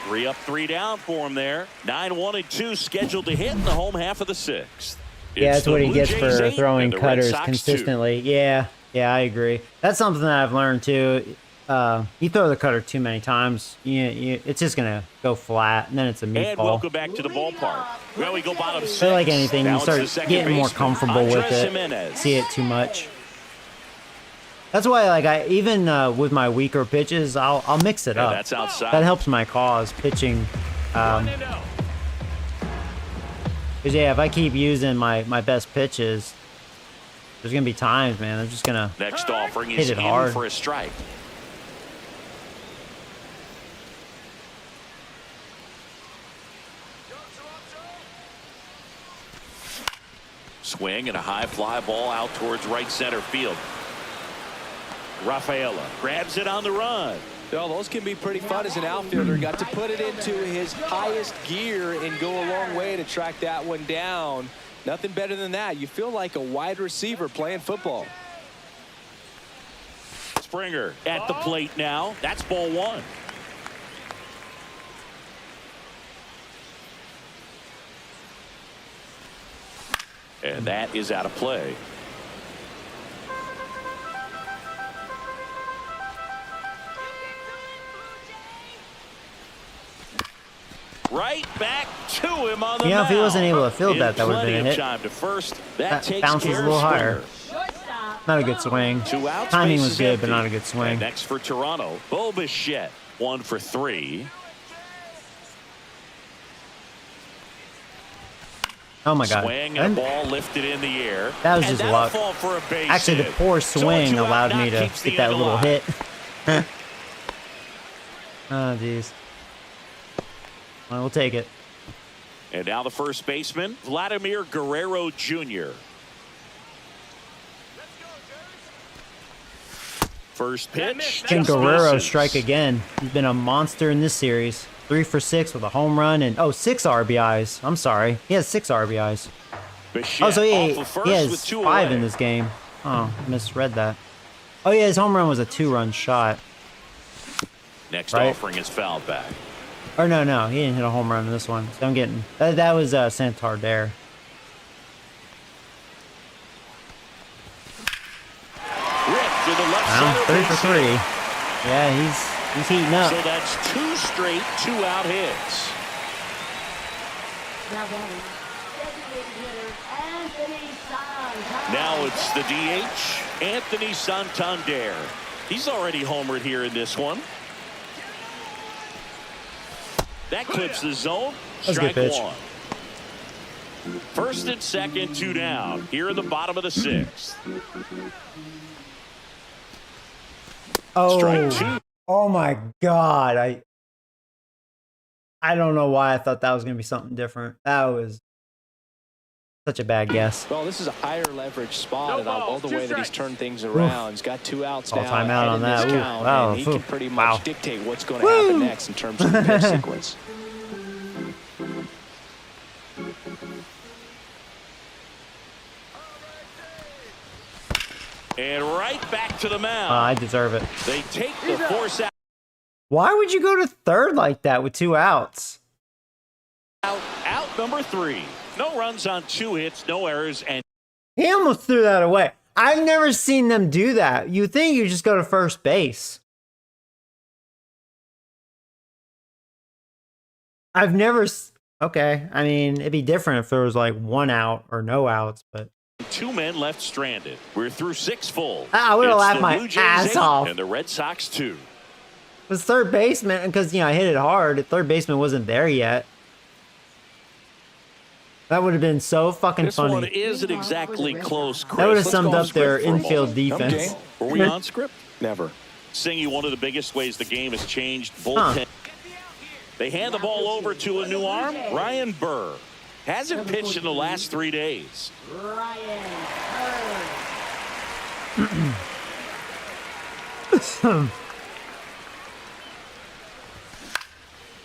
3 up, 3 down for him there. 9-1-2 scheduled to hit in the home half of the 6th. Yeah, that's what he Blue gets Jays for 8 throwing and the Red cutters Sox 2. consistently. Yeah, I agree. That's something that I've learned too. You throw the cutter too many times, it's just gonna go flat, and then it's a And meatball. welcome back to the ballpark. Well, we go bottom 6. I feel like anything, Now you it's start the second getting more baseman, comfortable with Andres it. Jimenez. See it too much. That's why, like, I even with my weaker pitches, I'll mix it Yeah, up. that's outside. That helps my cause pitching. 1-0. Cause yeah, if I keep using my best pitches, there's gonna be times, man, I'm just gonna Next offering hit is it in hard. for a strike. Swing and a high fly ball out towards right center field. Rafaela grabs it on the run. Well, those can be pretty fun as an outfielder. Got to put it into his highest gear and go a long way to track that one down. Nothing better than that. You feel like a wide receiver playing football. Springer at the plate now. That's ball one. And that is out of play. Right back to him on the Yeah, if he wasn't able to field that, that would have plenty been a of hit. time to first. That takes bounces care a little of higher. Springer. Not a good swing. 2 outs. Timing was bases good, but empty. not a good swing. And next for Toronto, Bo Bichette, 1 for 3. Oh my God. Swing and a ball lifted in the air. That was And just that'll luck. fall for a base Actually, the hit. poor So a swing 2-out allowed knock me to keeps the get that inning little alive. hit. Oh, jeez. Well, we'll take it. And now the first baseman, Vladimir Guerrero Jr. First pitch. Can just Guerrero misses. strike again? He's been a monster in this series. 3 for 6 with a home run and 6 RBIs. I'm sorry. He has 6 RBIs. Bichette Oh, so off of first he with has 2 5 away. in this game. Oh, misread that. Oh yeah, his home run was a 2-run shot. Next right? offering is fouled back. Or no, he didn't hit a home run in this one. So I'm getting that was Santander. Ripped to the left Wow, center 3 for base 3. hit. Yeah, he's heating up. So that's 2 straight 2-out hits. Now batting, designated hitter, Anthony Santander. Now it's the DH, Anthony Santander. He's already homered here in this one. That clips the zone. That was a good Strike pitch. 1. First and second, 2 down. Here in the bottom of the 6th. Strike 2. Oh my God. I don't know why I thought that was gonna be something different. That was such a bad guess. Well, this is a higher leverage spot, No and I love balls, the 2 way that he's strikes. turned things around. He's got 2 outs Call now. timeout ahead on in that. this Ooh, count, wow, and he ooh, can pretty much wow. dictate what's going to happen next in terms of the pitch sequence. And right back to the mound. I deserve it. They take the force Why would you go to third like that with 2 outs? out number 3. No runs on 2 hits, no errors, and He almost threw that away. I've never seen them do that. You think you just go to first base. I've never. Okay, I mean, it'd be different if there was like 1 out or no outs, but 2 men left stranded. We're through 6 full. I would've It's laughed the my Blue Jays ass 8 off. and the Red Sox 2. it was third baseman because I hit it hard. The third baseman wasn't there yet. That would have been so fucking This one funny. isn't exactly close, Chris. That would have Let's summed go on up their script for a infield moment. defense. Okay. Were we on script? Never. Singy, one of the biggest ways the game has changed. Bullpen. They hand the ball over to a new arm. Ryan Burr hasn't pitched in the last 3 days. Ryan Hurd.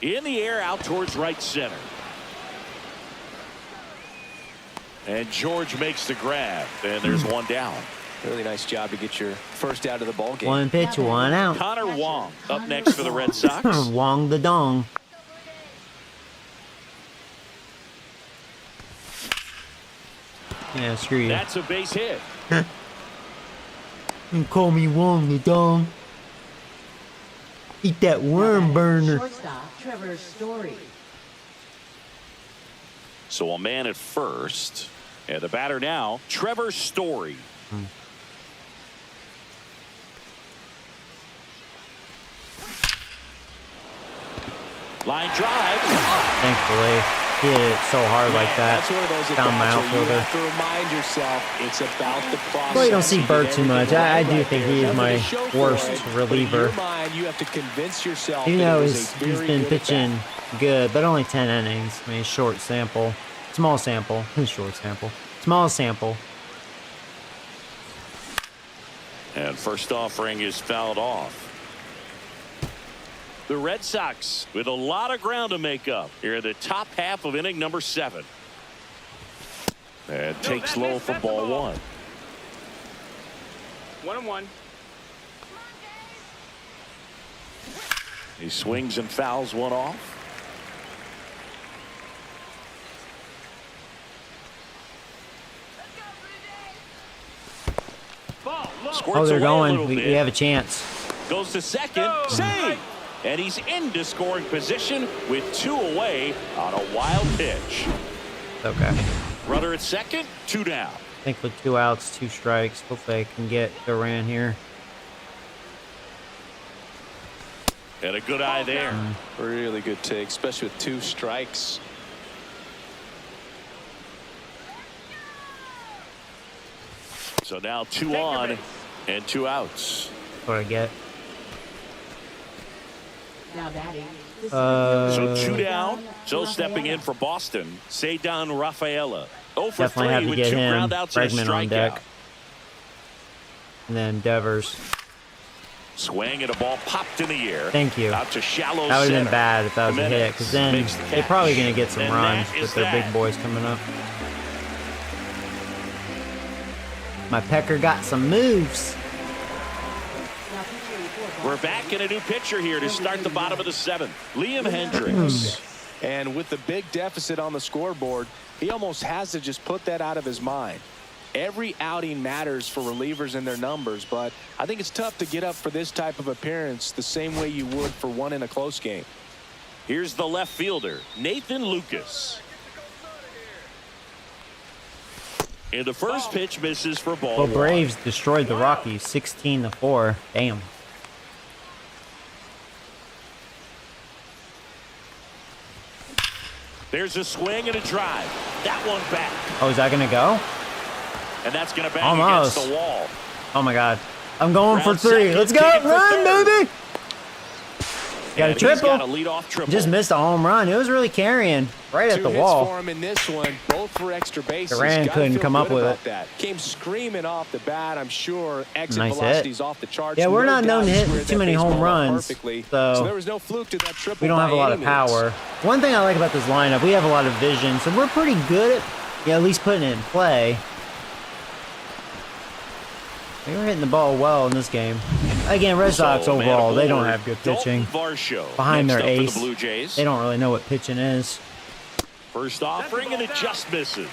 In the air, out towards right center. And George makes the grab. And there's one down. Really nice job to get your first out of the ball game. 1 pitch, 1 out. Connor Wong up next for the Red Sox. Wong the dong. Yeah, screw you. That's a base hit. You call me Wong the dong. Eat that worm burner. Shortstop, Trevor Story. So a man at first. And the batter now, Trevor Story. Line drive. Thankfully, he hit it so hard like that. That's one of those Found my at-bats where you outfielder. have to remind yourself it's about the process. Well, you don't see did Bird too much. everything I do right think there. he is Nothing my to show for worst it, but in reliever. your mind, you have to convince yourself Even that though it was a he's very been good pitching at-bat. good, but only 10 innings. I mean, short sample. Small sample. Short sample. Small sample. And first offering is fouled off. The Red Sox with a lot of ground to make up here in the top half of inning number 7. And takes low for ball 1. 1-1. He swings and fouls one off. Oh, they're going. We have a chance. Goes to second. Save. And he's into scoring position with 2 away on a wild pitch. Okay. Runner at second, 2 down. I think with 2 outs, 2 strikes, hopefully I can get Duran here. And a good eye there. Really good take, especially with 2 strikes. So now 2 on and 2 outs. That's what I get. Now batting. So 2 down. So stepping in for Boston, Cedar Rafaela. 0 for Definitely have 3 to with get 2 him. ground outs and a Bregman on deck. strikeout. And then Devers. Swing and a ball popped in the air. Thank you. Out to shallow That would have center. been bad if that was a hit, because then Makes the they're catch. probably going to get some And runs that is with their that. big boys coming up. My Pecker got some moves. Now pitching for We're back in a new pitcher here to start the bottom of the 7th. Liam Hendricks. And with the big deficit on the scoreboard, he almost has to just put that out of his mind. Every outing matters for relievers and their numbers, but I think it's tough to get up for this type of appearance the same way you would for one in a close game. Here's the left fielder, Nathan Lucas. And the first pitch misses for ball Well, 1. Braves destroyed the Rockies 16-4. Damn. There's a swing and a drive. That one back. Oh, is that going to go? And that's going to bang Almost. against the wall. Oh, my God. I'm going for Round 3. second, Let's go. taking for Run, third. baby. Got a And he's got a triple. leadoff triple. Just missed a home run. It was really carrying right at 2 the hits wall. for him in this one, both for extra bases. Duran Gotta couldn't feel come up good with about it. that. Came screaming off the bat. I'm sure exit Nice hit. velocity's off the charts. Yeah, we're No not known doubt to he hit squared too that many home baseball up runs, perfectly. so there was no fluke to that triple. we don't have a by lot any of means. power. One thing I like about this lineup, we have a lot of vision, so we're pretty good at at least putting it in play. We were hitting the ball well in this game. Again, Red Sox So, man overall, they aboard, don't have good pitching. Dalton Varsho Behind next their up for ace, the Blue Jays. they don't really know what pitching is. First offering and it just misses.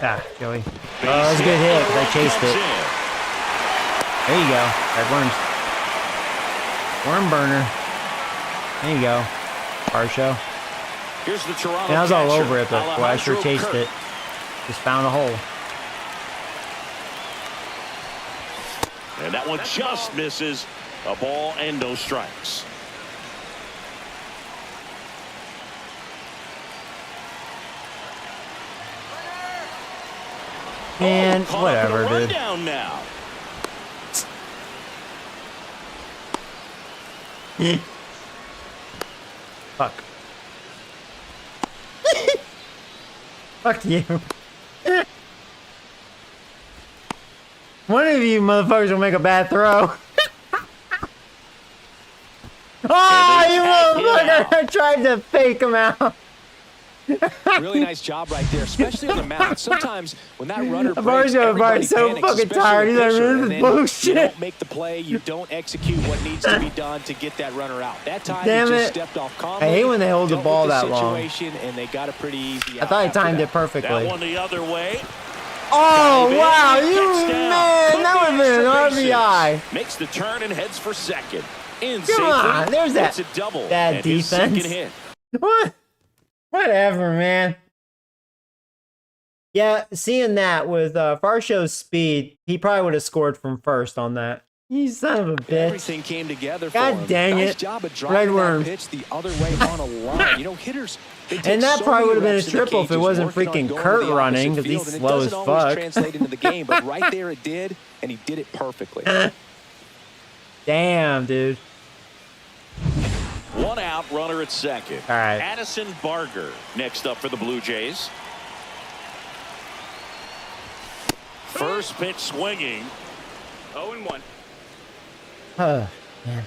Ah, Joey. Oh, that was a good hit, 'cause I chased it. There you go. That worm burner. There you go. Varsho. Here's the Toronto And I was all catcher, over it, but boy, I sure Alejandro chased Kirk. it. Just found a hole. And that one just misses. A ball and no strikes. Man, Caught up whatever, in a dude. rundown now. Fuck. Fuck you. One of you motherfuckers will make a bad throw. Oh, they you tag him motherfucker! I tried to fake him out. Really nice job right there, especially on the mound. Sometimes when that runner I've breaks, alreys everybody so panics, fucking especially tired. the He's like, pitcher, "This and is then bullshit." You don't make the play. You don't execute what needs to be done to get that runner out. That time Damn he it. just stepped off calmly. I hate when they hold the dealt ball with the that long. situation, and they got a pretty easy I out thought he after timed that. it perfectly. That one the other way. Oh, Dive in, wow, gets you down. man, Could that be would have been an extra bases. RBI. Makes the turn and heads for second. In Come safely, on, there's that it's a double. bad and his second defense. hit. What? Whatever, man. Yeah, seeing that with Varsho's speed, he probably would have scored from first on that. You son of a bitch. Everything came together for God him. dang Nice it. job of Red driving worm. that pitch the other way on a line. You know, hitters, they take And that so probably many would have been a reps in the triple if it cages wasn't working on freaking going to Kurt the running, opposite 'cause he's field, and slow it as doesn't always fuck. translate into the game, but right there it did, and he did it perfectly. Damn, dude. One out, runner at second. All right. Addison Barger next up for the Blue Jays. First pitch swinging. 0-1. Oh, man.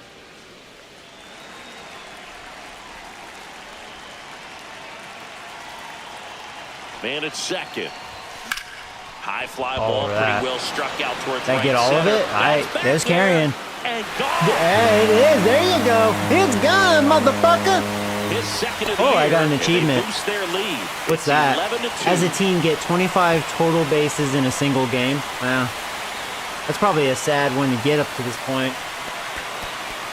Man at second. High fly All ball, that. pretty well struck out towards Did I right get all of center. it? That's back There's there carrying. And gone. Hey, it is. There you go. It's gone, motherfucker. His second of the Oh, year, I got an and they achievement. boost their lead. What's It's that? 11-2. As a team, get 25 total bases in a single game. Wow. That's probably a sad one to get up to this point.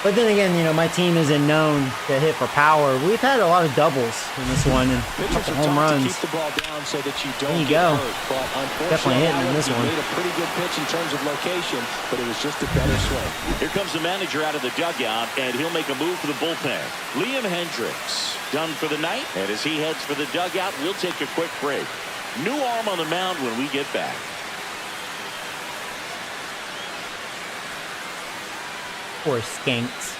But then again, you know, my team isn't known to hit for power. We've had a lot of doubles in this one and a Pitchers couple are home taught to runs. keep the ball down so that you don't There you get go. hurt. But unfortunately, Definitely hitting in this he one. made a pretty good pitch in terms of location, but it was just a better swing. Here comes the manager out of the dugout, and he'll make a move for the bullpen. Liam Hendricks done for the night, and as he heads for the dugout, we'll take a quick break. New arm on the mound when we get back. Poor skanks.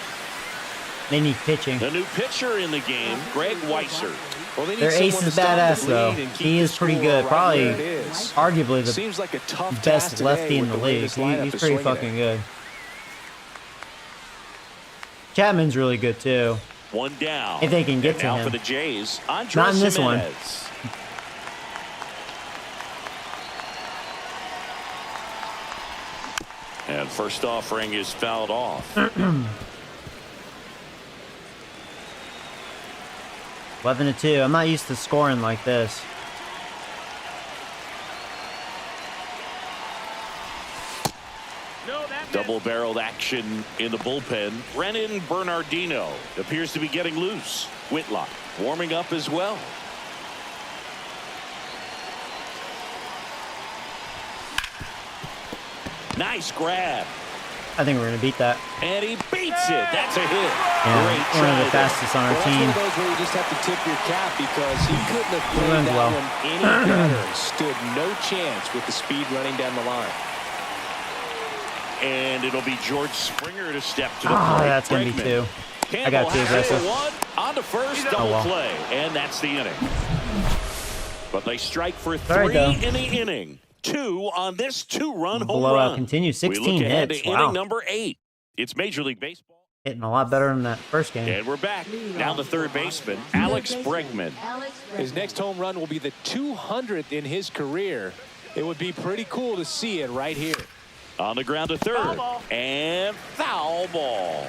They need pitching. The new pitcher in the game, Greg Weiser. Well, they need Their ace someone is to stop the badass, though. bleed and keep He the is pretty score good. right Probably where it is. arguably the Seems like a tough task best today lefty in with the way league. this lineup He's is pretty swinging fucking it. good. Chapman's really good, too. One down. If they can get And to now him. for the Jays, Andres Not in this one. Jimenez. And first offering is fouled off. 11-2. I'm not used to scoring like this. No, that missed. Double-barreled action in the bullpen. Brennan Bernardino appears to be getting loose. Whitlock warming up as well. Nice grab. I think we're going to beat that. And he beats it. That's a hit. Yeah, Great one of try the there. fastest on our Well, team. that's one of those where you just have to tip your cap because he couldn't have played runs that well. one any better. Stood no chance with the speed running down the line. And it'll be George Springer to step to the Oh, plate. that's going to be Bregman. 2. I got too Campbell has it aggressive. for one. On to first, Oh, double well. play. And that's the inning. But they strike for All right, 3 though. in the inning. 2 on this 2-run home Blowout run. continues. We 16 look ahead hits. to Wow. inning number 8. It's Major League Baseball. Hitting a lot better than that first game. And we're back. Now the third baseman, Alex Bregman. His next home run will be the 200th in his career. It would be pretty cool to see it right here. On the ground to third. Foul ball. And foul ball.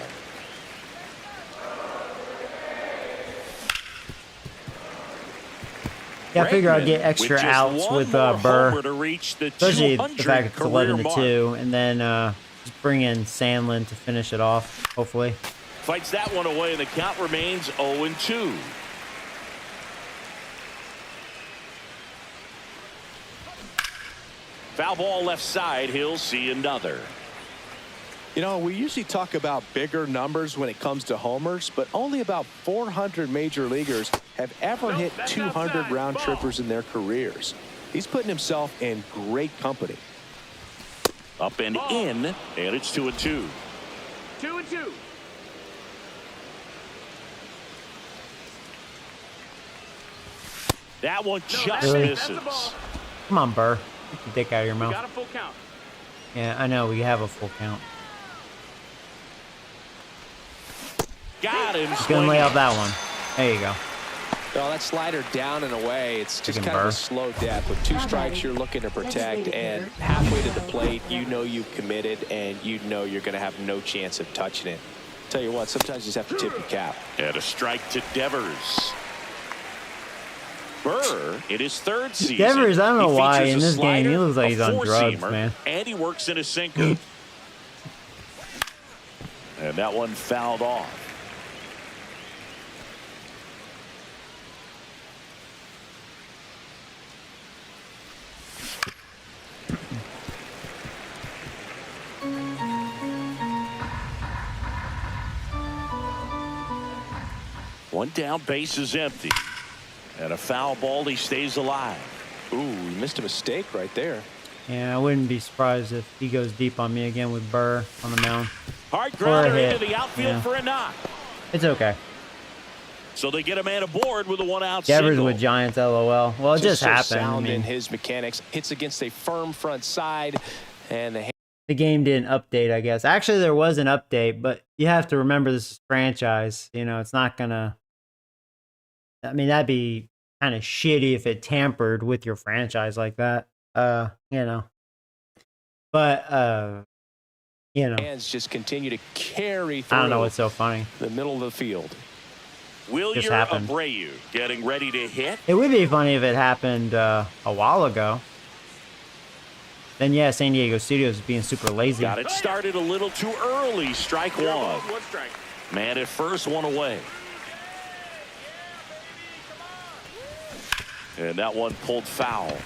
Yeah, I figure I'd Bregman get extra with just outs one with more Burr. homer to reach the Especially the 200 fact it's career 11-2. And then just bring in Sandlin to finish it off, hopefully. Fights that one away, and the count remains 0-2. Foul ball left side. He'll see another. You know, we usually talk about bigger numbers when it comes to homers, but only about 400 major leaguers have ever hit that's 200 outside. round Ball. trippers in their careers. He's putting himself in great company. Up and in, and it's 2-2. 2-2. That one No, just Really? That's the misses. ball. Come on, Burr. Get your dick out of your We mouth. got a full count. Yeah, I know. We have a full count. Got him. Just gonna lay off that one. There you go. Oh, that slider down and away. It's just Chicken kind of Burr. a slow death. With 2 strikes, you're looking to protect, and halfway to the plate, you know you've committed, and you know you're going to have no chance of touching it. Tell you what, sometimes you just have to tip your cap. And a strike to Devers. Burr in his third season. Devers, I don't know He why features in a this game he slider, looks like a he's on drugs, four-seamer, man. And he works in a sinker. And that one fouled off. One down, base is empty. And a foul ball, he stays alive. Ooh, you missed a mistake right there. Yeah, I wouldn't be surprised if he goes deep on me again with Burr on the mound. Hard For a grounder hit. into the outfield Yeah. for a knock. It's okay. So they get a man aboard with a one-out Devers single. with Giants, LOL. Well, it just so happened. sound I in mean, his mechanics. Hits against a firm front side, and the game didn't update, I guess. Actually, there was an update, but you have to remember this is franchise. You know, it's not gonna. I mean, that'd be kind of shitty if it tampered with your franchise like that. You know. But you know, hands just continue to carry through. I don't know what's so funny. The middle of the field. Wilyer happened. Abreu getting ready to hit. It would be funny if it happened a while ago. Then yeah, San Diego Studios is being super lazy. Got it started a little too early. Strike one. One strike. Man at first, one away. And that one pulled foul.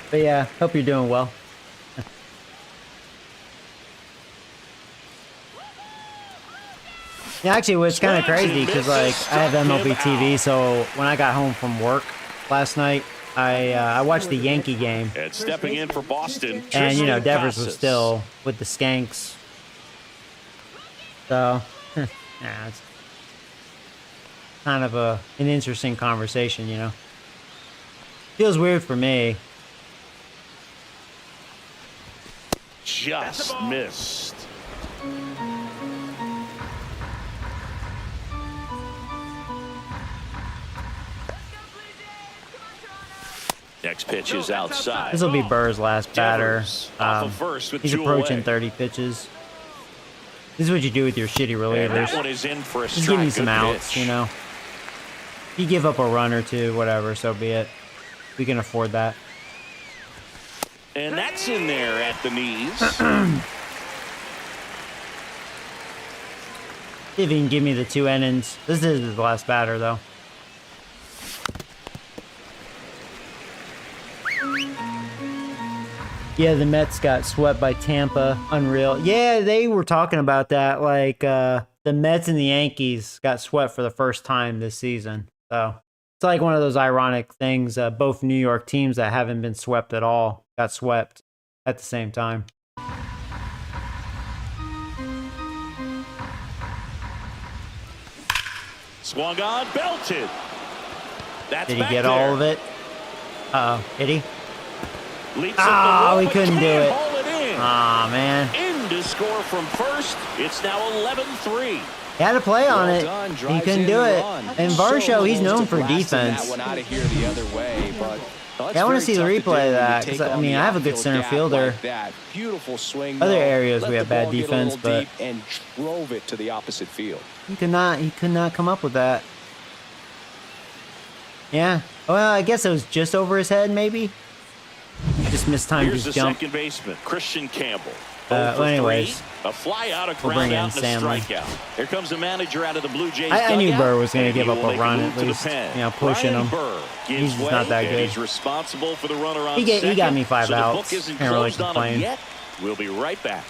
But yeah, hope you're doing well. Yeah, actually, it's kind of crazy because like I have MLB TV, so when I got home from work last night, I watched the Yankee game. And stepping in for Boston, And you know, Tristan Devers was Casas. still with the Skanks. So, yeah, it's kind of an interesting conversation, you know. Feels weird for me. Just missed. Next pitch is outside. This will be Burr's last batter. Devers off of first with He's two approaching away. 30 pitches. This is what you do with your shitty And that relievers. one is in for a Just strike. give me some Good outs, pitch. you know. If you give up a run or two, whatever, so be it. We can afford that. And that's in there at the knees. See if he can give me the 2 innings. This is his last batter, though. Yeah, the Mets got swept by Tampa. Unreal. Yeah, they were talking about that. Like, the Mets and the Yankees got swept for the first time this season. So, it's like one of those ironic things. Both New York teams that haven't been swept at all got swept at the same time. Swung on, belted. That's Did he back get there. all of it? Uh-oh. Did he? Leaps Oh, up the wall, he but couldn't do can't it. haul it in. Aw, man. In to score from first. It's now 11-3. He had to play on Well it. done, He drives couldn't in do the it. run. And So Varsho, he's close known to for blasting defense. That one out of here the other way, but that's Yeah, I wanna very see the tough to replay do of when you that, take 'cause, I on mean, the I have a good outfield center gap fielder. like that. Beautiful swing. Other though. areas Let we the have bad ball get a defense, little but- deep and drove it to the opposite field. He could not come up with that. Yeah. Well, I guess it was just over his head, maybe. Just mistimed Here's the his jump. second baseman, Christian Campbell. Well, 0 for anyways, 3, a fly out, a we'll ground bring out, in and a Samley. strikeout. Here comes the manager out of the Blue Jays. I knew dugout, Burr was going to and give he up will a make run move at to the least. pen. You know, pushing Brian him. Burr gives He's just way, not that and good. he's responsible for the runner on He got second. me 5 so outs. The book isn't Can't really closed on him complain. yet. We'll be right back.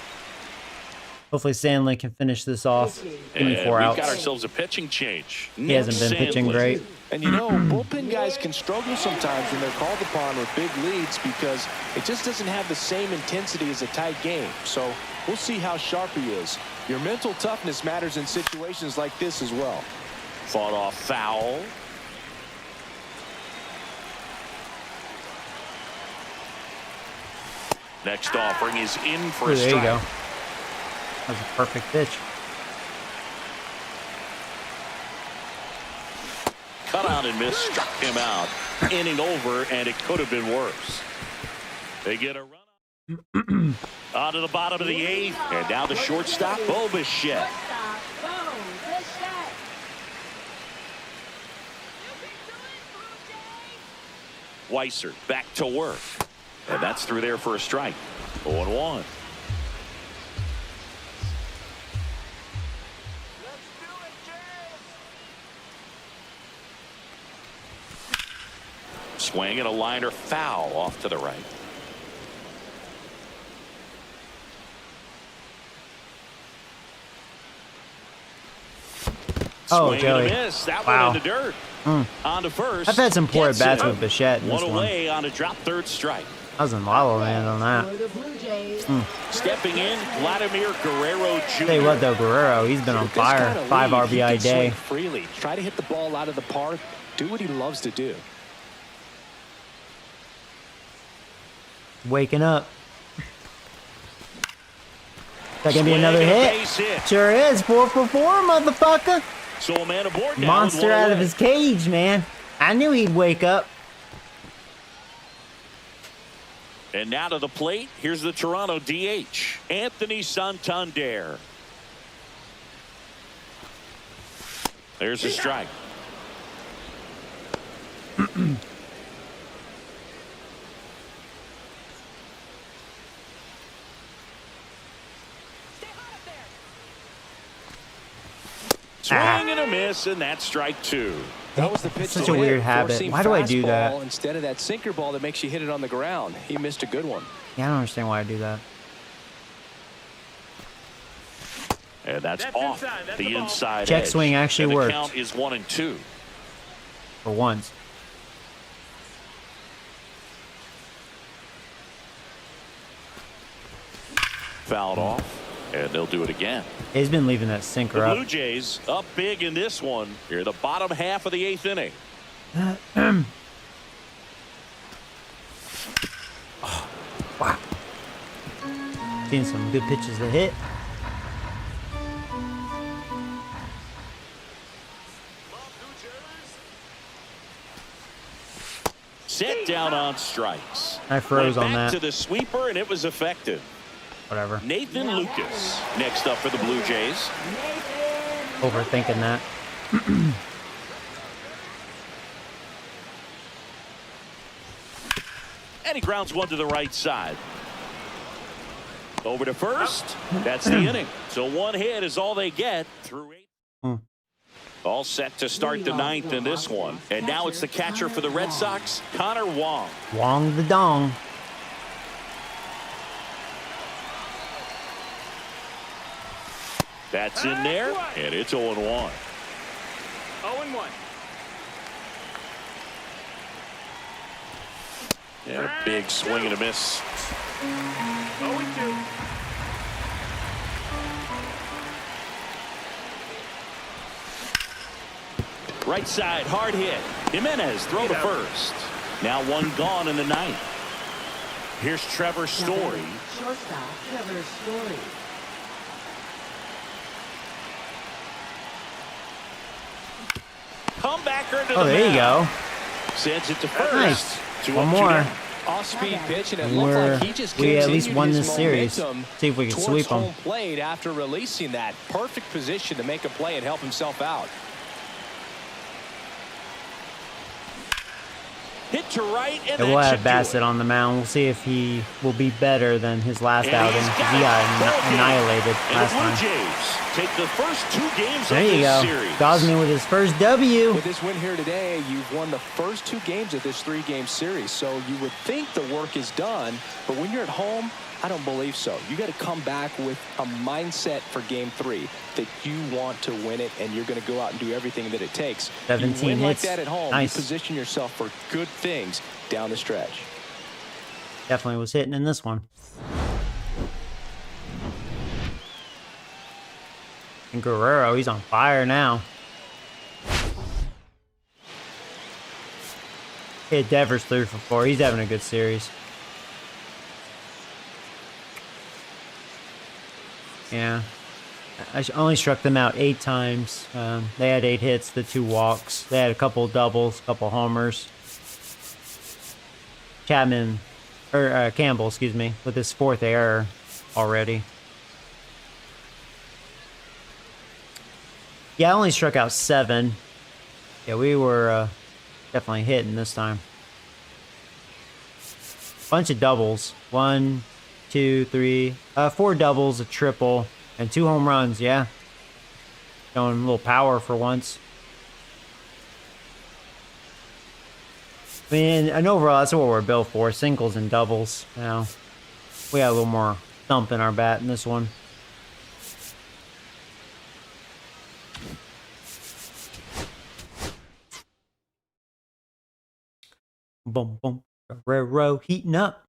Hopefully Stanley can finish this off. Give me And 4 we've outs. got ourselves a pitching change. He hasn't been pitching great. And you know, bullpen guys can struggle sometimes when they're called upon with big leads because it just doesn't have the same intensity as a tight game. So we'll see how sharp he is. Your mental toughness matters in situations like this as well. Fought off foul. Next offering is in for Ooh, a there strike. you go. That was a perfect pitch. Cut out and miss, struck him out. Inning over, and it could have been worse. They get a run on to the bottom of the 8th, and now the shortstop, Bo Bichette. Weiser back to work, and that's through there for a strike. 0-1. Swing and a liner foul off to the right. Oh, Swing Joey. and a miss. That Wow. one in the dirt. On to first. I've had some poor Gets at-bats it. with Bichette in One this one. away on a drop third strike. I was in La La Land on For that. the Blue Jays. Stepping in, Vladimir Guerrero Jr. Tell you what though, Guerrero, he's been on With this fire. kind of 5 lead, he RBI can swing day. freely. Try to hit the ball out of the park. Do what he loves to do. Waking up. That gonna be Swing another and a hit. base hit. Sure is. 4 for 4, motherfucker. So a man aboard now. Monster with one out of away. his cage, man. I knew he'd wake up. And now to the plate. Here's the Toronto DH, Anthony Santander. There's a strike. Swing and a miss, and that's strike 2. That was the pitch. Such to a hit. weird habit. Four-seam Why do I do that? fastball instead of that sinker ball that makes you hit it on the ground? He missed a good one. Yeah, I don't understand why I do that. And that's That's off inside. That's the the ball. inside Check edge. swing actually And the worked. count is 1-2. For once. Fouled off, and they'll do it again. He's been leaving that sinker The up. Blue Jays up big in this one. Here, the bottom half of the 8th inning. Wow. Seeing some good pitches to hit. Set down on strikes. I froze Went on back that. to the sweeper, and it was effective. Whatever. Nathan Lucas next up for the Blue Jays. Overthinking that. And he grounds one to the right side. Over to first. That's the inning. So one hit is all they get through 8. All set to start the 9th in this one. And now it's the catcher for the Red Sox, Connor Wong. Wong the dong. That's in there, and it's 0-1. 0-1. And a big swing and a miss. 0-2. Right side, hard hit. Jimenez throw to first. Now one gone in the 9th. Here's Trevor Story. Shortstop, Trevor Story. Comebacker to Oh, the there you mound. go. Sends it to first. Nice. 2-0 One more. down. Off-speed pitch, and it And looked we're- like he just we at least continued won his this series. momentum See if we can towards sweep 'em. home plate after releasing that. Perfect position to make a play and help himself out. Hit to right, and And we'll that have should do Bassett it. on the mound. We'll see if he will be better than his last And outing. he's 'Cause got he got it. Ball game. annihilated And last the Blue time. Jays take the first 2 games There of you this go. series. Gosman with his first W. With this win here today, you've won the first 2 games of this 3-game series. So you would think the work is done, but when you're at home, I don't believe so. You got to come back with a mindset for game 3 that you want to win it, and you're going to go out and do everything that it takes. 17 you win hits. like that at home, Nice. you position yourself for good things down the stretch. Definitely was hitting in this one. And Guerrero, he's on fire now. Hit Devers 3 for 4. He's having a good series. Yeah. I only struck them out 8 times. They had 8 hits, the 2 walks. They had a couple doubles, a couple homers. Campbell, excuse me, with his 4th error already. Yeah, I only struck out 7. Yeah, we were definitely hitting this time. Bunch of doubles. 1, 2, 3, 4 doubles, a triple, and 2 home runs. Yeah, showing a little power for once. I mean, and overall, that's what we're built for: singles and doubles. You know, we got a little more thump in our bat in this one. Boom, boom. Guerrero heating up.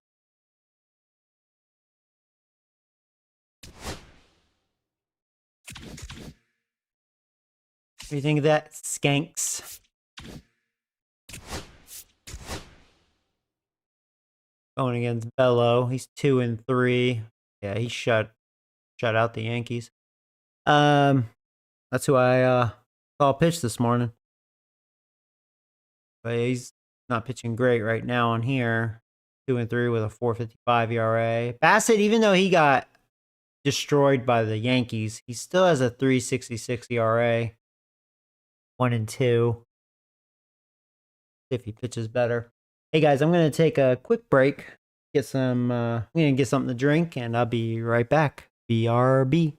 do you think of that, Skanks? Going against Bello. He's 2-3. Yeah, he shut out the Yankees. That's who I saw pitch this morning. But he's not pitching great right now on here. 2-3 with a 4.55 ERA. Bassett, even though he got destroyed by the Yankees, he still has a 3.66 ERA. 1-2. If he pitches better. Hey guys, I'm gonna take a quick break. I'm gonna get something to drink, and I'll be right back. BRB.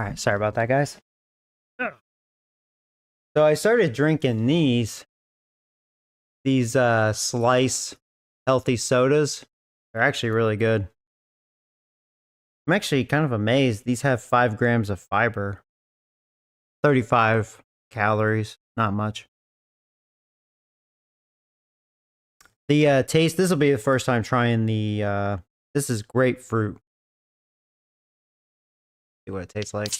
All right, sorry about that, guys. So I started drinking these Slice healthy sodas. They're actually really good. I'm actually kind of amazed. These have 5 grams of fiber, 35 calories, not much. The taste, this will be the first time trying the, this is grapefruit. See what it tastes like.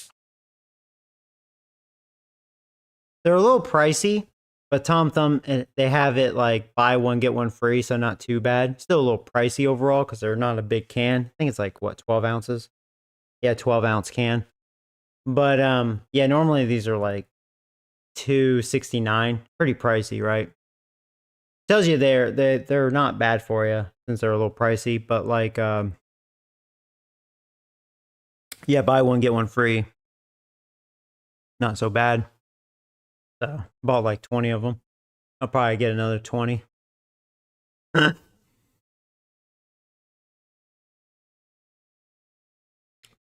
They're a little pricey, but Tom Thumb, they have it like buy one, get one free, so not too bad. Still a little pricey overall because they're not a big can. I think it's like, what, 12 ounces? Yeah, 12-ounce can. But, yeah, normally these are like $2.69. Pretty pricey, right? Tells you they're not bad for you since they're a little pricey, but like, yeah, buy one, get one free. Not so bad. So, bought like 20 of them. I'll probably get another 20. Yeah,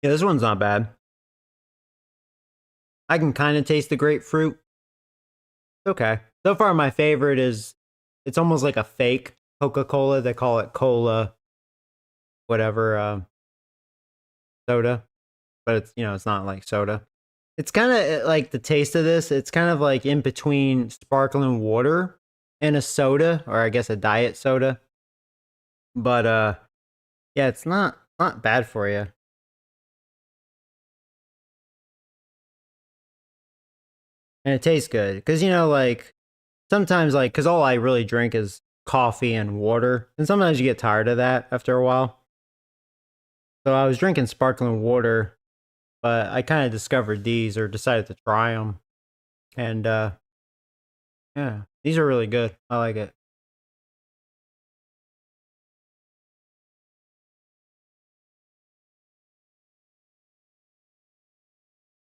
this one's not bad. I can kind of taste the grapefruit. Okay. So far, my favorite is, it's almost like a fake Coca-Cola. They call it cola, whatever, soda. But it's, it's not like soda. It's kind of like the taste of this. It's kind of like in between sparkling water and a soda, or I guess a diet soda. But yeah, it's not bad for you. And it tastes good because like sometimes like because all I really drink is coffee and water, and sometimes you get tired of that after a while. So I was drinking sparkling water, but I kind of discovered these or decided to try them, and yeah, these are really good. I like it.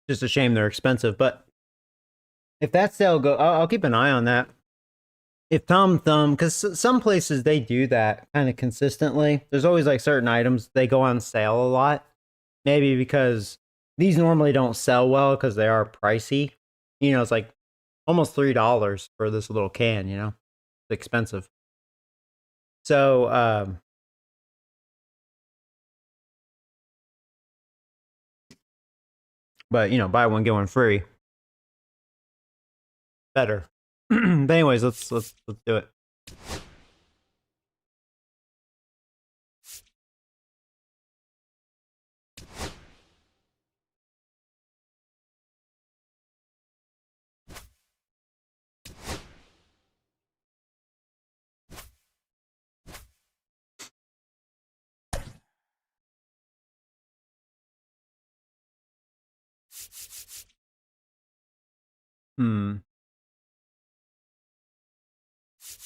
Just a shame they're expensive, but if that sale go, I'll keep an eye on that. If Tom Thumb, because some places they do that kind of consistently. There's always like certain items they go on sale a lot. Maybe because these normally don't sell well because they are pricey. It's like almost $3 for this little can. It's expensive. So but buy one get one free. Better. But anyways, let's do it.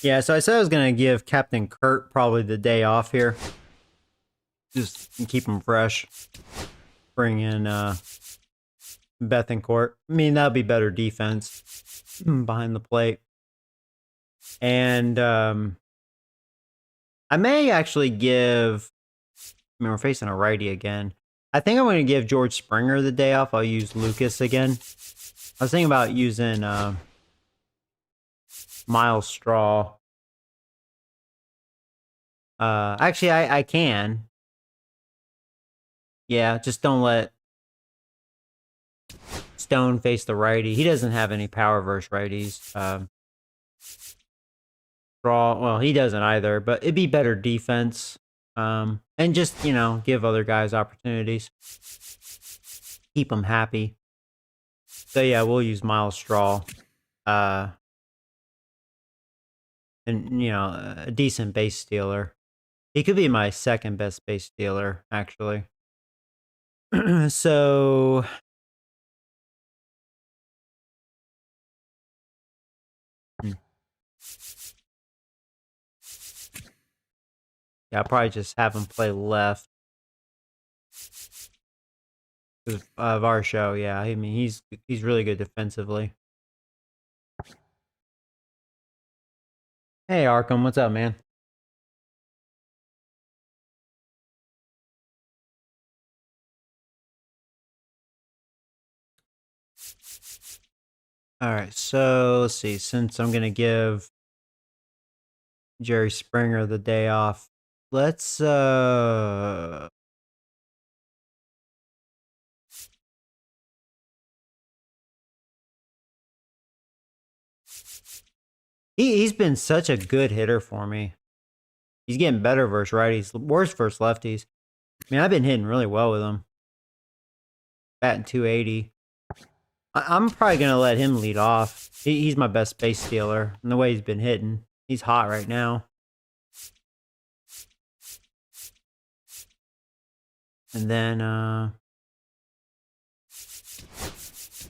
Yeah, so I said I was gonna give Captain Kurt probably the day off here. Just keep him fresh. Bring in Bethencourt. I mean, that'd be better defense behind the plate. And I may actually give, we're facing a righty again. I think I'm going to give George Springer the day off. I'll use Lucas again. I was thinking about using Miles Straw. Actually, I can. Yeah, just don't let Stone face the righty. He doesn't have any power versus righties. Straw, well, he doesn't either, but it'd be better defense. And just, give other guys opportunities. Keep them happy. So yeah, we'll use Miles Straw. And, a decent base stealer. He could be my second best base stealer, actually. So yeah, I'll probably just have him play left. Of our show, yeah. I mean, he's really good defensively. Hey, Arkham, what's up, man? All right, so let's see. Since I'm gonna give Jerry Springer the day off, let's he's been such a good hitter for me. He's getting better versus righties, worse versus lefties. I mean, I've been hitting really well with him. Batting 280. I'm probably gonna let him lead off. He's my best base stealer, and the way he's been hitting, he's hot right now. And then,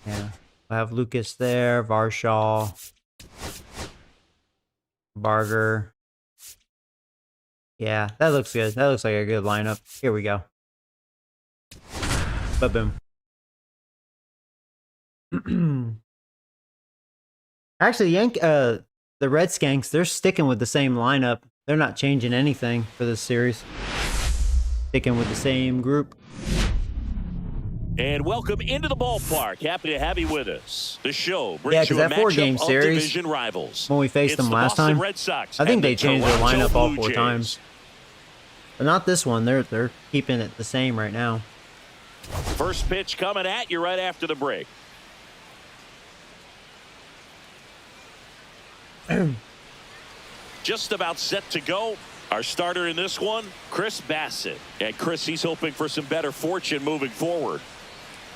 yeah, I have Lucas there, Varshaw, Barger. Yeah, that looks good. That looks like a good lineup. Here we go. Ba-boom. Actually, the Red Skanks, they're sticking with the same lineup. They're not changing anything for this series. Sticking with the same group. And welcome into the ballpark. Happy to have you with us. The show brings you a that matchup 4-game of series, division rivals. when we faced them last time, Red Sox I think they the changed their Toronto lineup all Blue 4 Jays. times. But not this one. They're keeping it the same right now. First pitch coming at you right after the break. Just about set to go. Our starter in this one, Chris Bassett. And Chris, he's hoping for some better fortune moving forward.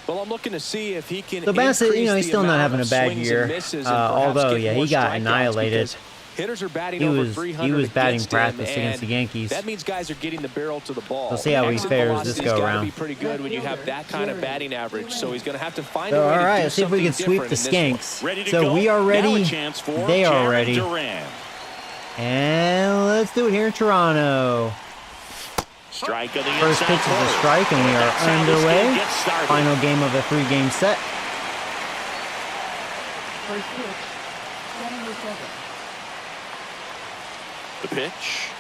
Well, I'm looking to see if he can. So Bassett, increase he's the still not amount having a of bad swings year. and misses and Although, perhaps get yeah, more he got strikeouts annihilated. because hitters are batting He over was 300 batting against practice him, against the and Yankees. that means guys are getting the barrel to the ball. We'll see how he Exit fares this velocity's go gotta around. be pretty good when you have that kind of batting average. So he's going to have to find So, a way all to right, do let's see if we can something sweep the different in this Skanks. one. Ready to So go? we are Now ready. a chance for They are Jarren ready. Duran. And let's do it here in Toronto. Strike on the First inside pitch is a corner. strike, and we are That's how this underway. game gets started. Final game of a 3-game set. First pitch, center or second. The pitch.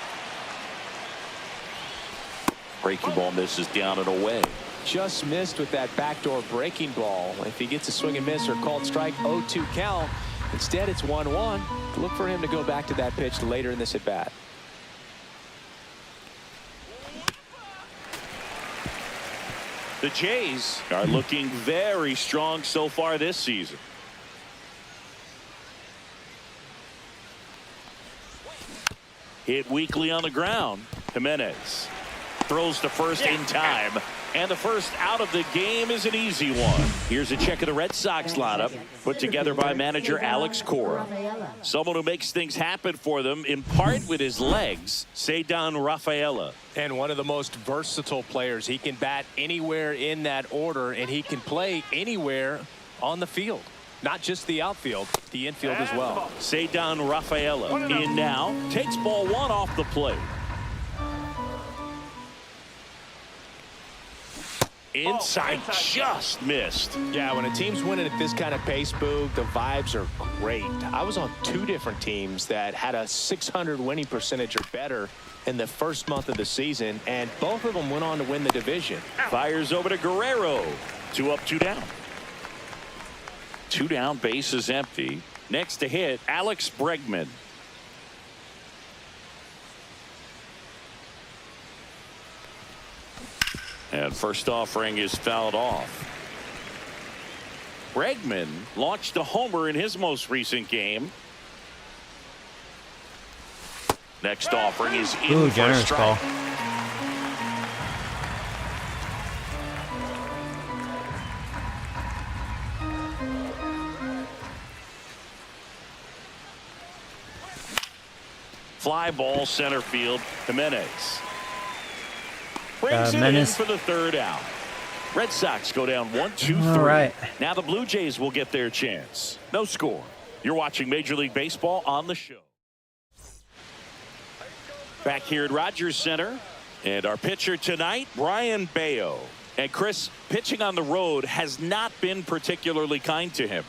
Breaking ball misses down and away. Just missed with that backdoor breaking ball. If he gets a swing and miss or called strike, 0-2 count. Instead, it's 1-1. Look for him to go back to that pitch later in this at bat. The Jays are looking very strong so far this season. Hit weakly on the ground. Jimenez throws to first in time. And the first out of the game is an easy one. Here's a check of the Red Sox lineup put together by manager Alex Cora. Someone who makes things happen for them in part with his legs, Ceddanne Rafaela. And one of the most versatile players. He can bat anywhere in that order, and he can play anywhere on the field. Not just the outfield, the infield as well. Ceddanne Rafaela in now. Takes ball 1 off the plate. Inside, just missed. Yeah, when a team's winning at this kind of pace, Boog, the vibes are great. I was on 2 different teams that had a 600 winning percentage or better in the first month of the season, and both of them went on to win the division. Fires over to Guerrero. 2 up, 2 down. 2 down, base is empty. Next to hit, Alex Bregman. And first offering is fouled off. Bregman launched a homer in his most recent game. Next offering is in Ooh, for a generous strike. call. Fly ball center field. Jimenez brings it in Menace. for the 3rd out. Red Sox go down 1-2-3. All right. Now the Blue Jays will get their chance. No score. You're watching Major League Baseball on the show. Back here at Rogers Center, and our pitcher tonight, Brian Bayo. And Chris, pitching on the road has not been particularly kind to him.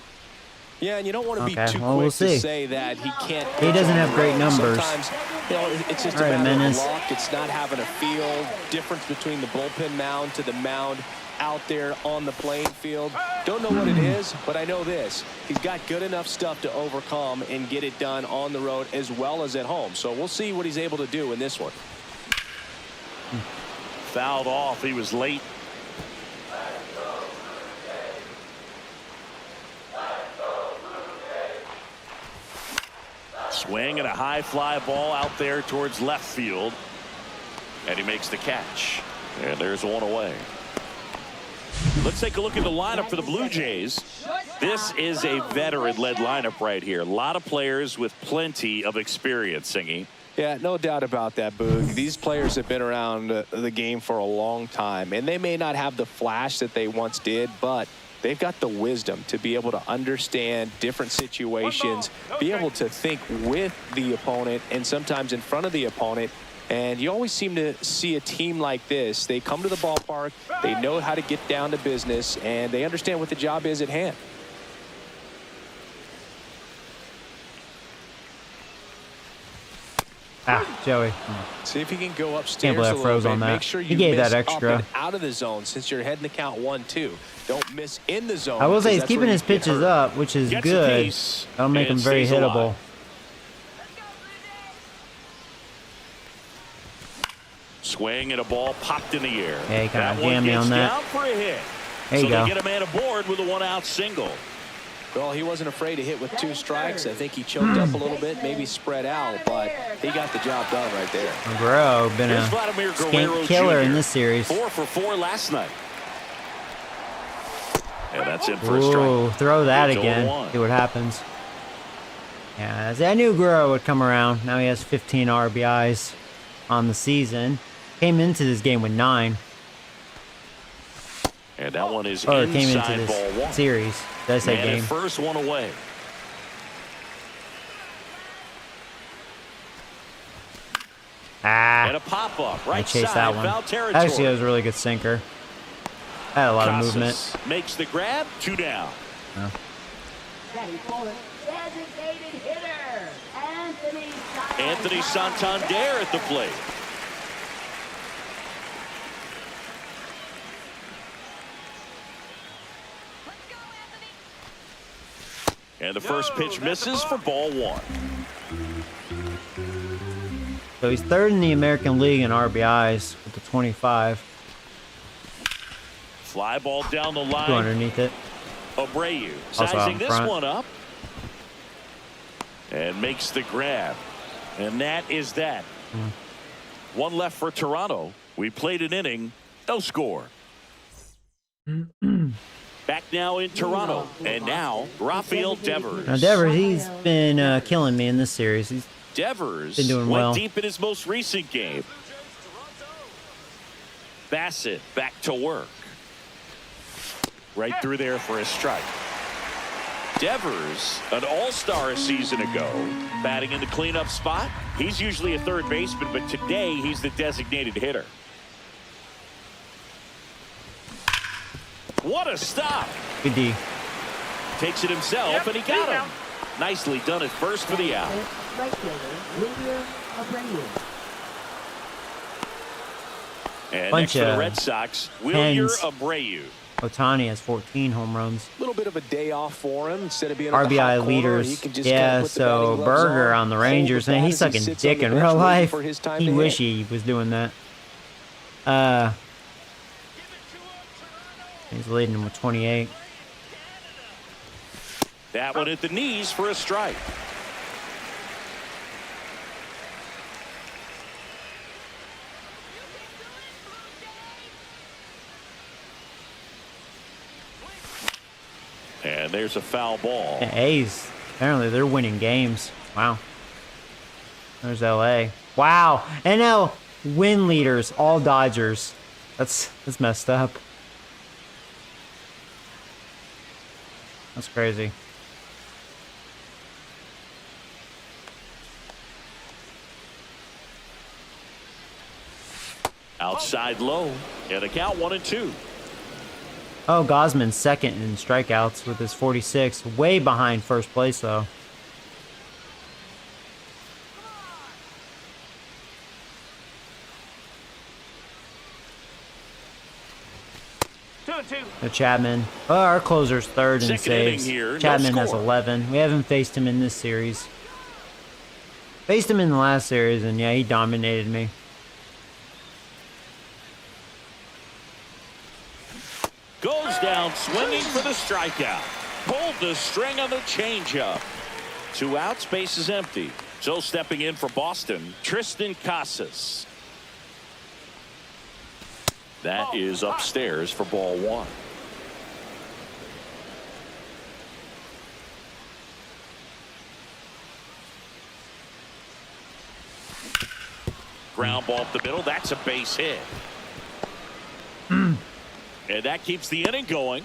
Yeah, and you don't want to be Okay, too well, quick we'll to see. say that he can't. He doesn't have great numbers. Sometimes, it's just All right, a matter Menace. of luck. It's not having a feel difference between the bullpen mound to the mound. out there on the playing field. Don't know what it is, but I know this. He's got good enough stuff to overcome and get it done on the road as well as at home. So we'll see what he's able to do in this one. Fouled off. He was late. Swing and a high fly ball out there towards left field. And he makes the catch. And there's one away. Let's take a look at the lineup for the Blue Jays. This is a veteran-led lineup right here. A lot of players with plenty of experience, Singy. Yeah, no doubt about that, Boog. These players have been around the game for a long time, and they may not have the flash that they once did, but they've got the wisdom to be able to understand different situations, be able to think with the opponent and sometimes in front of the opponent. And you always seem to see a team like this. They come to the ballpark, they know how to get down to business, and they understand what the job is at hand. Joey. See if he can go upstairs Can't believe I froze on that. Make sure you He gave miss that extra. up and out of the zone since you're heading the count 1-2. Don't miss in the zone. I will say he's that's keeping where his you get pitches hurt. up, which is Gets a good. piece That'll make him and very stays alive. hittable. Swing and a ball popped in the air. Yeah, he kinda That one jammed me gets on that. down for a hit. There you so go. they get a man aboard with a one-out single. Well, he wasn't afraid to hit with 2 strikes. I think he choked up a little bit, maybe spread out, but he got the job done right there. Guerrero been Here's a Vladimir skink Guerrero killer Jr. in this series. 4 for 4 last night. And that's in for a Ooh, strike. throw that It's again. 0-1. See what happens. Yeah, I knew Guerrero would come around. Now he has 15 RBIs on the season. Came into this game with 9. And that one is Or came into inside ball this 1. series. Did I say Man, game? first one away. And a pop-up I right chased side, that one. foul territory. Actually, that was a really good sinker. I had a lot of movement. Casas makes the grab, 2 down. Designated hitter, Anthony Santander at the plate. And the first pitch misses for ball 1. So he's 3rd in the American League in RBIs with the 25. Fly ball down the 2 line. underneath it. Abreu Also out sizing in this front. one up. And makes the grab. And that is that. 1 left for Toronto. We played an inning. No score. Back now in Toronto. And now Rafael Devers. Now Devers, he's been killing me in this series. He's Devers been doing went well. deep in his most recent game. Bassett back to work. Right through there for a strike. Devers, an all-star a season ago, batting in the cleanup spot. He's usually a third baseman, but today he's the designated hitter. What a stop. good D. Takes it himself, and he got him. Nicely done at first for the out. Right fielder, William Abreu. And Bunch next for the of Red Sox, Wilyer hens. Abreu. Otani has 14 home runs. A little bit of a day off for him. Instead of being on the RBI hot corner, he leaders. can just Yeah, kinda put the batting so gloves Berger on the hold Rangers, the man, bat he's as he sucking sits on dick the in bench real waiting life. for his time He to wish hit. he was doing that. He's leading him with 28. That one at the knees for a strike. And there's a foul ball. Yeah, A's, apparently they're winning games. Wow. There's LA. Wow. NL win leaders, all Dodgers. That's messed up. That's crazy. Outside low. And the count 1-2. Oh, Gosman's 2nd in strikeouts with his 46. Way behind first place, though. Chapman. Well, our closer's third in Second inning saves. here, no Chapman has score. 11. We haven't faced him in this series. Faced him in the last series, and yeah, he dominated me. Goes down swinging for the strikeout. Pulled the string on the changeup. 2 outs, base is empty. So stepping in for Boston, Tristan Casas. That is upstairs for ball 1. Ground ball up the middle. That's a base hit. And that keeps the inning going.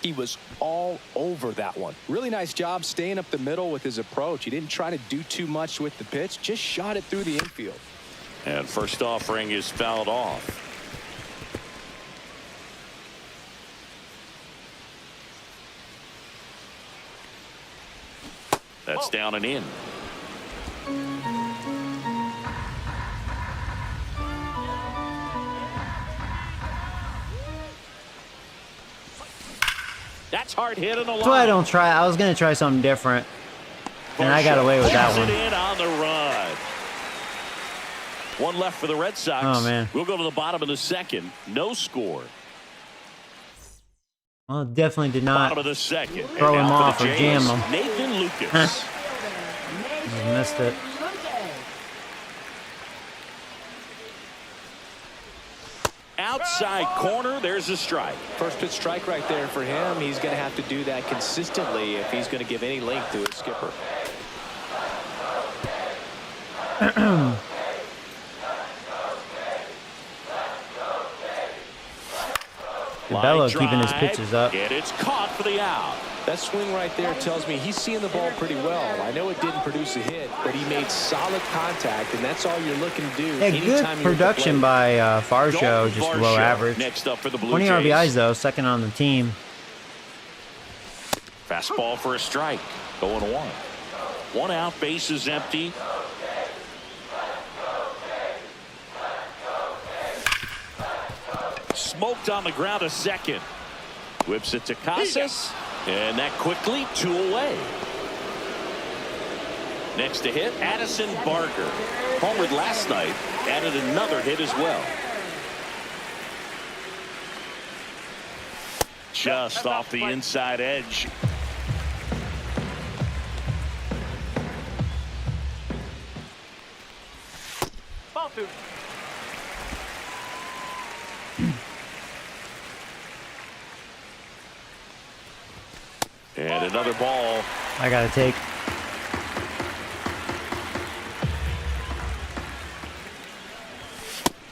He was all over that one. Really nice job staying up the middle with his approach. He didn't try to do too much with the pitch, just shot it through the infield. And first offering is fouled off. That's down and in. That's hard hit in the line. That's why I don't try. I was going to try something different. And I got away with that one. In on the run. 1 left for the Red Sox. Oh, man. We'll go to the bottom of the second. No score. Well, definitely did not Bottom of the second. throw And him now off for the or jam Jays, him. Nathan Lucas. Just missed it. Outside corner, there's a strike. First pitch strike right there for him. He's going to have to do that consistently if he's going to give any length to his skipper. Bello keeping his pitches up. And it's caught for the out. That swing right there tells me he's seeing the ball pretty well. I know it didn't produce a hit, but he made solid contact, and that's all you're looking to do. Yeah, good production by Farshow, just below average. Next up for the Blue 20 Jays. RBIs, though, second on the team. Fastball for a strike. Going 1. 1 out, base is empty. Smoked on the ground, a second. Whips it to Casas. And that quickly 2 away. Next to hit, Addison Barger. Homered last night. Added another hit as well. Just off the inside edge. Ball 2. And another ball. I got to take.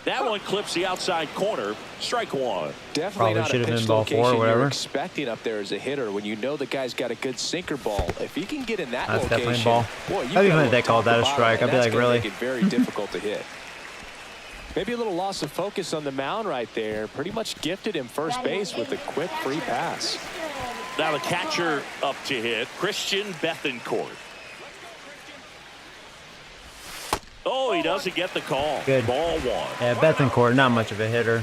That one clips the outside corner. Strike 1. Definitely Probably not should a have pitch been ball 4 or location whatever. you're expecting up there as a hitter when you know the guy's got a good sinker ball. If he can get in that That's location, definitely a ball. boy, I'd be funny if they called that a strike. I'd be like, really? Make it very difficult to hit. Maybe a little loss of focus on the mound right there. Pretty much gifted him first base with a quick free pass. Now the catcher up to hit, Christian Bethancourt. Oh, he doesn't get the call. Good. Ball 1. Yeah, Bethancourt, not much of a hitter.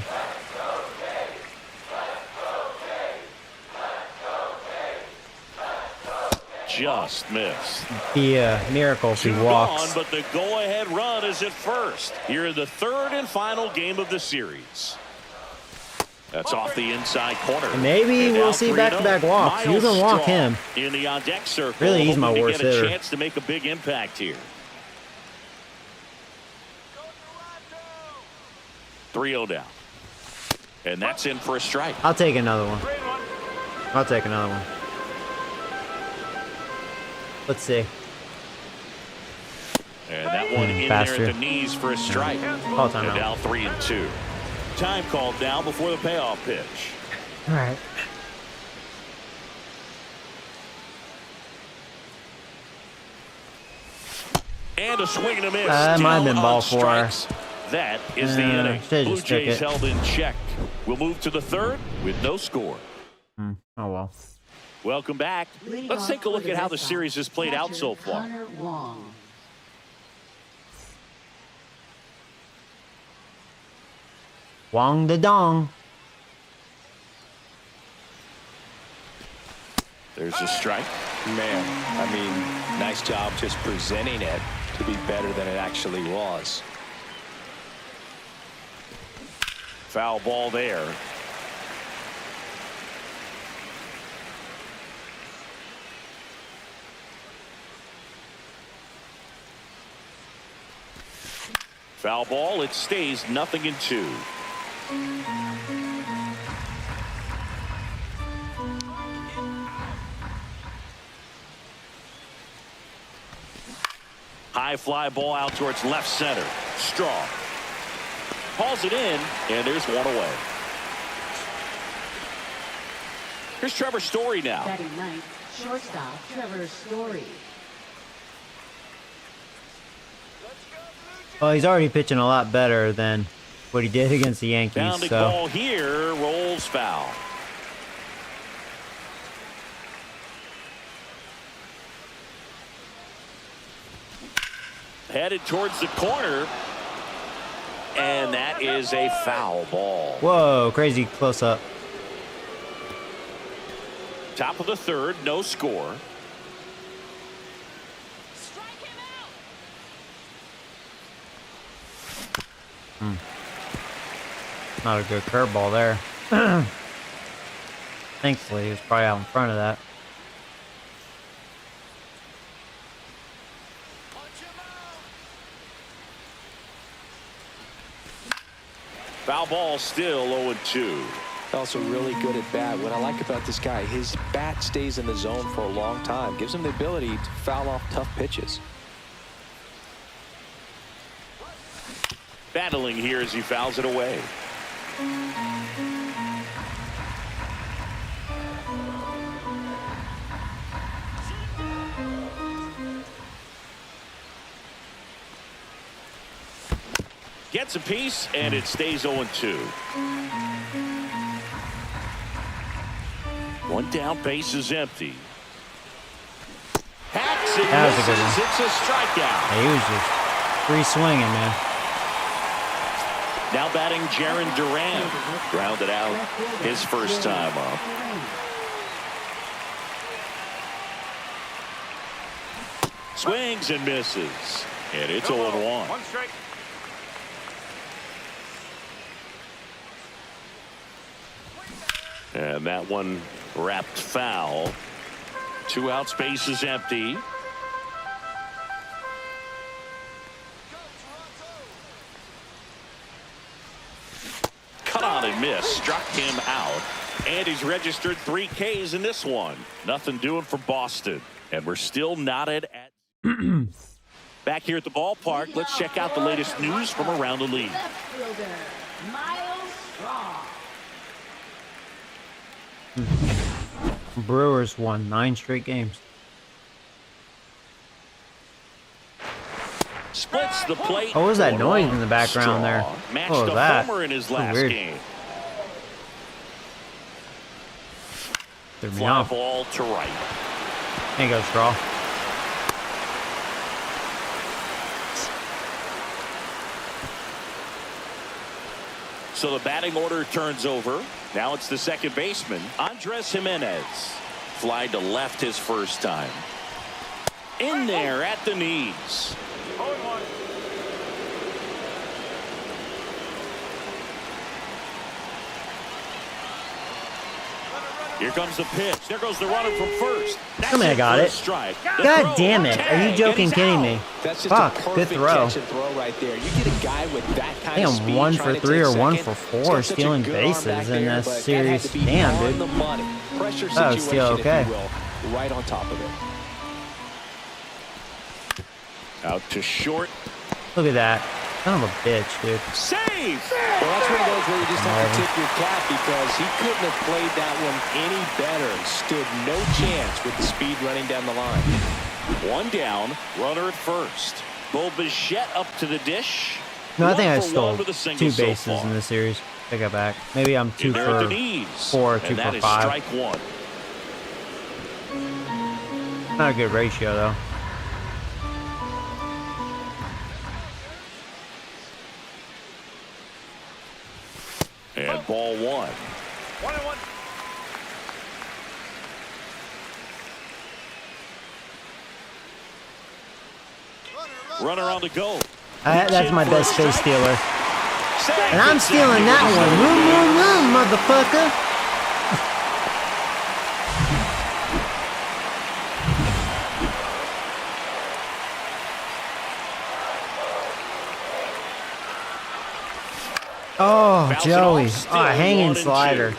Just missed. Be a miracle if he 2 walks. gone, but the go-ahead run is at first. Here in the 3rd and final game of the series. That's off the inside corner. Maybe And we'll now see 3-0. back-to-back walks. You can walk Strong him. in the on-deck circle. Really, he's my hoping to worst get a hitter. chance to make a big impact here. 3-0 down. And that's in for a strike. I'll take another one. I'll take another one. Let's see. And that one in faster. there at the knees for a strike. Call time And out. now 3-2. Time called down before the payoff pitch. All right. And a swing and a miss. That might have been Down ball on 4. strikes. That is the inning. should've Blue just took Jays it. held in check. We'll move to the 3rd with no score. Oh, well. Welcome back. Let's take a look at how the series has played out so far. Connor Wong. Wong the dong. There's a strike. Man, I mean, nice job just presenting it to be better than it actually was. Foul ball there. Foul ball. It stays 0-2. High fly ball out towards left center. Strong. Hauls it in, and there's one away. Here's Trevor Story now. Batting ninth, shortstop Trevor Story. Well, he's already pitching a lot better than what he did against the Yankees. Bounding So ball here, rolls foul. Headed towards the corner, and that is a foul ball. whoa, crazy close up. Top of the third, no score. Not a good curveball there. Thankfully, he was probably out in front of that. Foul ball still 0-2. Also really good at bat. What I like about this guy, his bat stays in the zone for a long time. Gives him the ability to foul off tough pitches. Battling here as he fouls it away. Gets a piece, and it stays 0-2. One down, base is empty. Hacks and That was a good misses. one. It's a strikeout. Hey, he was just free swinging, man. Now batting Jaron Duran. Grounded out his first time up. Swings and misses. And it's 0-1. One strike. And that one wrapped foul. 2 outs, base is empty. Cut on and miss. Struck him out. And he's registered 3 Ks in this one. Nothing doing for Boston. And we're still knotted at... Back here at the ballpark, let's check out the latest news from around the league. Left fielder, Miles Straw. Brewers won 9 straight games. Splits the plate. What was that 4-1. noise in the background there? Straw matched What was a that? homer in his So last weird. game. Threw me Fly off. ball to right. There you go, Straw. So the batting order turns over. Now it's the second baseman, Andres Jimenez. Fly to left his first time. In there at the knees. 0-1. Here comes the pitch. There goes the runner from first. That's Come here, I got for a it. Strike. The God throw, damn it. Are tag, you joking, and he's kidding out. me? That's just Fuck, a good perfect throw. catch and throw right there. You get a guy with that I kind think of I'm speed 1 trying for to 3 take or 1 second. for He's 4 got such a stealing good arm bases back in there, this but that series. had to be Damn, on dude. the money. Pressure That was situation, still okay. if you will, right on top of it. Out to short. Look at that. Son of a bitch, dude. Save. Well, that's one of those where you just have to tip your cap because he couldn't have played that one any better. Stood no chance with the speed running down the line. One down, runner at first. Bo Bichette up to the dish. No, I think I 1 for 1 stole with a 2 single so bases far. in this series. Take it back. Maybe I'm 2 In there at the for knees. 4, 2 and that for is 5. strike 1. Not a good ratio, though. Runner on the go. That's my best space stealer. And I'm stealing that one. Room, motherfucker. Oh, Joey. Oh, hanging slider.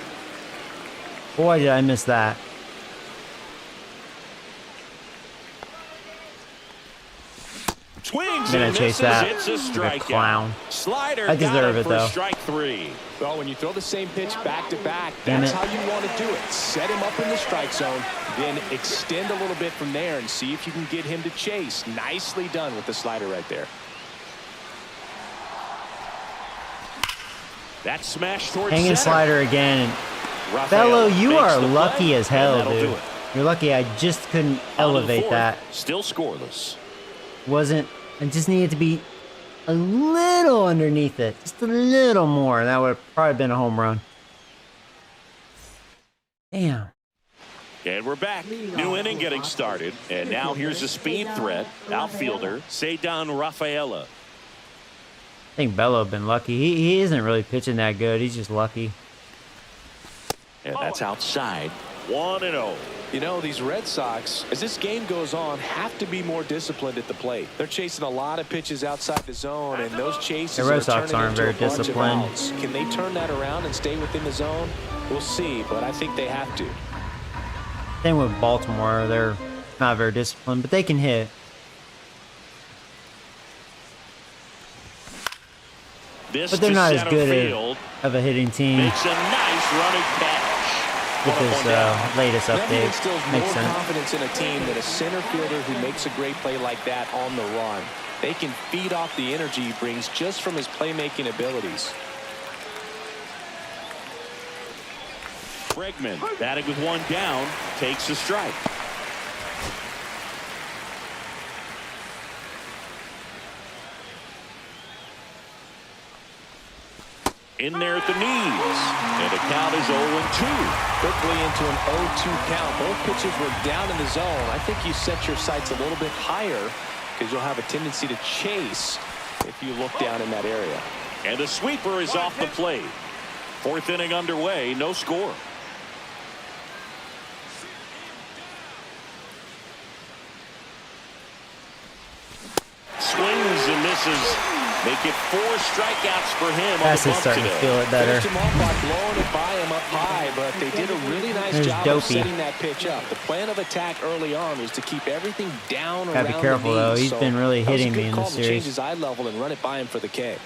Boy, did I miss that. Swings I'm gonna chase that. It's a like a clown. Slider. I deserve it though. Strike 3. Well, when you throw the same pitch back to back, that's how you want to do it. Set him up in the strike zone, then extend a little bit from there and see if you can get him to chase. Nicely done with the slider right there. That smash towards Hanging center. slider again. Bello, you are lucky as hell, dude. You're lucky I just couldn't elevate that. Still scoreless. I just needed to be a little underneath it. Just a little more. That would have probably been a home run. Damn. And we're back. New inning getting started. And now here's a speed threat. Outfielder, Cedar Rafaela. I think Bello been lucky. He isn't really pitching that good. He's just lucky. And that's outside. 1-0. You know, these Red Sox, as this game goes on, have to be more disciplined at the plate. They're chasing a lot of pitches outside the zone, and those chases the Red Sox aren't very disciplined. Can they turn that around and stay within the zone? We'll see, but I think they have to. Same with Baltimore. They're not very disciplined, but they can hit. But they're not as good of a hitting team. Makes a nice running catch. With his latest update. Makes sense. Confidence in a team that a center fielder who makes a great play like that on the run. They can feed off the energy he brings just from his playmaking abilities. Bregman batting with one down, takes a strike. In there at the knees. And the count is 0-2. Quickly into an 0-2 count. Both pitches were down in the zone. I think you set your sights a little bit higher because you'll have a tendency to chase if you look down in that area. And the sweeper is off the plate. Fourth inning underway, no score. Swings and misses. Make it 4 strikeouts for him. Bassett's starting to feel it better. Finished him off by blowing it by him up high, but they did a really nice job of setting that pitch up. The plan of attack early on was to keep everything down around the knees. Gotta be careful though. He's been really hitting me in this series. Change his eye level and run it by him for the K.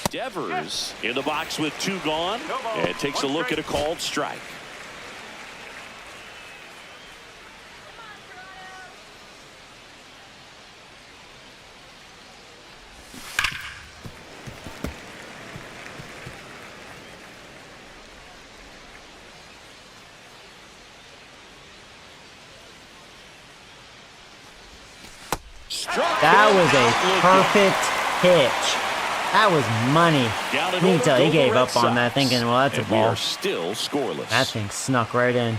Devers in the box with 2 gone and takes a look at a called strike. That was a perfect pitch. That was money. You can tell he gave up on that thinking, well, that's a ball. Still scoreless. That thing snuck right in.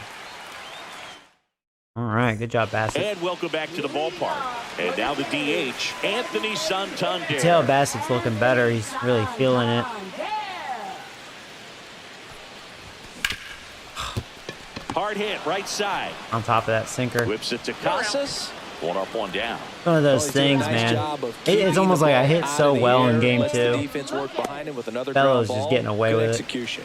All right, good job, Bassett. And welcome back to the ballpark. And now the DH, Anthony Santander. You can tell Bassett's looking better. He's really feeling it. Hard hit, right side. On top of that sinker. Whips it to Casas. 1 up, 1 down. One of those things, man. It's almost like I hit so well in game 2. Bello's just getting away with it.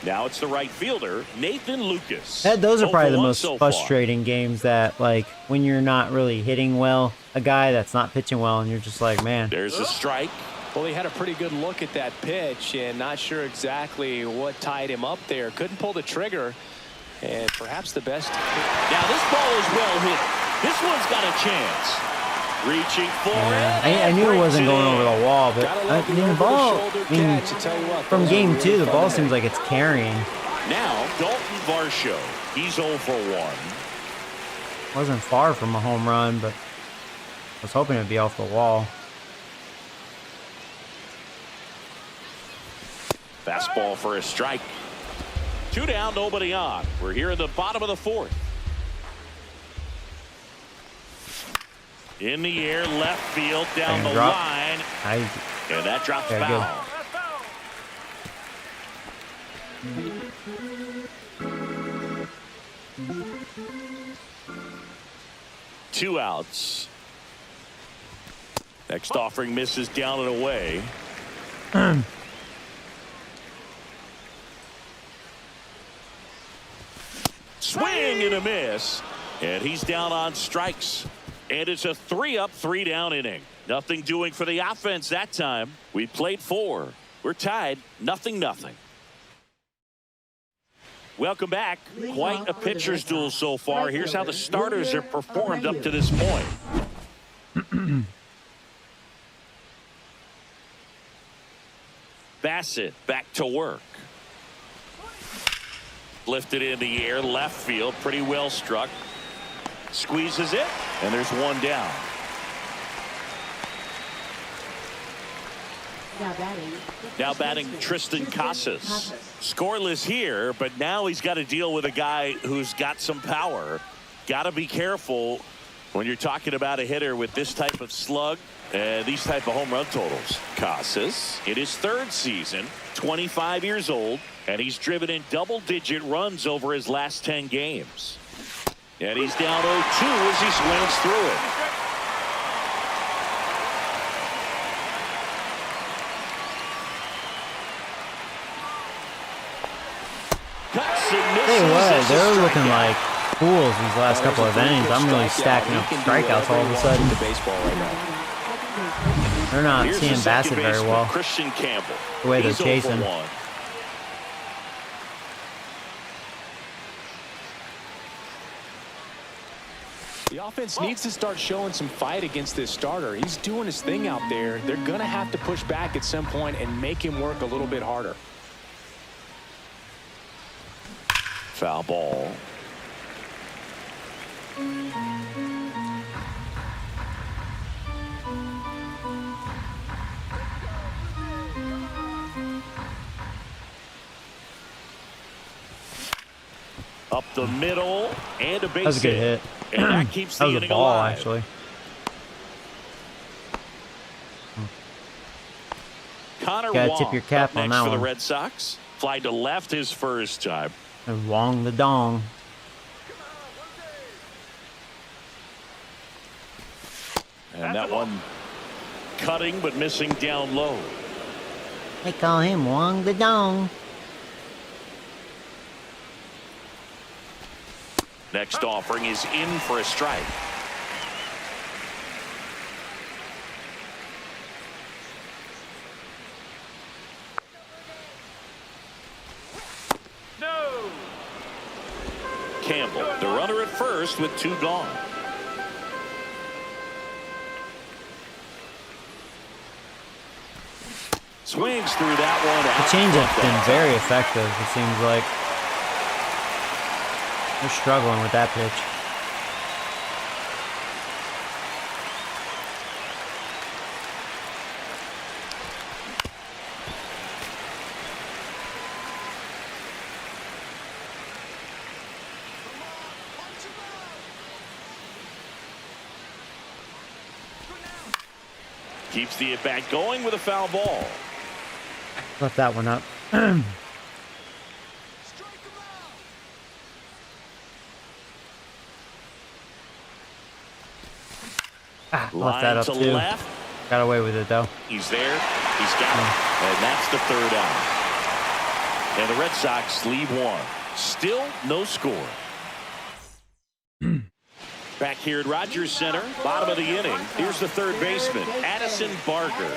Now it's the right fielder, Nathan Lucas. Those are probably the most frustrating games that, like, when you're not really hitting well, a guy that's not pitching well, and you're just like, man. There's a strike. Well, he had a pretty good look at that pitch and not sure exactly what tied him up there. Couldn't pull the trigger. And perhaps the best. Now this ball is well hit. This one's got a chance. Reaching for it. I knew it wasn't going over the wall, but the ball, from game 2, the ball seems like it's carrying. Now Dalton Varsho. He's 0 for 1. Wasn't far from a home run, but I was hoping it'd be off the wall. Fastball for a strike. 2 down, nobody on. We're here in the bottom of the 4th. In the air, left field, down the drop. line. And that drops Okay, foul. Two outs. Next offering misses down and away. Swing and a miss. And he's down on strikes. And it's a 3-up, 3-down inning. Nothing doing for the offense that time. We played 4. We're tied 0-0. Welcome back. Quite a pitcher's duel so far. Here's how the starters have performed up to this point. Bassett back to work. Lifted in the air, left field, pretty well struck. Squeezes it, and there's one down. Now batting Tristan Casas. Scoreless here, but now he's got to deal with a guy who's got some power. Got to be careful when you're talking about a hitter with this type of slug and these type of home run totals. Casas in his 3rd season, 25 years old, and he's driven in double-digit runs over his last 10 games. And he's down 0-2 as he swings through it. Hey, what? They're looking like fools these last couple of innings. I'm really stacking up strikeouts all of a sudden. They're not seeing Bassett very well. Christian Campbell. The way they're chasing. The offense needs to start showing some fight against this starter. He's doing his thing out there. They're going to have to push back at some point and make him work a little bit harder. Foul ball. Up the middle and a base hit. That was a good hit. And that keeps the that was a inning ball, alive. actually. Connor Gotta Wong tip your cap up on next that for the one. Red Sox. Fly to left his first time. And Wong the dong. And that one cutting but missing down low. They call him Wong the dong. Next offering is in for a strike. No. Campbell, the runner at first with 2 gone. Swings through that one. The changeup's been very effective, it seems like. They're struggling with that pitch. Keeps the at-bat going with a foul ball. Left that one up. Left that up to too. Left. Got away with it though. He's there. He's got it. And that's the 3rd out. And the Red Sox lead 1. Still no score. Back here at Rogers Center, bottom of the inning. Here's the 3rd baseman, Addison Barger.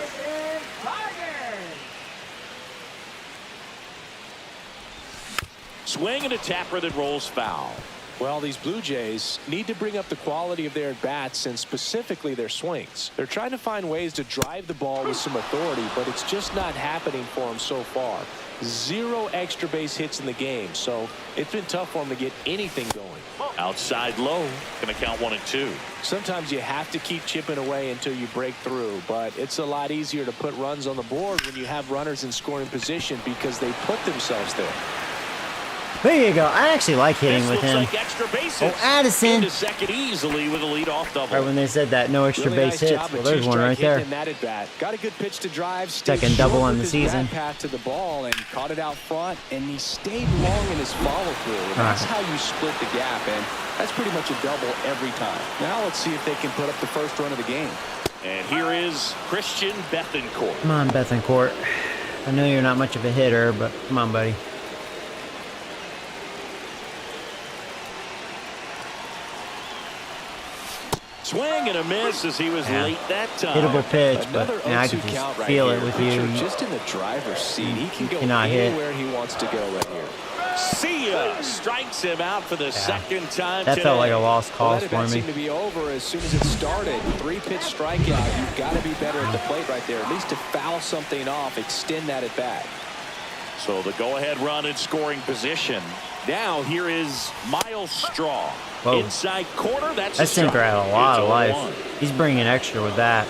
Swing and a tapper that rolls foul. Well, these Blue Jays need to bring up the quality of their at-bats and specifically their swings. They're trying to find ways to drive the ball with some authority, but it's just not happening for them so far. 0 extra base hits in the game, so it's been tough for them to get anything going. Outside low, gonna count 1 and 2. Sometimes you have to keep chipping away until you break through, but it's a lot easier to put runs on the board when you have runners in scoring position because they put themselves there. There you go. I actually like hitting with him. Like extra bases. Oh, Addison. Into second easily with a leadoff double. Right when they said that, no extra Really base nice hits. job Well, of there's one right there. that at bat. Got a good pitch to drive. Second double on the season. Path to the ball and caught it out front, and he stayed long in his follow through. That's how you split the gap, and that's pretty much a double every time. Now let's see if they can put up the first run of the game. And here is Christian Bethancourt. Come on, Bethancourt. I know you're not much of a hitter, but come on, buddy. Swing and a miss as he was late that time. Hittable pitch, but I can just feel it with you. Just in the driver's seat, he can go cannot hit. anywhere he wants to go right here. See ya! Strikes him out for the second time That today. felt like a lost cause That for me. seemed to be over as soon as it started. 3-pitch strikeout. You've got to be better at the plate right there. At least to foul something off, extend that at bat. So the go-ahead run in scoring position. Now here is Miles Straw. Whoa. Inside corner. That's That sinker had a lot of life. 0-1. He's bringing extra with that.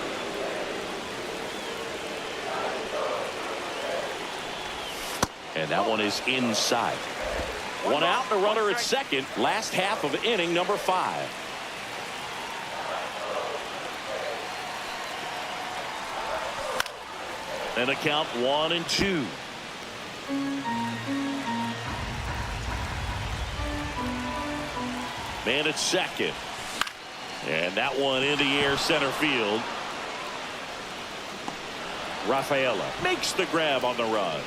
And that one is inside. One out and a runner at second. Last half of inning number 5. And a count 1-2. Man at second. And that one in the air center field. Rafaela makes the grab on the run.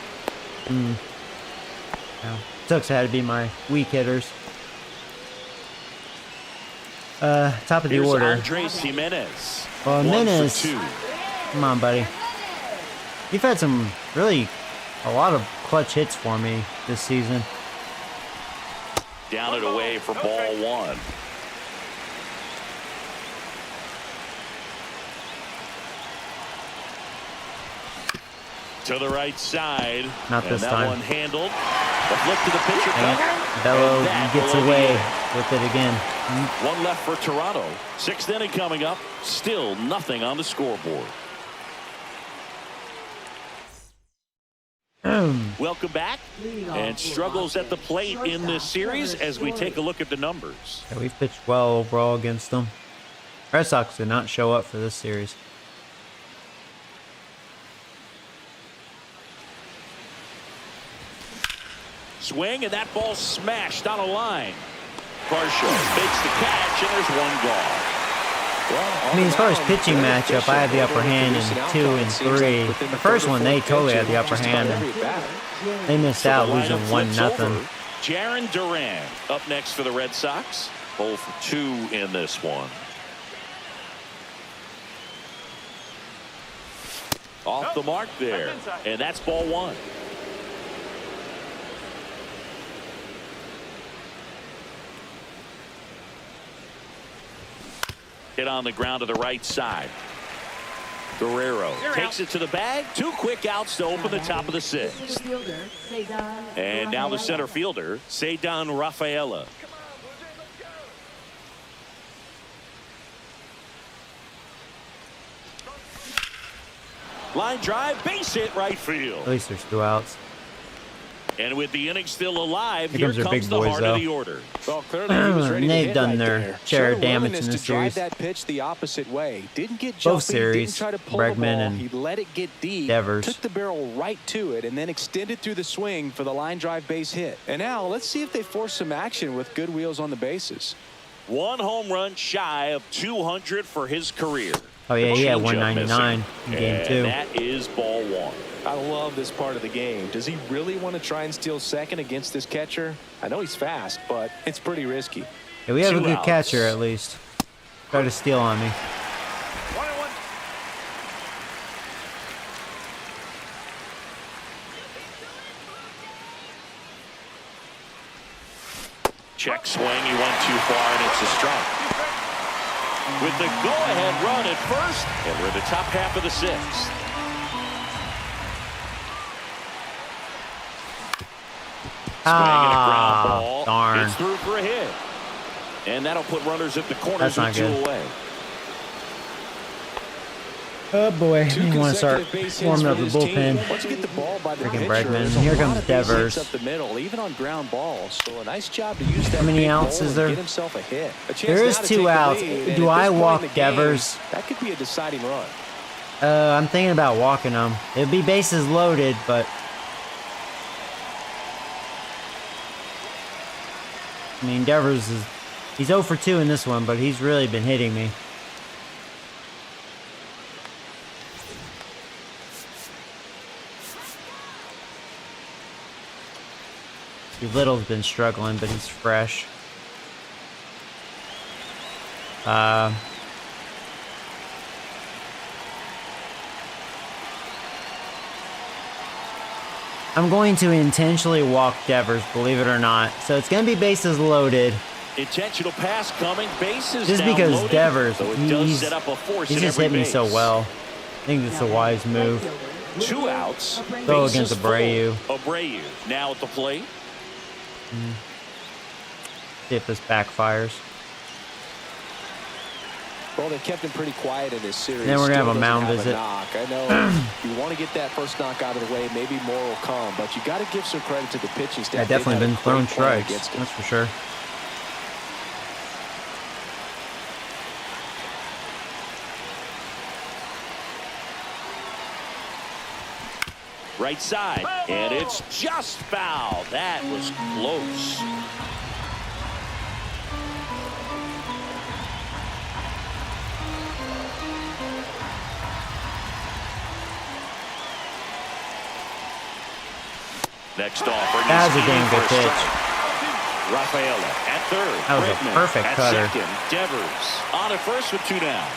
Yeah. Ducks had to be my weak hitters. Top of the Here's order. Andres Jimenez. Well, 1 for Jimenez. 2. Come on, buddy. You've had a lot of clutch hits for me this season. Down and away for ball 1. To the right side. Not this and that time. one handled. The flip to the pitcher cover. Bello And that gets will away be with it again. One left for Toronto. 6th inning coming up. Still nothing on the scoreboard. Welcome back. And struggles at the plate in this series as we take a look at the numbers. Yeah, we've pitched well overall against them. Red Sox did not show up for this series. Swing, and that ball smashed on a line. Varsho makes the catch, and there's one gone. I mean, as far as pitching matchup, I have the upper hand in 2 and 3. The first one, they totally had the upper hand. They missed So out the losing lineup 1-0. flips over. Jaron Duran up next for the Red Sox. 0 for 2 in this one. Off the mark there, and that's ball 1. Hit on the ground to the right side. Guerrero takes it to the bag. 2 quick outs to open the top of the 6th. And now the center fielder, Ceddanne Rafaela. Line drive, base hit right field. At least there's 2 outs. And with the inning still alive, Here here comes our comes big the boys, heart though. of the order. Well, clearly he was ready to They've hit done right their there. share of Showed damage willingness in this to drive series. that pitch the opposite way. Didn't get Both jumping, series, didn't try to pull Bregman the ball. and He let it get deep, Devers. took the barrel right to it, and then extended through the swing for the line drive base hit. And now let's see if they force some action with good wheels on the bases. 1 home run shy of 200 for his career. Oh, yeah, he had Changeup 199 missing. in game And 2. that is ball 1. I love this part of the game. Does he really want to try and steal second against this catcher? I know he's fast, but it's pretty risky. Yeah, we have a 2 good outs. catcher at least. Try to steal on me. 1-1. Check swing, he went too far, and it's a strike. With the go-ahead run at first, and we're in the top half of the 6th. Swing and a ground ball. Darn. It's through for a hit. And that'll put runners at the corners That's not with 2 good. away. Oh boy, you want to start warming up the bullpen. Once you get the ball by the Freaking pitcher, Bregman. there's a Here lot comes of base hits Devers. up the middle, even on ground balls. So a nice job to use that. How many big outs hole is and there? Get himself a hit. A chance There is now to 2 take the outs. lead, and Do at I this point walk in the game, Devers? That could be a deciding run. I'm thinking about walking him. It'd be bases loaded, but I mean, Devers he's 0 for 2 in this one, but he's really been hitting me. Little's been struggling, but he's fresh. I'm going to intentionally walk Devers, believe it or not. So it's going to be bases loaded. Intentional pass coming, bases Just down because loaded, Devers, so it does set up a force he's in just every hit me base. so well. I think it's a wise move. 2 outs. Go bases against Abreu. full. Abreu now at the plate. See if this backfires. Well, they kept him pretty quiet in this series. Then we're gonna have Still a mound doesn't visit. knock. I know you want to get that first knock out of the way. Maybe more will come, but you got to give some credit to the pitching staff. Yeah, definitely They've been had a thrown great plan strikes. against him. That's for sure. Right side, and it's just foul. That was close. Next offering. That was a damn good pitch. Rafaela at third. That was a Bregman perfect at cutter. second. Devers on at first with 2 down.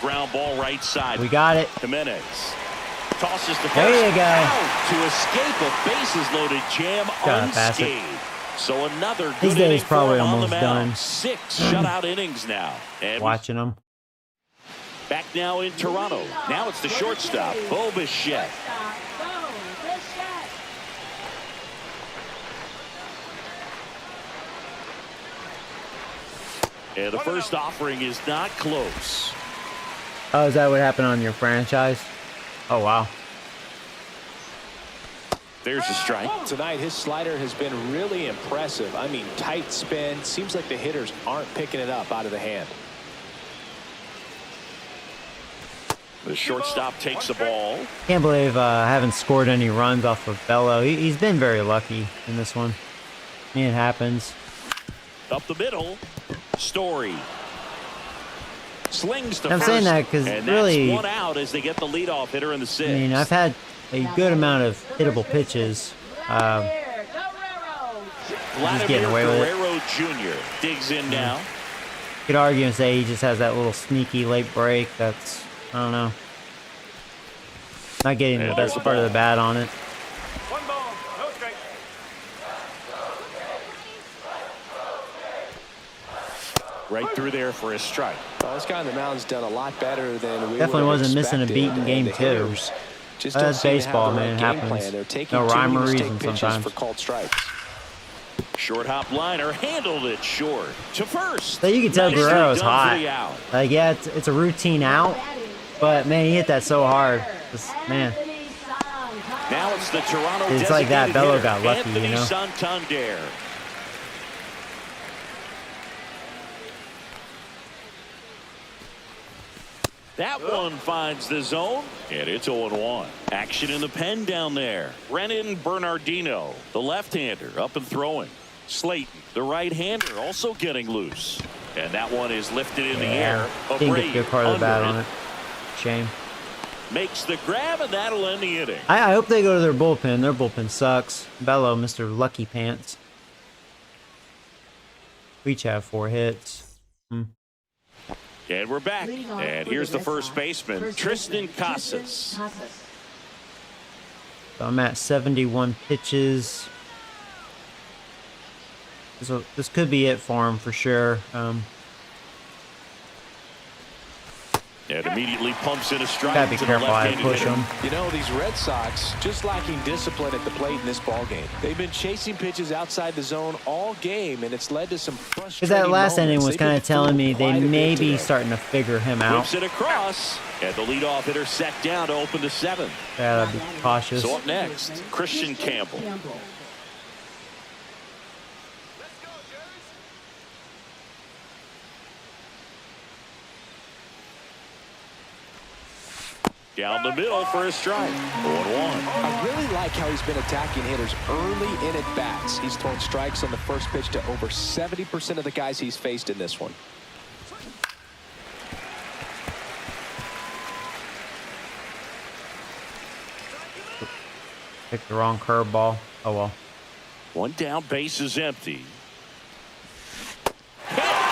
Ground ball right side. We got it. Jimenez tosses the first. There you go. Out to escape a bases loaded jam Gotta pass it. unscathed. So another good His day's inning for probably him on almost the mound. done. 6 shutout innings now. And Watching him. back now in Toronto. Now it's the shortstop, Bo Bichette. And the first offering is not close. Oh, is that what happened on your franchise? Oh, wow. There's a strike. Tonight, his slider has been really impressive. I mean, tight spin. Seems like the hitters aren't picking it up out of the hand. The shortstop takes the ball. Can't believe I haven't scored any runs off of Bello. He's been very lucky in this one. I mean, it happens. Up the middle. Story. Slings to I'm first. saying that 'cause and really- that's 1 out as they get the leadoff hitter in the 6th. I mean, I've had a good amount of hittable pitches. Vladimir getting away with it. Guerrero Jr. digs in now. Could argue and say he just has that little sneaky late break. That's, I don't know. Not getting the And there's best the part of ball. the bat on it. 1 ball, no strike. Right through there for a strike. Well, this guy on the mound's done a lot better than we Definitely would have wasn't missing a expected. beat in game The 2. hitters just don't That's seem to have baseball, the man. It right game happens. plan. They're taking No too rhyme many or mistake reason pitches sometimes. for called strikes. Short hop liner handled it short to first. So you can tell Nicely Guerrero's done for the hot. out. Like, yeah, it's a routine out, but man, he hit that so hard. Man, Now it's the Toronto It's like that designated Bello hitter, got lucky, Anthony you know? Santander. That one finds the zone, and it's 0-1. Action in the pen down there. Brennan Bernardino, the left-hander, up and throwing. Slayton, the right-hander, also getting loose. And that one is lifted in the air. didn't get a good part of the bat under on it. Shame. Makes the grab, and that'll end the inning. I hope they go to their bullpen. Their bullpen sucks. Bello, Mr. Lucky Pants. We each have 4 hits. And we're back. And here's the first baseman, Tristan Casas. So I'm at 71 pitches. So this could be it for him for sure. And And immediately pumps in a strike. Gotta be careful how I push him. You know, these Red Sox just lacking discipline at the plate in this ball game. They've been chasing pitches outside the zone all game, and it's led to some frustrating Because that last inning was They've kind been of telling me they fooled quite a may bit be today. starting to figure him out. Whips it across. And the leadoff hitter set down to open the 7th. Gotta be cautious. So up next, Christian Campbell. Down the middle for a strike. 0-1. I really like how he's been attacking hitters early in at bats. He's thrown strikes on the first pitch to over 70% of the guys he's faced in this one. Picked the wrong curveball. Oh well. One down, base is empty.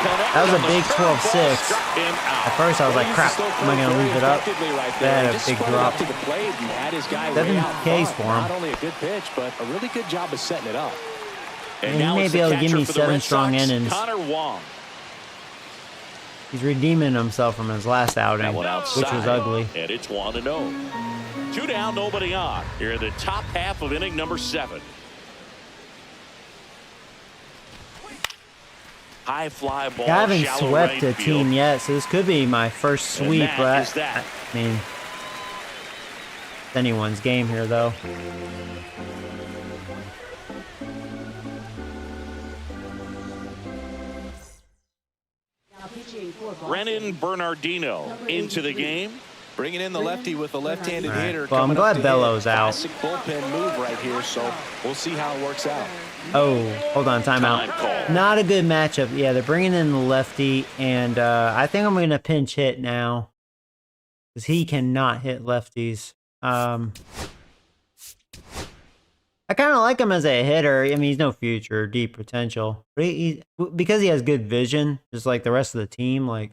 That was a big 12-6. At first I was like, crap, am I going to leave it up? That had a big drop. 7 Ks for him. Not only a good pitch, but a really good job of setting it up. And he now may it's be the able to give catcher me for the 7 Red strong Sox, innings. Connor Wong. He's redeeming himself from his last outing, That one outside, which was ugly. And it's 1-0. 2 down, nobody on. Here in the top half of inning number 7. High fly ball. I haven't shallow swept right a field. team yet, so this could be my first And sweep. that But is that. I mean, it's anyone's game here, though. Brennan Bernardino into the game. Bringing in the lefty with a left-handed Right. hitter. Well, I'm coming glad up to Bello's hit. out. Classic bullpen move right here, so we'll see how it works out. Oh, hold on, timeout. Time call. Not a good matchup. Yeah, they're bringing in the lefty, and I think I'm going to pinch hit now because he cannot hit lefties. I kind of like him as a hitter. I mean, he's no future, deep potential, but because he has good vision, just like the rest of the team. Like,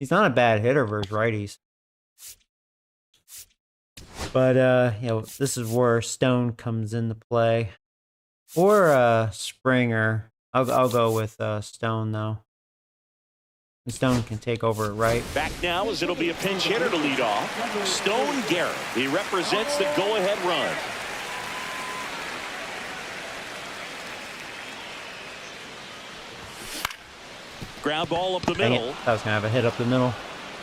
he's not a bad hitter versus righties. But you know, this is where Stone comes into play, or Springer. I'll go with Stone though. Stone can take over at right. Back now as it'll be a pinch hitter to lead off. Stone Garrett. He represents the go-ahead run. Ground ball up the Dang middle. it. I was gonna have a hit up the middle.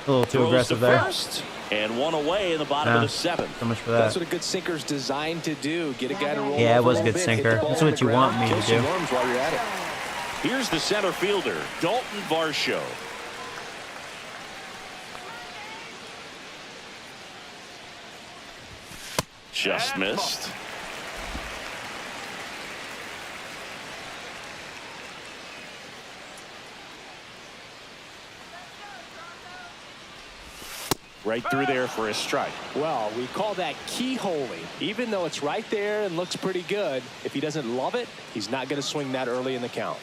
A little too Throws aggressive to there. first, and one away in the bottom of the 7th. So much for That's that. what a good sinker's designed to do. Get a guy to roll. Yeah, it over was a a good little bit, hit the sinker. ball That's on what the you want ground, me to kill some do. worms while you're at it. Here's the center fielder, Dalton Varsho. Just missed. Right through there for a strike. Well, we call that keyholing. Even though it's right there and looks pretty good, if he doesn't love it, he's not going to swing that early in the count.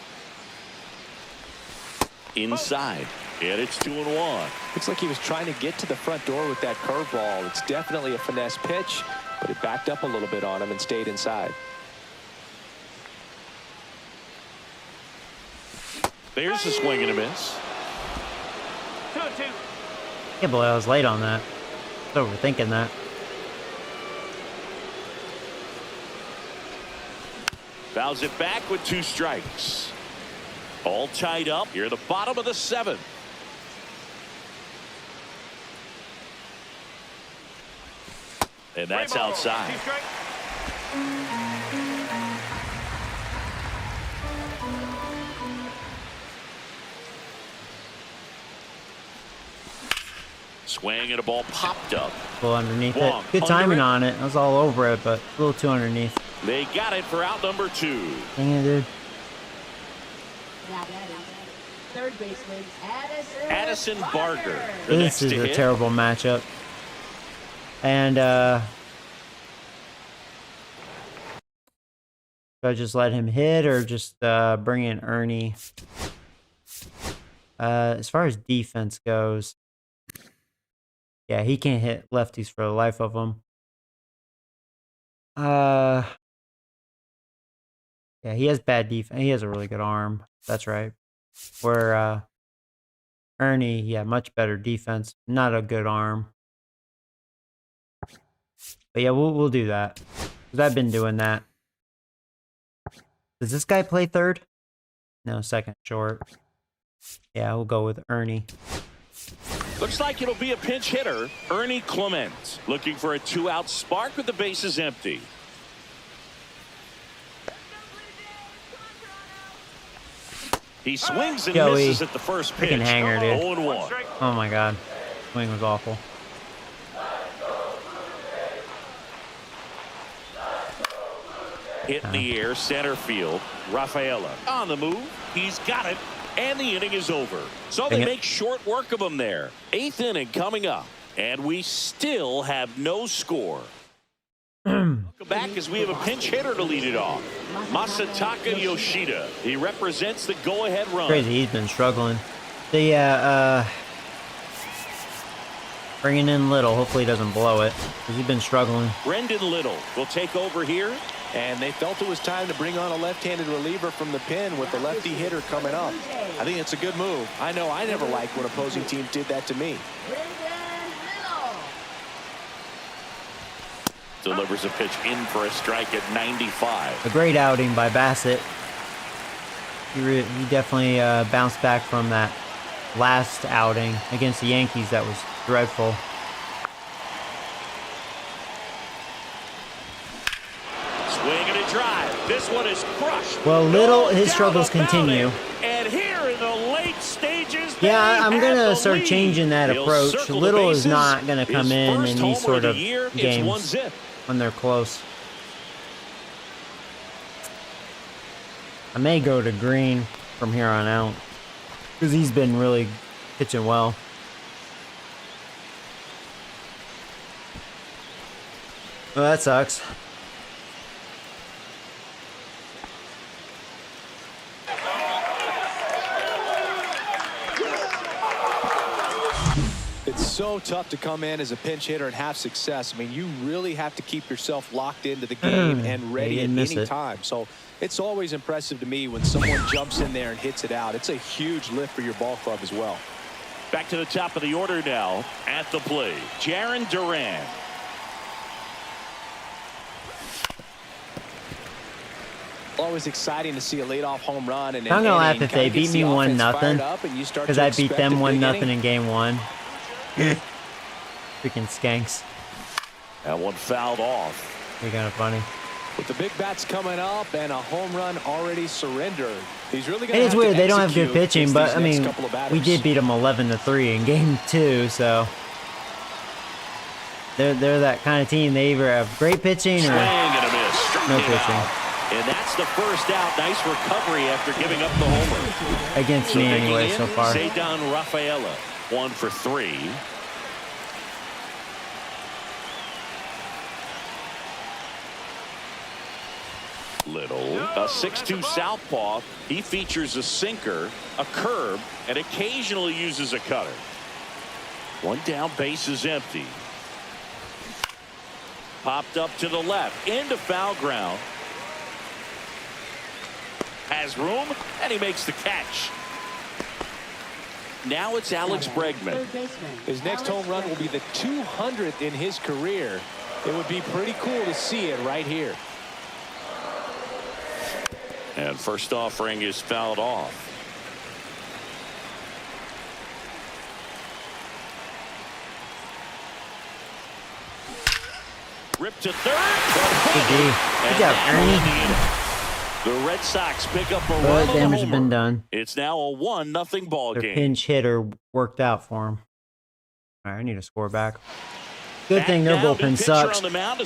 Inside, and it's 2-1. Looks like he was trying to get to the front door with that curveball. It's definitely a finesse pitch, but it backed up a little bit on him and stayed inside. There's a swing and a miss. 2-2. Can't believe I was late on that. I was overthinking that. Fouls it back with 2 strikes. All tied up here at the bottom of the 7th. And that's outside. 2 strike. Swing and a ball popped up. A little underneath Wong it. Good under timing it. on it. I was all over it, but a little too underneath. They got it for out number 2. Dang it, dude. Third baseman, Addison Barker. The This next is to a hit. terrible matchup. And should I just let him hit or just bring in Ernie? As far as defense goes, yeah, he can't hit lefties for the life of him. Yeah, he has bad defense. He has a really good arm. That's right. Where Ernie, yeah, much better defense. Not a good arm. But yeah, we'll do that. Because I've been doing that. Does this guy play third? No, second short. Yeah, we'll go with Ernie. Looks like it'll be a pinch hitter, Ernie Clement, looking for a 2-out spark with the bases empty. He swings and misses at the first pitch. Freaking hanger, dude. 0-1. Oh my god. Swing was awful. Hit in the air, center field. Rafaela on the move. He's got it. And the inning is over. So they make short work of him there. 8th inning coming up. And we still have no score. Welcome back as we have a pinch hitter to lead it off. Masataka Yoshida. He represents the go-ahead run. Crazy, he's been struggling. So yeah, bringing in Little. Hopefully he doesn't blow it. Because he's been struggling. Brendan Little will take over here. And they felt it was time to bring on a left-handed reliever from the pen with the lefty hitter coming up. I think it's a good move. I know I never liked when opposing teams did that to me. Delivers a pitch in for a strike at 95. A great outing by Bassett. He definitely bounced back from that last outing against the Yankees. That was dreadful. Swing and a drive. This one is crushed. Well, Little, his struggles continue. And here in the late stages, yeah, I'm going to start changing that approach. Little is not going to come in these sort of games when they're close. I may go to Green from here on out because he's been really pitching well. Well, that sucks. It's so tough to come in as a pinch hitter and have success. I mean, you really have to keep yourself locked into the game and ready at any time. So it's always impressive to me when someone jumps in there and hits it out. It's a huge lift for your ball club as well. Back to the top of the order now at the plate, Jarren Duran. Always exciting to see a lead-off home run. And I'm gonna laugh if they beat me 1-0 because I beat them 1-0 in game 1. Freaking skanks. That one fouled off. You're kind of funny. With the big bats coming up and a home run already surrendered, he's really going to. It's weird they don't have good pitching, but I mean, we did beat them 11-3 in game 2, so they're that kind of team. They either have great pitching or no pitching. And that's the first out. Nice recovery after giving up the homer. Against me anyway so far. Cedar Rafaela, 1 for 3. Little, a 6'2" southpaw. He features a sinker, a curve, and occasionally uses a cutter. One down, base is empty. Popped up to the left, into foul ground. Has room, and he makes the catch. Now it's Alex Bregman. His next home run will be the 200th in his career. It would be pretty cool to see it right here. And first offering is fouled off. Ripped to third. Good job, Ernie. The Red Sox pick up a run. Well, damage has been done. It's now a 1-0 ball game. Their pinch hitter worked out for him. All right, I need to score back. Good thing their bullpen sucks.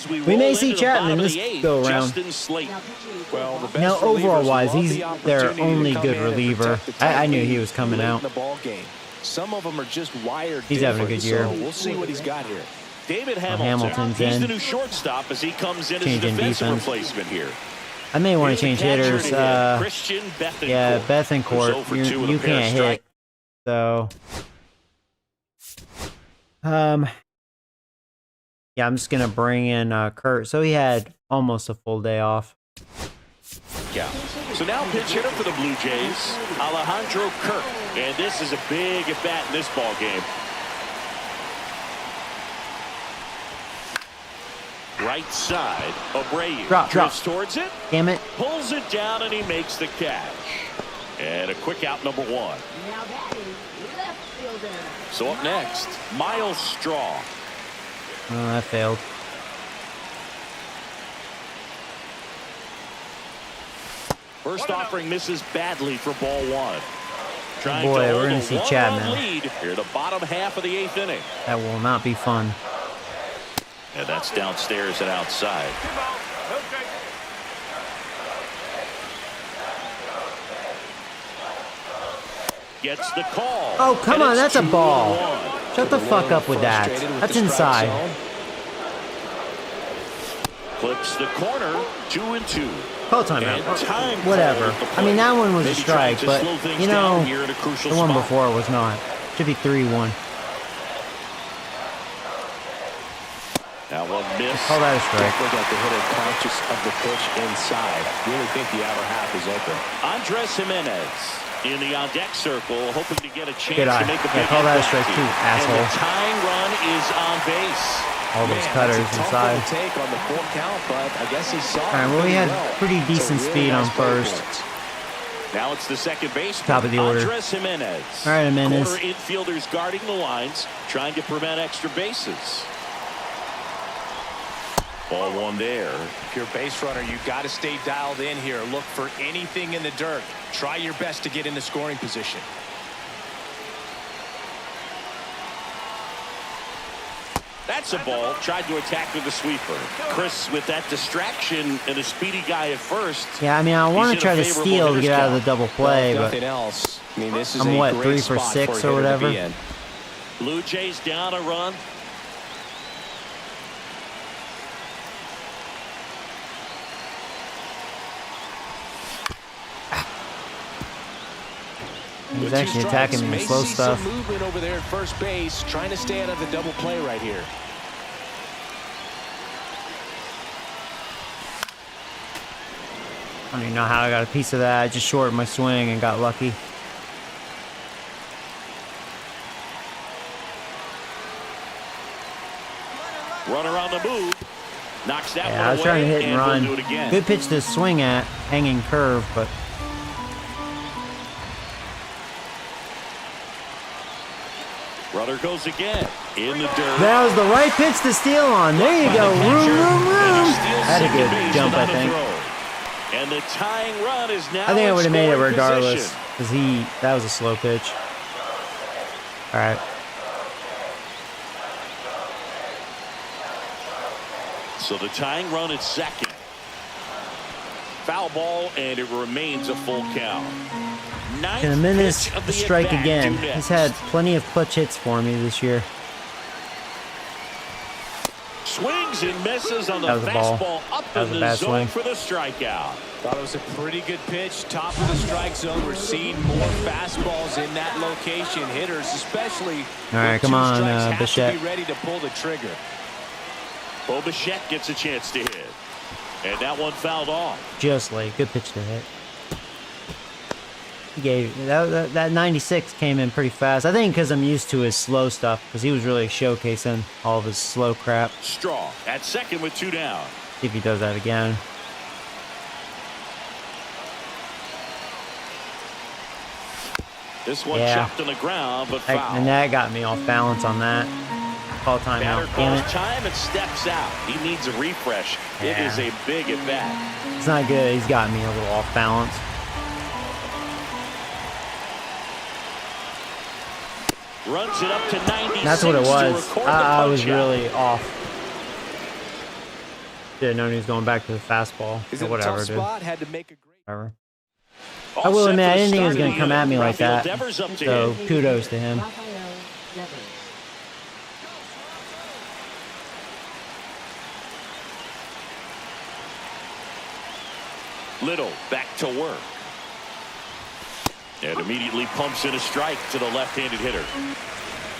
We may see Chapman this go around. Well, now, overall-wise, he's their only good reliever. I knew he was coming out. Some of them are just wired. He's having a good year. So we'll see what he's got here. David Hamilton's he's the new shortstop as he comes in as a defensive replacement here. I may want to change hitters. Christian Bethancourt. Yeah, Bethancourt. You can't hit. So, yeah, I'm just gonna bring in Kurt. So he had almost a full day off. strikeout. So now pitch hitter for the Blue Jays, Alejandro Kirk. And this is a big at bat in this ball game. Right side, Abreu drifts towards it. Damn it. Pulls it down and he makes the catch. And a quick out, number one. Now batting, left fielder. So up next, Miles Straw. Oh, that failed. First offering misses badly for ball one. Trying Boy, to we're hold gonna a see Chad one-run now. lead here, the bottom half of the 8th inning. That will not be fun. And that's downstairs and outside. Okay. Gets the call. Oh, come And on, it's that's a ball. 2-1. Shut the fuck up with that. That's inside. Clips the corner, 2-2. Call timeout. And time Whatever. call at the I mean, that one was a Maybe trying strike, to but slow things you down know, here at a crucial the one spot. before was not. Should be 3-1. That one missed. Call that a strike. Definitely got the hitter conscious of the pitch inside. Really think the outer half is open. Andres Jimenez in the on-deck circle, hoping to get a chance Good eye. to make a Yeah, big call that a impact strike too, here. asshole. And the tying run is on base. All those Man, cutters that's a tough inside. one to take on the full count, but I guess he saw All right, it well, we pretty had well. pretty It's a decent really speed on nice play first. points. Now it's the second base. Top of the order. Andres Jimenez. All right, Jimenez. Corner infielders guarding the lines, trying to prevent extra bases. Ball one there. If you're a base runner, you got to stay dialed in here. Look for anything in the dirt. Try your best to get in the scoring position. That's a ball. Tried to attack with the sweeper. Chris with that distraction and a speedy guy at first. Yeah, I mean, I want to He's in try a to favorable steal to hitter's get out of the count. double play, Well, if but nothing else. I mean, this is I'm a what, great 3 for spot 6 for a or hitter to whatever? be in. Blue Jays down a run. he's With actually two attacking strikes, me with may slow see stuff. some movement over there at first base, trying to stay out of the double play right here. I don't even know how I got a piece of that. I just shorted my swing and got lucky. Runner on the move. Knocks that Yeah, one I was trying to away, hit and we'll run. do it again. Good pitch to swing at, hanging curve, but Runner goes again. In the dirt. that was the right pitch to steal on. There you go. Room. Had a good jump, I think. And the tying run is now I think I would have made it in scoring regardless position. because that was a slow pitch. All right. So the tying run is second. Foul ball, and it remains a full count. Ninth In a minute, pitch of the the strike at-bat again. due next. He's had plenty of clutch hits for me this year. Swings and misses on the That was a ball. fastball up That was in a the bad zone swing. for the strikeout. Thought it was a pretty good pitch. Top of the strike zone. We're seeing more fastballs in that location. Hitters, especially. All right, with come two on, strikes, have Bichette. to be ready to pull the trigger. Bo Bichette gets a chance to hit. And that one fouled off. Just like good pitch to hit. He gave that 96 came in pretty fast. I think because I'm used to his slow stuff because he was really showcasing all of his slow crap. Straw at second with 2 down. See if he does that again. This one Yeah. chopped on the ground, but foul. And that got me off balance on that. Call timeout. Batter Damn calls it. time and steps out. He needs a refresh. It Yeah. is a big at bat. It's not good. He's got me a little off balance. Runs it up to 96. That's what it to was. record the I was punch-out. really off. Didn't know he was going back to the fastball. He's Or in a whatever, tough dude. spot. Had to make a great. Whatever. All I will set admit, for I the didn't think he was start going of to come the at me inning. like that. Rafael Devers up to So hit. kudos to him. Rafael Devers. Little back to work. And immediately pumps in a strike to the left-handed hitter.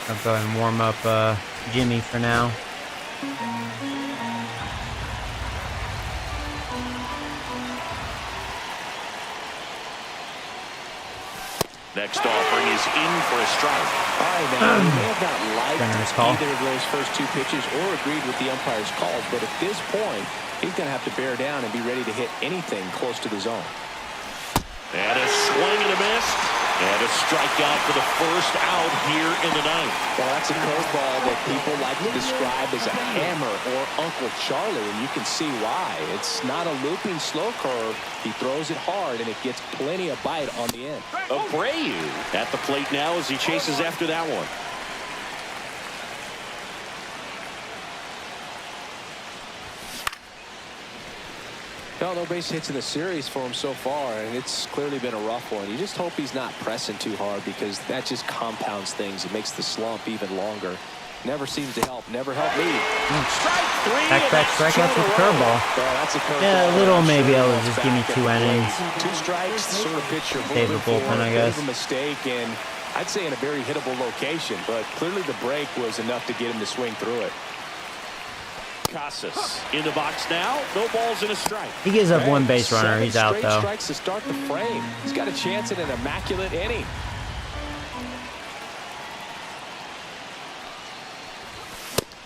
I'll go ahead and warm up Jimmy for now. Next offering is in for a strike. All right, now, he may have not liked call. either of those first two pitches or agreed with the umpire's calls, but at this point, he's going to have to bear down and be ready to hit anything close to the zone. And a swing and a miss. And a strikeout for the first out here in the ninth. Well, that's a curveball that people like to describe as a hammer or Uncle Charlie, and you can see why. It's not a looping slow curve. He throws it hard, and it gets plenty of bite on the end. Abreu at the plate now as he chases after that one. No base hits in the series for him so far, and it's clearly been a rough one. You just hope he's not pressing too hard, because that just compounds things. It makes the slump even longer. Never seems to help. Never helped me. Strike three. Back strikeouts with curveball. That's a curveball. Yeah, a little maybe able to just give me 2 innings. 2 strikes, sort of pitch you're Save the moving bullpen, for. I guess. A mistake, and I'd say in a very hittable location, but clearly the break was enough to get him to swing through it. Casas in the box now. No balls and a strike. He gives up 1 base runner. He's out, Straight though. strikes to start the frame. He's got a chance at an immaculate inning.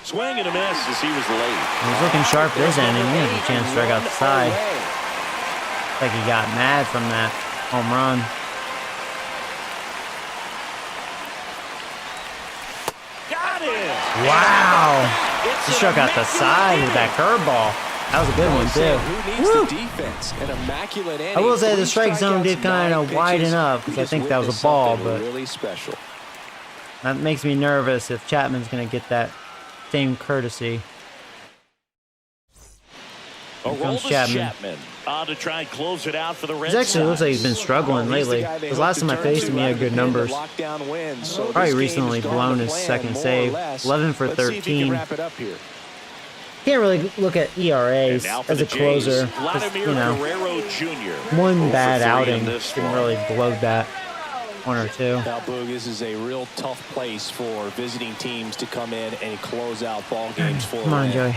Swing and a miss as he was late. He's looking sharp this inning. He has a chance to strike out the side. Like he got mad from that home run. Got it. Wow. He struck out the side with that curveball. That was a good one, too. Who needs the defense? An immaculate inning. I will say the 3 strike zone did strikeouts, kind 9 of widen pitches. up, because I Just think that was a witnessed ball, something but really special. that makes me nervous if Chapman's going to get that same courtesy. A Here roll comes to Chapman. On to try and close it out for the Red He actually looks like Sox. he's been struggling lately. Because last time I faced him, he had good numbers. Probably recently blown his second save. 11 for 13. Can't really look at ERAs Now for as the a closer. Jays, Just, Vladimir you know, Guerrero Jr. one 0 for bad 3 in outing this didn't one. really blow that. 1 or 2. Now, Boog, this is a real tough place for visiting teams to come in and close out ball games for. Come on, Joey.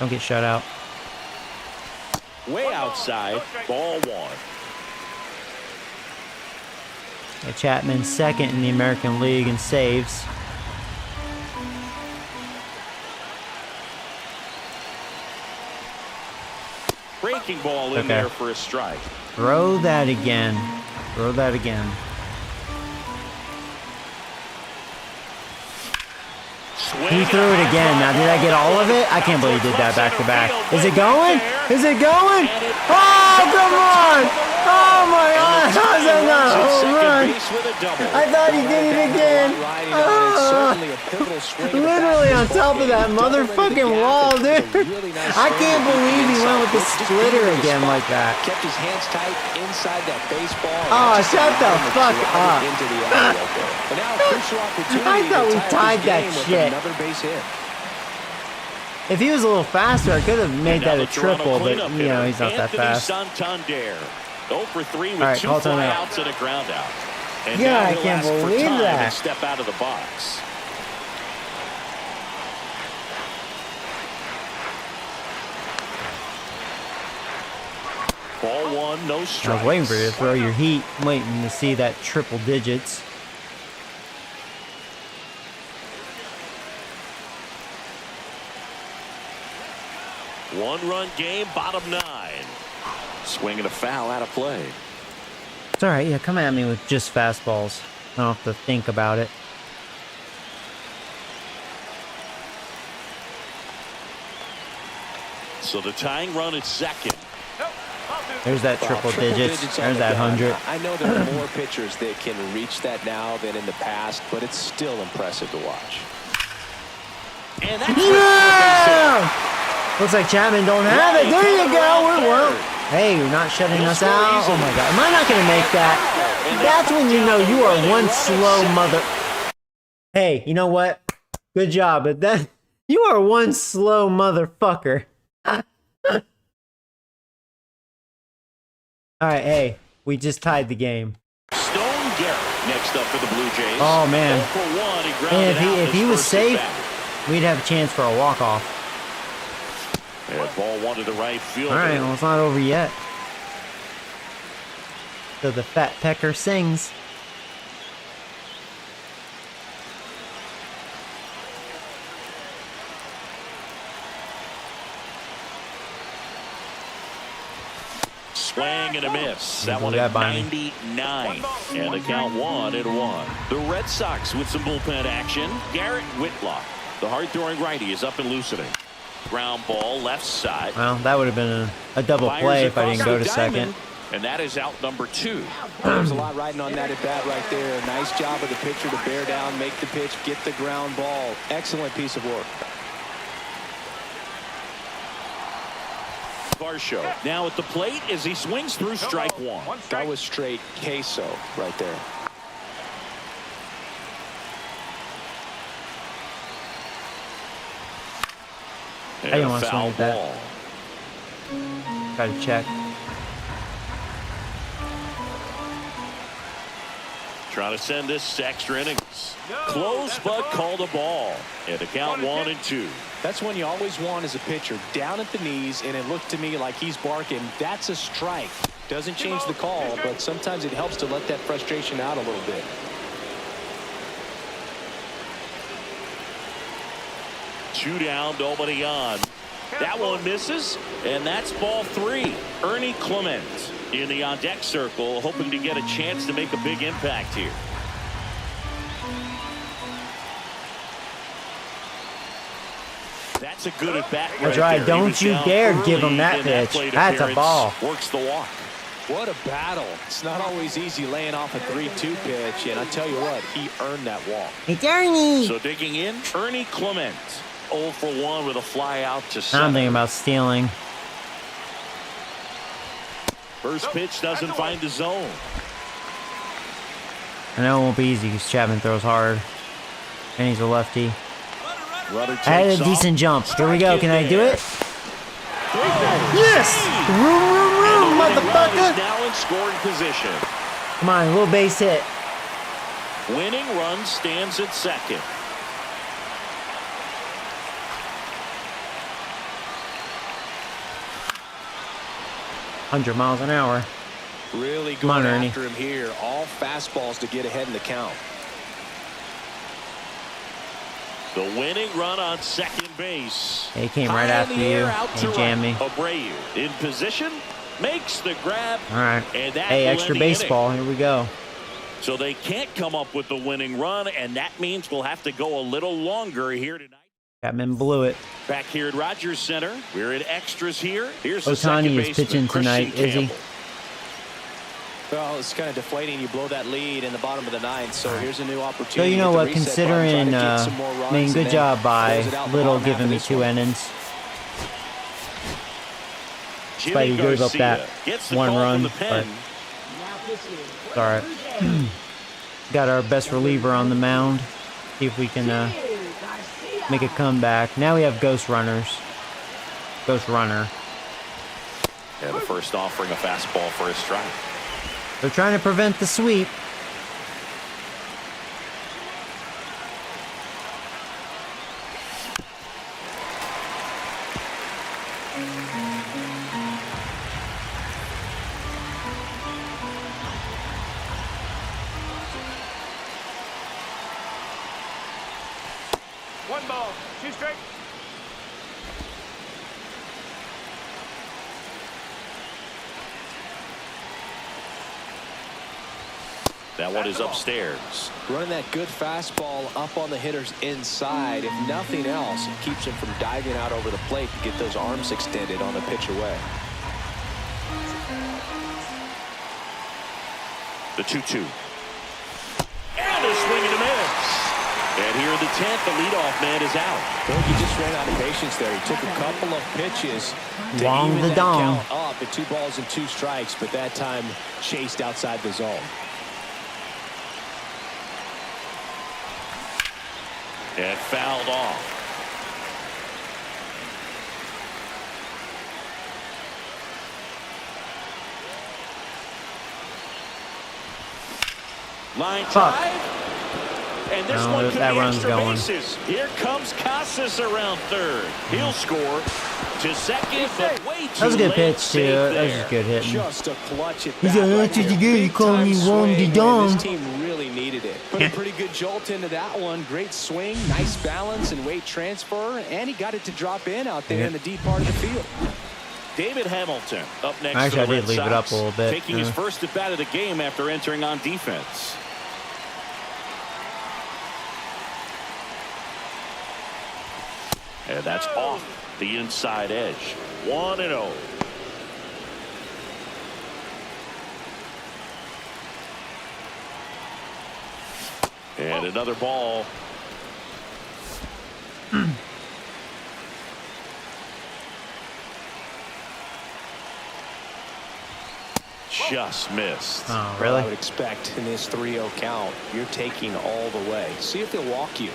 Don't get shut out. Way outside, ball 1. Yeah, Chapman second in the American League in saves. Breaking ball in Okay. there for a strike. Throw that again. Throw that again. He threw it again. Now, did I get all of it? I can't believe he did that back to back. Is it going? Is it going? Oh, come on! Oh my God! How's that not a home run? I thought he did it again. Literally on top of that motherfucking wall, dude. I can't believe he went with the splitter again like that. Kept his hands tight inside that baseball. Oh, shut the fuck up. I thought we tied that shit. Base hit. If he was a little faster, I could have made that a triple, but, you know, he's not that fast. Santander, 0 for 3 with All right, 2 call timeout. flyouts and a ground out. And Yeah, now I he'll can't ask for believe time that. and step out of the box. Ball 1, no strikes. I was waiting for you to throw your heat, waiting to see that triple digits. One-run game, bottom 9. Swinging a foul out of play. It's alright, yeah, come at me with just fastballs. I don't have to think about it. So the tying run at second. There's that triple digits. There's that 100. I know there are more pitchers that can reach that now than in the past, but it's still impressive to watch. And that's Yeah! Looks like Chapman don't have it. There you go. Well, hey, you're not shutting us out. Oh my God. Am I not going to make that? That's when you know you are one slow mother. Hey, you know what? Good job. But that you are one slow motherfucker. All right, hey, we just tied the game. Stone Garrett next up for the Blue Jays. Oh man. 0 for 1. He grounded And out if he his was first safe, at-bat. we'd have a chance for a walk-off. And ball 1 to the right field. All right, well, it's not over yet. So the fat pecker sings. Swing and a miss. That one at 99. And the count 1-1. The Red Sox with some bullpen action. Garrett Whitlock, the hard-throwing righty, is up and loosening. Ground ball left side. Well, that would have been a double play if I didn't go to second. And that is out number 2. There's a lot riding on that at bat right there. Nice job of the pitcher to bear down, make the pitch, get the ground ball. Excellent piece of work. Varsho now at the plate as he swings through strike one. That was straight queso right there. I didn't want to swing at that. Ball. Try to check. Trying to send this to extra innings. Close but called a ball. And the count 1-2. That's one you always want as a pitcher, down at the knees, and it looked to me like he's barking. That's a strike. Doesn't change the call, but sometimes it helps to let that frustration out a little bit. Two down, nobody on. That one misses, and that's ball 3. Ernie Clement in the on-deck circle, hoping to get a chance to make a big impact here. That's a good at bat. That's right. Don't you dare give him that pitch. That's a ball. Works the walk. What a battle. It's not always easy laying off a 3-2 pitch, and I tell you what, he earned that walk. It's Ernie. So digging in, Ernie Clement, 0 for 1 with a fly out to center. I'm thinking about stealing. First pitch doesn't find the zone. I know it won't be easy because Chapman throws hard, and he's a lefty. Runner I had a takes decent off. jump. Here we go. Can I do it? Yes! Room, motherfucker! Now in scoring position. Come on, a little base hit. Winning run stands at second. $100 miles an hour. Really Come on, going Ernie. after him here. All fastballs to get ahead in the count. The winning run on second base. He came right High in after the you. air, out to He jammed me. Abreu in position, makes the grab. All right. And that Hey, will extra end the inning. baseball. Here we go. So they can't come up with the winning run, and that means we'll have to go a little longer here tonight. Chapman blew it. Back here at Rogers Center, we're in extras here. Here's the second Ohtani is baseman, pitching tonight, Christian is he? Campbell. Well, it's kind of deflating. You blow that lead in the bottom of the ninth, so here's a new opportunity. So you know to what? reset button, Considering, try to get some more runs, I mean, and good then job by close it out in the Little bottom half giving of me this 2 one. innings. Jimmy But he gave up Garcia that gets the 1 call run. from the pen. It's all right. Got our best reliever on the mound. See if we can make a comeback. Now we have ghost runners. Ghost runner. And the first offering a fastball for a strike. They're trying to prevent the sweep. One ball, 2 strikes. That one is upstairs. Running that good fastball up on the hitter's inside. If nothing else, it keeps him from diving out over the plate to get those arms extended on the pitch away. The 2-2. And a swing and a miss. And here in the 10th, the leadoff man is out. He just ran out of patience there. He took a couple of pitches to Long even the that dong. count up at 2 balls and 2 strikes, but that time chased outside the zone. And fouled off. Line Fuck. drive. And this No, one could that be run's extra going. bases. Here comes Casas around third. He'll score to second, but way too That was a good late. pitch, too. Save That was there. just good hitting. Just a clutch at He's bat like, right "That's what you here. get, you call me Big-time Wong swing, Dong." and This team really needed it. Put a pretty good jolt into that one. Great swing, nice balance and weight transfer, and he got it to drop in out there in the deep part of the field. David Hamilton up next. Actually, for the I Red did leave Sox, it up a little bit. taking his first at bat of the game after entering on defense. And that's off the inside edge. 1-0. And another ball. Just missed. Oh, I really? would expect in this 3-0 count, you're taking all the way. See if they'll walk you.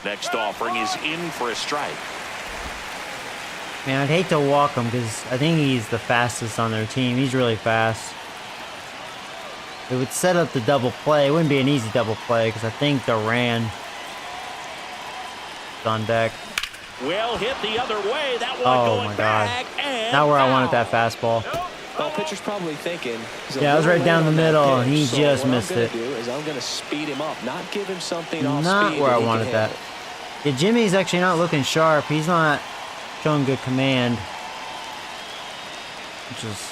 Next offering is in for a strike. Man, I'd hate to walk him because I think he's the fastest on their team. He's really fast. It would set up the double play. It wouldn't be an easy double play because I think Duran is on deck. Well hit the other way. That one Oh going my back God. and Not where I wanted foul. that fastball. Well, pitcher's probably thinking. Yeah, I was right down the middle, and he just missed it. What I'm going to do is I'm going to speed him up, not give him something off Not speed where I he wanted can that. handle. Yeah, Jimmy's actually not looking sharp. He's not showing good command. Which is,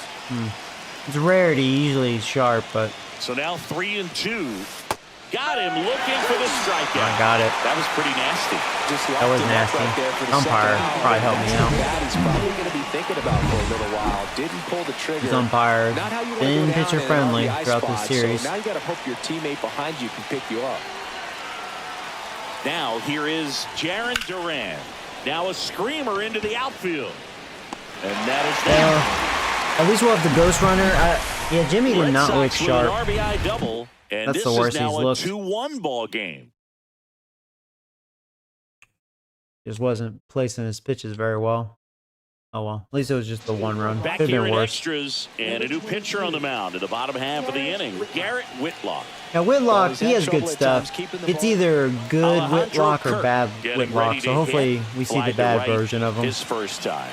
it's rarity. Usually he's sharp, but So now 3-2. Got him looking for the strikeout. I got it. That was pretty nasty. Just That was locked him up nasty. right there for the Umpire second out. probably helped me out. That he's probably going to be thinking about for a little while. Didn't pull the trigger. His umpire Not how you wanna been go down pitcher in an friendly RBI throughout spot, this series. So now you got to hope your teammate behind you can pick you up. Now here is Jarren Duran. Now a screamer into the outfield. And that is down. At least we'll have the ghost runner. Yeah, Jimmy did Red not look Sox with sharp. an RBI double. And That's this the worst is now he's a looked. 2-1 ball game. Just wasn't placing his pitches very well. Oh well, at least it was just the one run. Back Could have here been in worse. extras and a new pitcher on the mound in the bottom half of the inning. Garrett Whitlock. Now Whitlock, he has good stuff. It's either good Alejandro Whitlock or Kirk bad getting Whitlock. ready So to hopefully hit. we see Fly the to bad right version of him. his first time.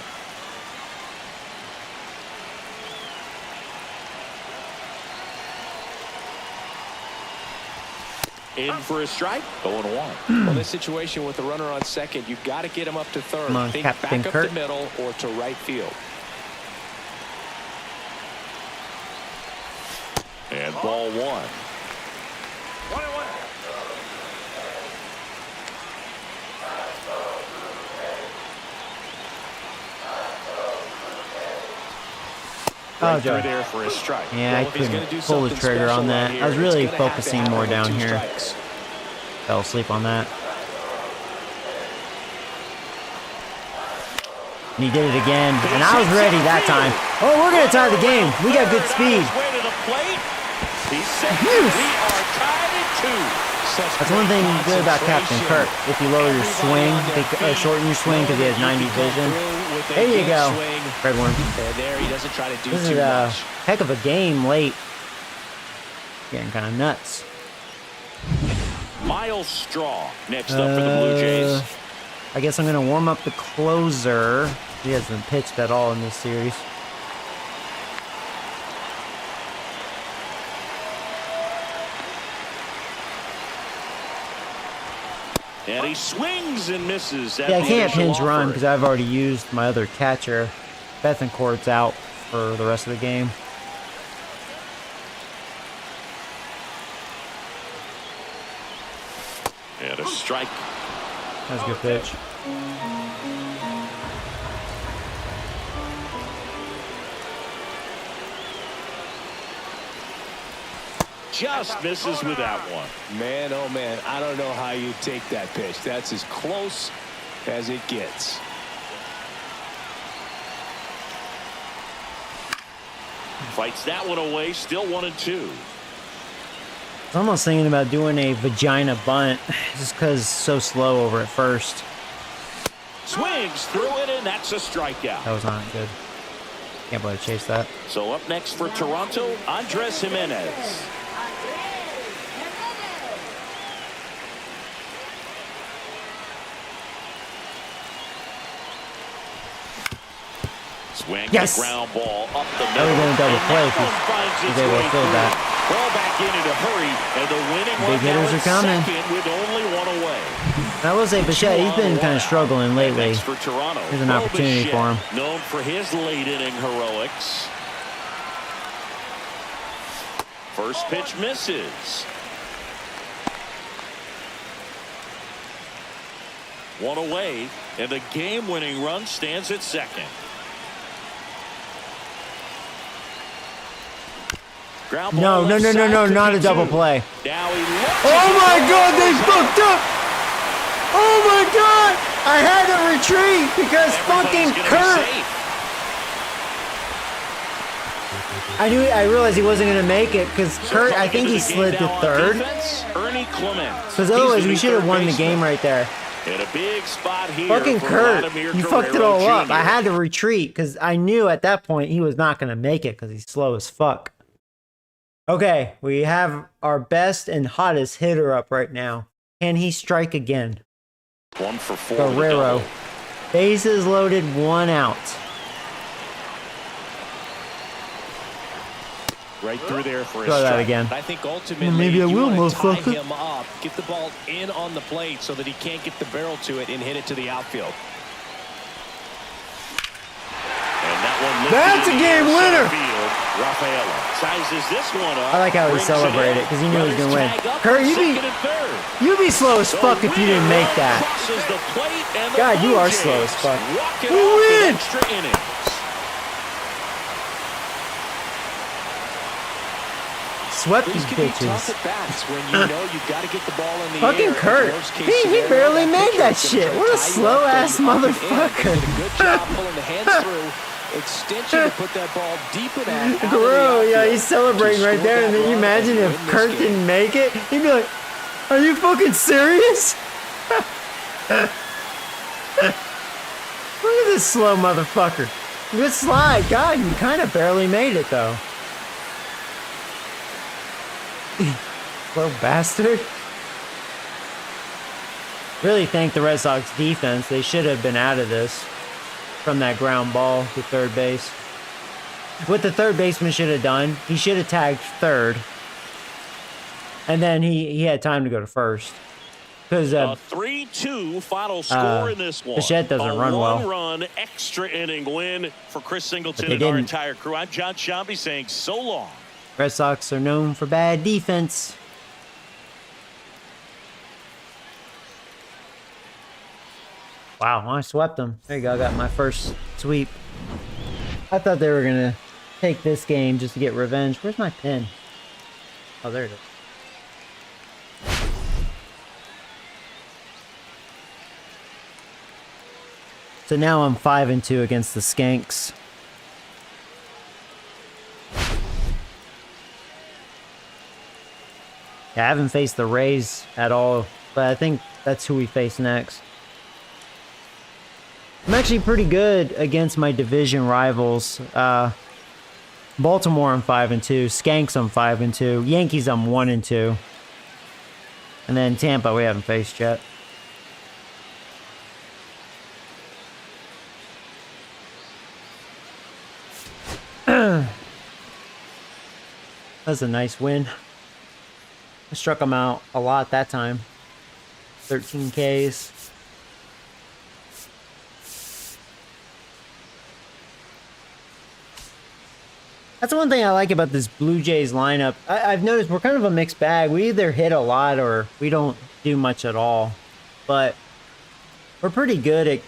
In for a strike, 0-1. Well, this situation with the runner on second, you've got to get him up to third. Come on, Think Captain back up Kirk. the middle or to right field. And ball one. 1-1. Oh, Right through Joe. there for a strike. Yeah, Well, I if he's gonna couldn't do pull the something trigger special on that. out here, I was it's really gonna have to focusing happen more with down 2 here. strikes. Fell asleep on that. And he did it again, and I was ready that time. Oh, we're gonna tie the game. We got good speed. Way to the plate. He's set. Yes. We are tied at 2. That's one thing good about Captain Kirk. If you lower your swing, shorten your swing because he has 90 vision. There you go. Red worm. And there he doesn't try to do This too is a much. heck of a game late. Getting kind of nuts. Miles Straw next up for the Blue Jays. I guess I'm going to warm up the closer. He hasn't pitched at all in this series. And he swings and misses. At Yeah, I the can't initial pinch run offer. because I've already used my other catcher. Bethencourt's out for the rest of the game. And a strike. That's a good pitch. Just misses with that one. Man, oh man, I don't know how you take that pitch. That's as close as it gets. Fights that one away. Still 1-2. I was almost thinking about doing a vagina bunt just because so slow over at first. Swings through it, and that's a strikeout. That was not good. Can't believe I chased that. So up next for Toronto, Andres Jimenez. Swing Yes! the ground ball up the That middle. would have been a double And play that if one finds he was its able way to fill through. that. Ball back in a hurry, and the winning Big hitters are coming. Second with only one away. I will say, Bichette, he's been kind of struggling lately. For Toronto, Here's an opportunity for him. Known for his late inning heroics. First pitch misses. One away, and the game-winning run stands at second. No, not a double play. Now he oh my God, they fucked up! Oh my God! I had to retreat because fucking Kurt. I realized he wasn't gonna make it because Kurt. I think he slid to third. Because otherwise we should have won the game right there. In a big spot here. Fucking Kurt, you fucked it all up. I had to retreat because I knew at that point he was not gonna make it because he's slow as fuck. Okay, we have our best and hottest hitter up right now. Can he strike again? 1 for 4. Guerrero. Bases loaded, 1 out. Right through there for his strike. That again. I think ultimately maybe I will, tie him up, get the ball in on the plate so that he can't get the barrel to it and hit it to the outfield. And that one that's a game winner. Rafaela sizes this one up. I like how he celebrated because he knew he was going to win. Kurt, you'd be slow as fuck if you didn't make that. God, you are slow as fuck. We win! Swept these bitches. When you know you've got to get the ball in the fucking Kurt. He barely made that shit. What a slow ass motherfucker. Good job pulling the hands through. Extension to put that ball deep in that. Guerrero, yeah, he's celebrating right there. And then you imagine if Kurt didn't make it, he'd be like, "Are you fucking serious?" Look at this slow motherfucker. Good slide, God. You kind of barely made it though. Slow bastard. Really thank the Red Sox defense. They should have been out of this from that ground ball to third base. What the third baseman should have done, he should have tagged third. And then he had time to go to first. Because a 3-2 final score in this one. Bichette doesn't run well. One-run extra inning win for Chris Singleton and our entire crew. I'm John Shambi saying so long. Red Sox are known for bad defense. Wow, I swept them. There you go, I got my first sweep. I thought they were going to take this game just to get revenge. Where's my pen? Oh, there it is. So now I'm 5-2 against the Skanks. Yeah, I haven't faced the Rays at all, but I think that's who we face next. I'm actually pretty good against my division rivals. Baltimore I'm 5-2, Skanks I'm 5-2, Yankees I'm 1-2, and then Tampa we haven't faced yet. That's a nice win. I struck them out a lot that time. 13 Ks. That's one thing I like about this Blue Jays lineup. I've noticed we're kind of a mixed bag. We either hit a lot or we don't do much at all. But we're pretty good at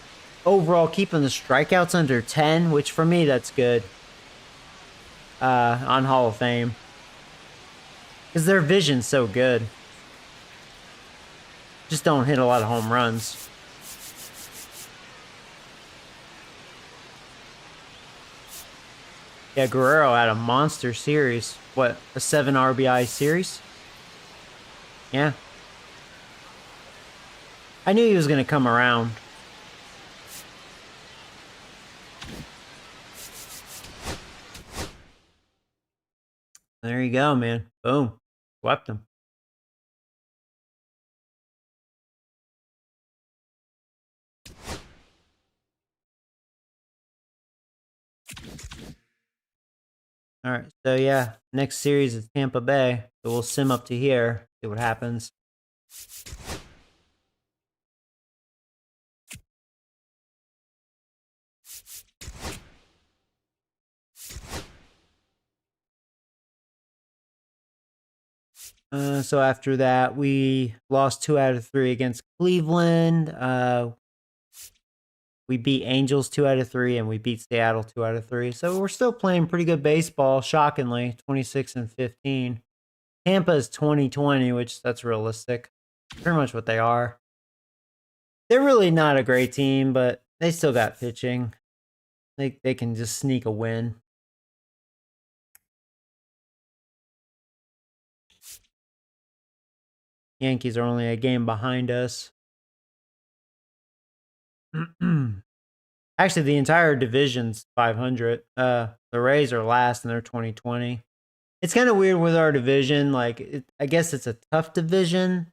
overall keeping the strikeouts under 10, which for me that's good. On Hall of Fame. Because their vision's so good. Just don't hit a lot of home runs. Yeah, Guerrero had a monster series. What, a 7 RBI series? Yeah. I knew he was going to come around. There you go, man. Boom. Swept him. All right, so yeah, next series is Tampa Bay. So we'll sim up to here, see what happens. So after that, we lost 2 out of 3 against Cleveland. We beat Angels 2 out of 3, and we beat Seattle 2 out of 3. So we're still playing pretty good baseball, shockingly, 26-15. Tampa is 20-20, which that's realistic. Pretty much what they are. They're really not a great team, but they still got pitching. They can just sneak a win. Yankees are only a game behind us. Actually, the entire division's 500. The Rays are last and they're 20-20. It's kind of weird with our division. Like, I guess it's a tough division,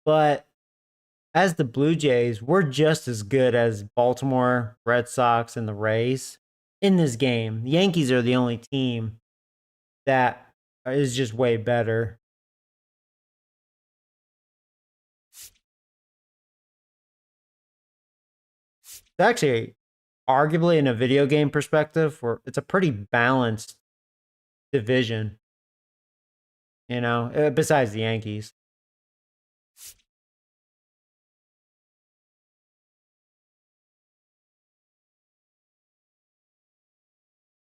but as the Blue Jays, we're just as good as Baltimore, Red Sox, and the Rays in this game. The Yankees are the only team that is just way better. It's actually, arguably, in a video game perspective, it's a pretty balanced division. You know, besides the Yankees.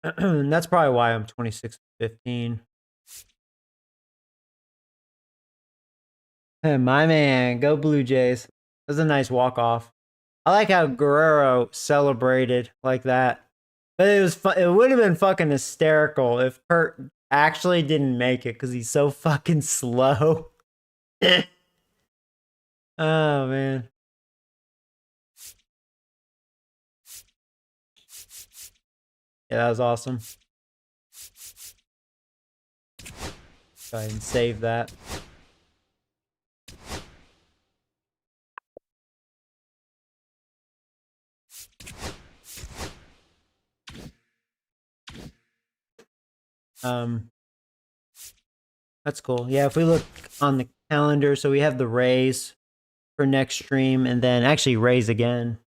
That's probably why I'm 26-15. My man, go Blue Jays. That was a nice walk-off. I like how Guerrero celebrated like that. But it was it would have been fucking hysterical if Kurt actually didn't make it because he's so fucking slow. Oh, man. Yeah, that was awesome. Go ahead and save that. That's cool. Yeah, if we look on the calendar, so we have the Rays for next stream, and then actually Rays again.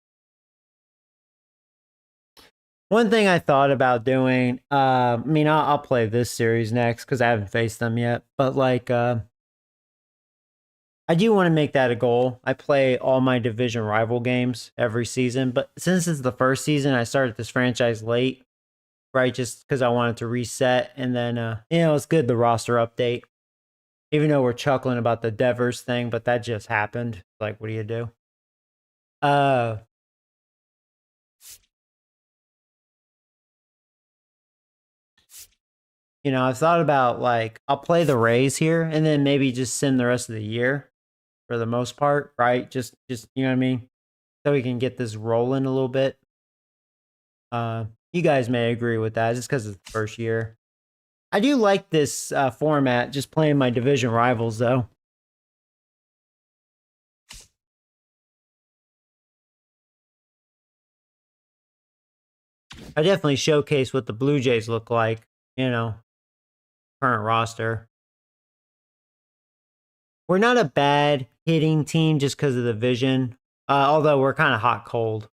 One thing I thought about doing, I mean, I'll play this series next because I haven't faced them yet, but like, I do want to make that a goal. I play all my division rival games every season, but since it's the first season, I started this franchise late, right? Just because I wanted to reset, and then, you know, it's good the roster update. Even though we're chuckling about the Devers thing, but that just happened. Like, what do you do? You know, I've thought about, like, I'll play the Rays here and then maybe just send the rest of the year for the most part, right? Just you know what I mean? So we can get this rolling a little bit. You guys may agree with that just because it's the first year. I do like this format, just playing my division rivals, though. I definitely showcase what the Blue Jays look like, you know, current roster. We're not a bad hitting team just because of the vision, although we're kind of hot-cold.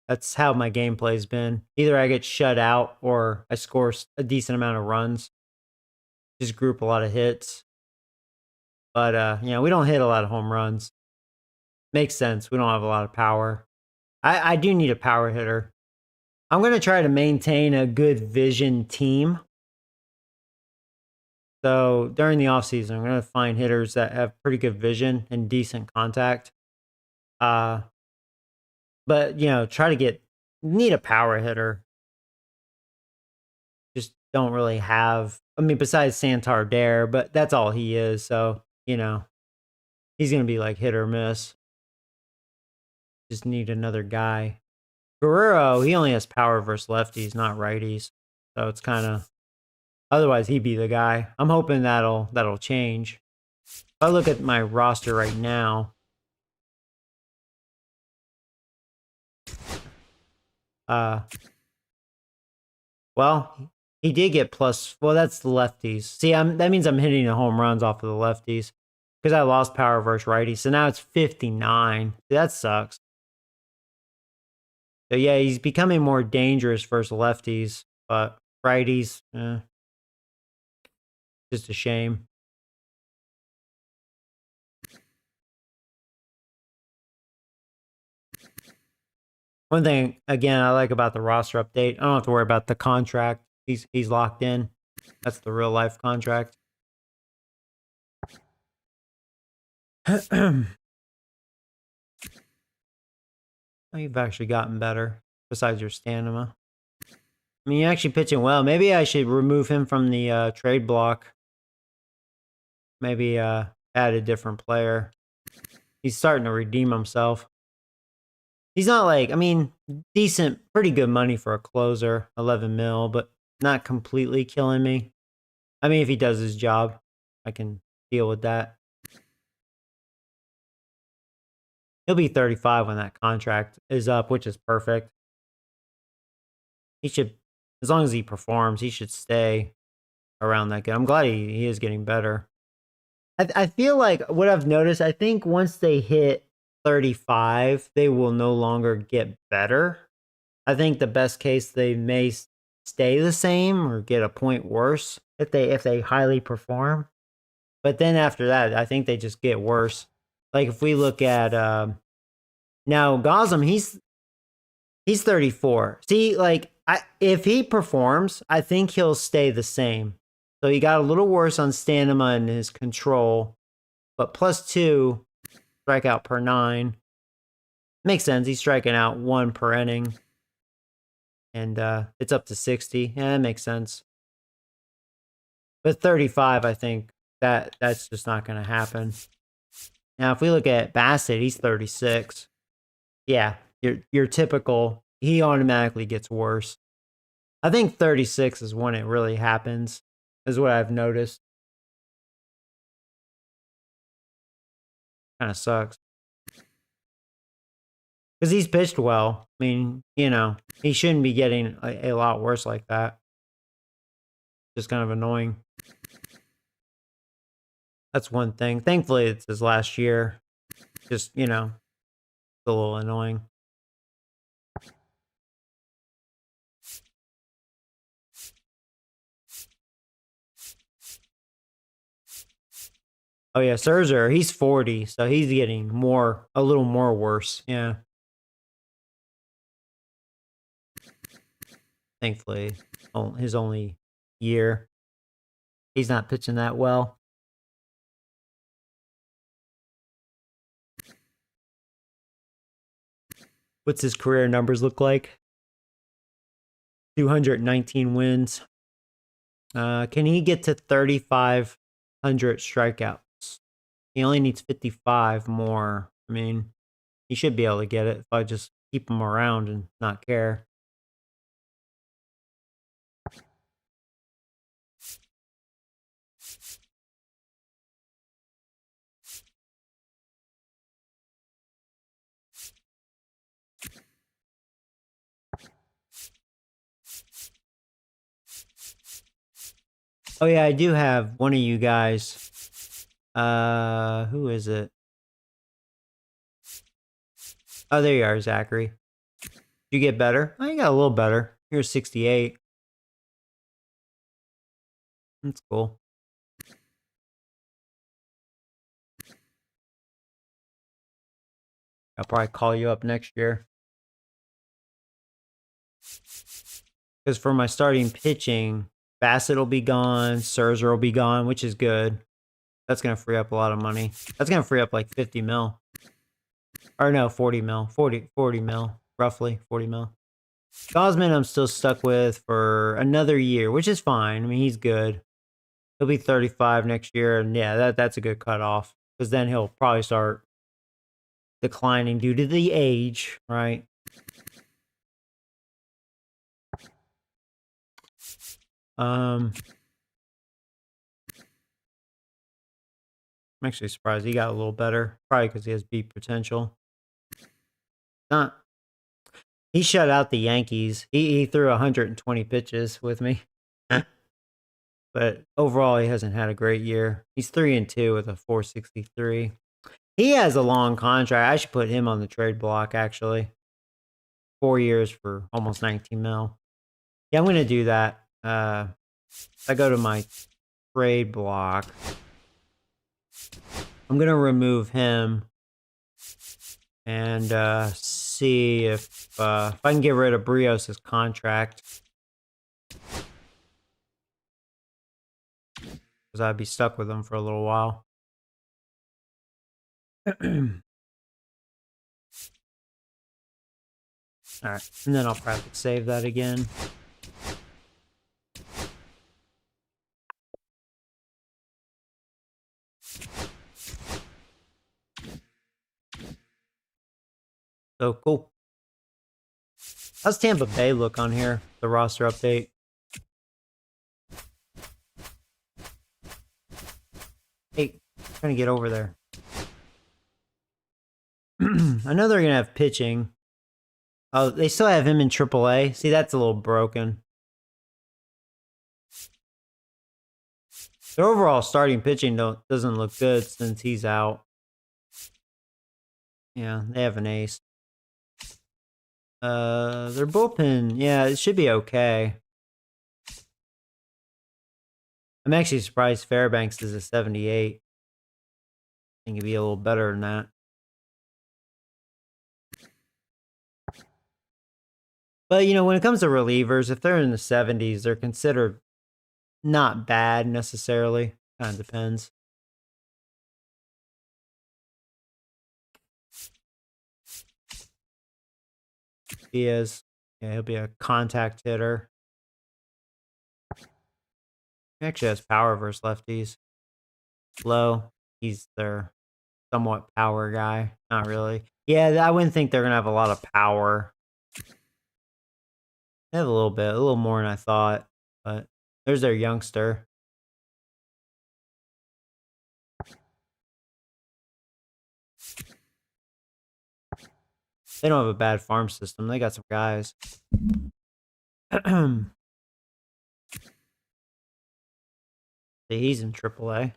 That's how my gameplay's been. Either I get shut out or I score a decent amount of runs. Just group a lot of hits. But, you know, we don't hit a lot of home runs. Makes sense. We don't have a lot of power. I do need a power hitter. I'm going to try to maintain a good vision team. So during the offseason, I'm going to find hitters that have pretty good vision and decent contact. But, you know, need a power hitter. Just don't really have, I mean, besides Santander, but that's all he is. So, you know, he's going to be like hit or miss. Just need another guy. Guerrero, he only has power versus lefties, not righties. So it's kind of, otherwise he'd be the guy. I'm hoping that'll change. If I look at my roster right now, well, He did get plus. Well, that's the lefties. See, that means I'm hitting the home runs off of the lefties because I lost power versus righties. So now it's 59. That sucks. So yeah, he's becoming more dangerous versus lefties, but righties, just a shame. One thing, again, I like about the roster update, I don't have to worry about the contract. He's locked in. That's the real life contract. Oh, you've actually gotten better, besides your stamina. I mean, you're actually pitching well. Maybe I should remove him from the trade block. Maybe add a different player. He's starting to redeem himself. He's not like, I mean, decent, pretty good money for a closer, 11 mil, but not completely killing me. I mean, if he does his job, I can deal with that. He'll be 35 when that contract is up, which is perfect. He should, as long as he performs, he should stay around that good. I'm glad he is getting better. I feel like what I've noticed, I think once they hit 35, they will no longer get better. I think the best case, they may stay the same or get a point worse if they highly perform. But then after that, I think they just get worse. Like if we look at now Gotham, he's 34. See, like if he performs, I think he'll stay the same. So he got a little worse on stamina and his control, but +2 strikeout per 9. Makes sense. He's striking out 1 per inning. And it's up to 60. Yeah, that makes sense. But 35, I think that's just not going to happen. Now, if we look at Bassett, he's 36. Yeah, your typical, he automatically gets worse. I think 36 is when it really happens, is what I've noticed. Kind of sucks. Because he's pitched well. I mean, you know, he shouldn't be getting a lot worse like that. Just kind of annoying. That's one thing. Thankfully, it's his last year. Just, you know, it's a little annoying. Oh, yeah, Scherzer, he's 40, so he's getting a little more worse. Yeah. Thankfully, his only year. He's not pitching that well. What's his career numbers look like? 219 wins. Can he get to 3,500 strikeouts? He only needs 55 more. I mean, he should be able to get it if I just keep him around and not care. Oh yeah, I do have one of you guys. Who is it? Oh, there you are, Zachary. You get better? Oh, you got a little better. You're 68. That's cool. I'll probably call you up next year. Because for my starting pitching, Bassett will be gone, Scherzer will be gone, which is good. That's going to free up a lot of money. That's going to free up like 50 mil. Or no, 40 mil. 40 mil. Roughly 40 mil. Gosman I'm still stuck with for another year, which is fine. I mean, he's good. He'll be 35 next year, and yeah, that's a good cutoff. Because then he'll probably start declining due to the age, right? I'm actually surprised he got a little better. Probably because he has beat potential. He shut out the Yankees. He threw 120 pitches with me. But overall, he hasn't had a great year. He's 3-2 with a 463. He has a long contract. I should put him on the trade block, actually. 4 years for almost 19 mil. Yeah, I'm going to do that. I go to my trade block. I'm going to remove him and see if I can get rid of Brios' contract. Because I'd be stuck with him for a little while. Alright, and then I'll probably save that again. So cool. How's Tampa Bay look on here? The roster update. Hey, trying to get over there. I know they're gonna have pitching. Oh, they still have him in AAA. See, that's a little broken. Their overall starting pitching doesn't look good since he's out. Yeah, they have an ace. Their bullpen, yeah, it should be okay. I'm actually surprised Fairbanks is a 78. I think it'd be a little better than that. But, you know, when it comes to relievers, if they're in the 70s, they're considered not bad necessarily. Kind of depends. Diaz, yeah, he'll be a contact hitter. He actually has power versus lefties. Low, he's their somewhat power guy. Not really. Yeah, I wouldn't think they're going to have a lot of power. They have a little more than I thought. But there's their youngster. They don't have a bad farm system. They got some guys. See, he's in AAA.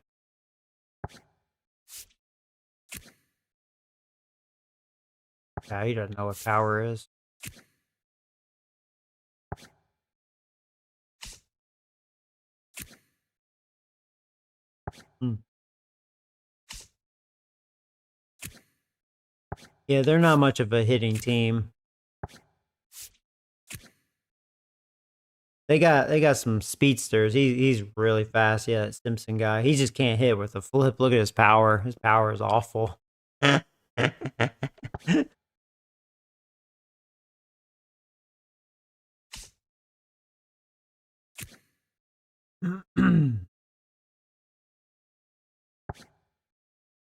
Yeah, he doesn't know what power is. Yeah, they're not much of a hitting team. They got some speedsters. He's really fast. Yeah, that Simpson guy. He just can't hit with a flip. Look at his power. His power is awful. Yeah,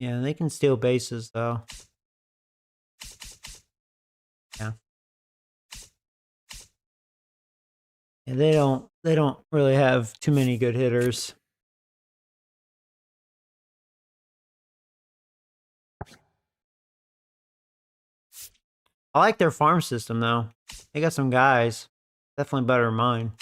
they can steal bases though. Yeah. Yeah, they don't really have too many good hitters. I like their farm system though. They got some guys. Definitely better than mine.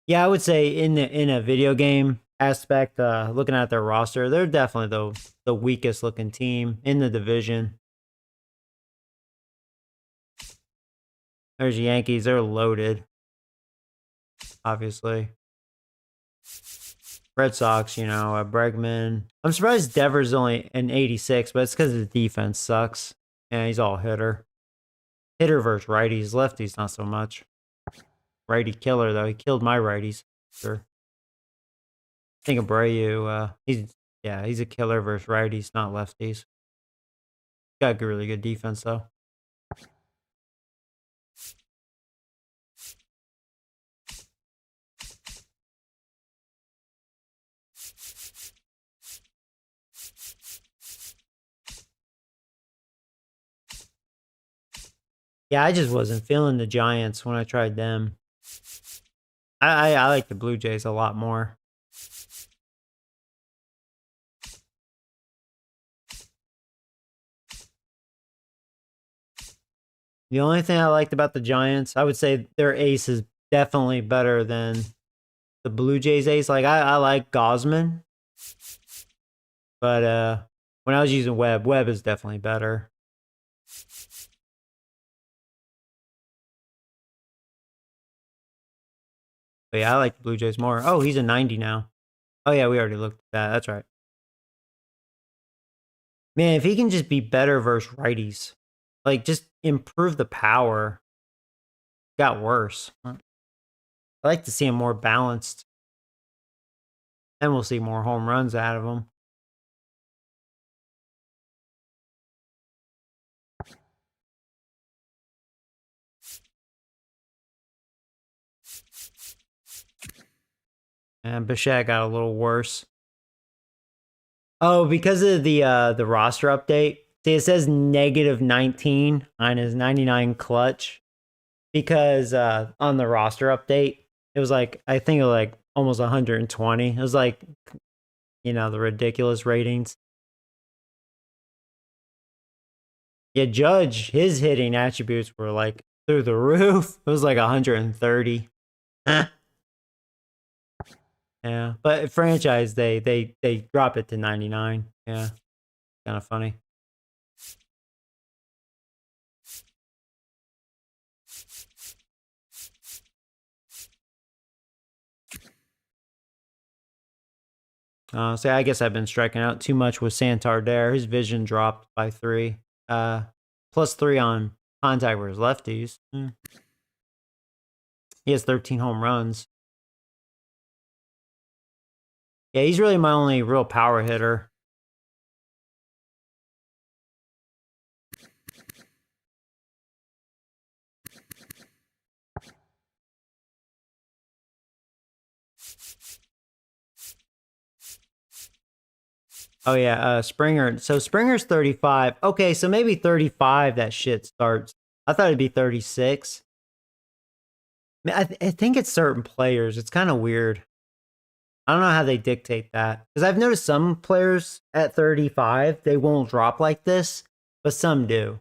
Yeah, I would say in a video game aspect, looking at their roster, they're definitely the weakest looking team in the division. There's Yankees, they're loaded. Obviously. Red Sox, you know, Bregman. I'm surprised Devers only an 86, but it's because the defense sucks. Yeah, he's all hitter. Hitter versus righties, lefties not so much. Righty killer though. He killed my righties. Sure. I think Abreu, he's a killer versus righties, not lefties. Got really good defense though. Yeah, I just wasn't feeling the Giants when I tried them. I like the Blue Jays a lot more. The only thing I liked about the Giants, I would say their ace is definitely better than the Blue Jays ace. Like I like Gosman, but when I was using Webb is definitely better. But yeah, I like the Blue Jays more. Oh, he's a 90 now. Oh yeah, we already looked at that. That's right. Man, if he can just be better versus righties, like just improve the power, got worse. I like to see him more balanced. And we'll see more home runs out of him. And Bichette got a little worse. Oh, because of the roster update. See, it says -19 on his 99 clutch. Because on the roster update, it was like, I think it was like almost 120. It was like, you know, the ridiculous ratings. Yeah, Judge, his hitting attributes were like through the roof. It was like 130. Yeah, but franchise they drop it to 99. Yeah, kind of funny. So I guess I've been striking out too much with Santander. His vision dropped by 3. +3 on contact versus lefties. He has 13 home runs. Yeah, he's really my only real power hitter. Oh yeah, Springer. So Springer's 35. Okay, so maybe 35 that shit starts. I thought it'd be 36. I think it's certain players. It's kind of weird. I don't know how they dictate that. Because I've noticed some players at 35, they won't drop like this, but some do.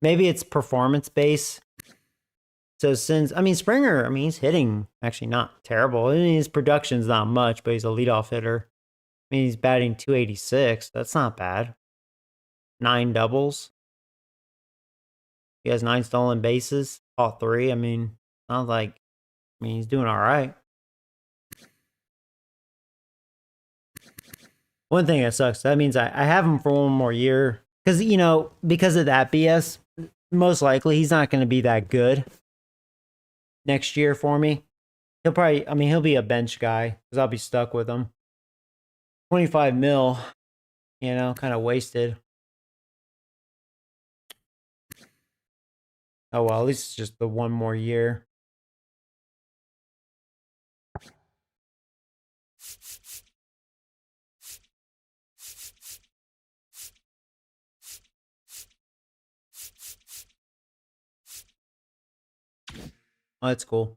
Maybe it's performance based. So since, I mean, Springer, I mean, he's hitting actually not terrible. I mean, his production's not much, but he's a leadoff hitter. I mean, he's batting 286. That's not bad. 9 doubles. He has 9 stolen bases. Caught 3. I mean, not like, I mean, he's doing all right. One thing that sucks, that means I have him for one more year. Because, you know, because of that BS, most likely he's not going to be that good next year for me. He'll probably, I mean, he'll be a bench guy because I'll be stuck with him. 25 mil, you know, kind of wasted. Oh, well, at least it's just the one more year. Oh, that's cool.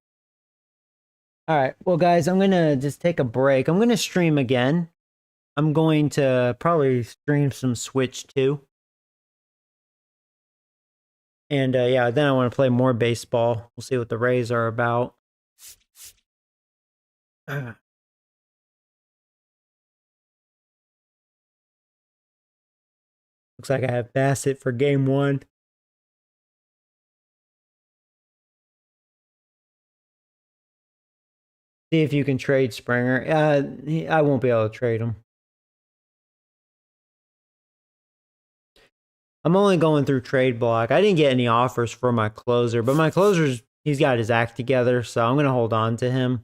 All right. Well, guys, I'm going to just take a break. I'm going to stream again. I'm going to probably stream some Switch too. And yeah, then I want to play more baseball. We'll see what the Rays are about. Looks like I have Bassett for game 1. See if you can trade Springer. I won't be able to trade him. I'm only going through trade block. I didn't get any offers for my closer, but my closer's, he's got his act together, so I'm going to hold on to him.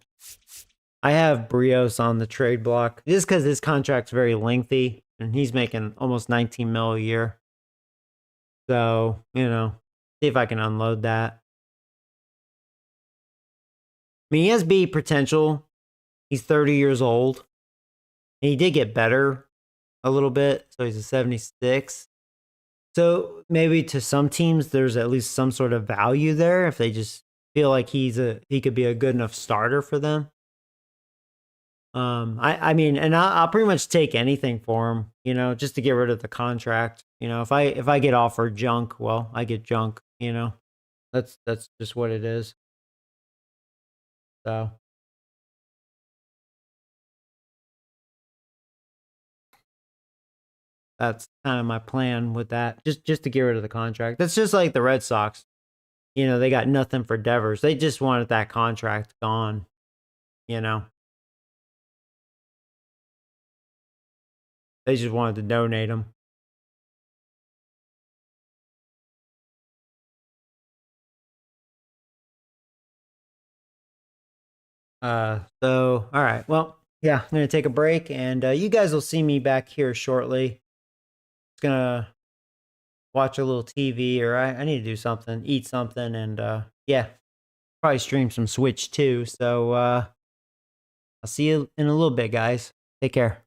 I have Brios on the trade block just because his contract's very lengthy and he's making almost 19 mil a year. So, you know, see if I can unload that. I mean, he has B potential. He's 30 years old. And he did get better a little bit, so he's a 76. So maybe to some teams, there's at least some sort of value there if they just feel like he could be a good enough starter for them. I mean, and I'll pretty much take anything for him, you know, just to get rid of the contract. You know, if I get offered junk, well, I get junk, you know. That's just what it is. So that's kind of my plan with that. Just to get rid of the contract. That's just like the Red Sox. You know, they got nothing for Devers. They just wanted that contract gone, you know. They just wanted to donate him. So all right. Well, yeah, I'm gonna take a break, and you guys will see me back here shortly. Just gonna watch a little TV, or I need to do something, eat something, and yeah, probably stream some Switch too. So I'll see you in a little bit, guys. Take care.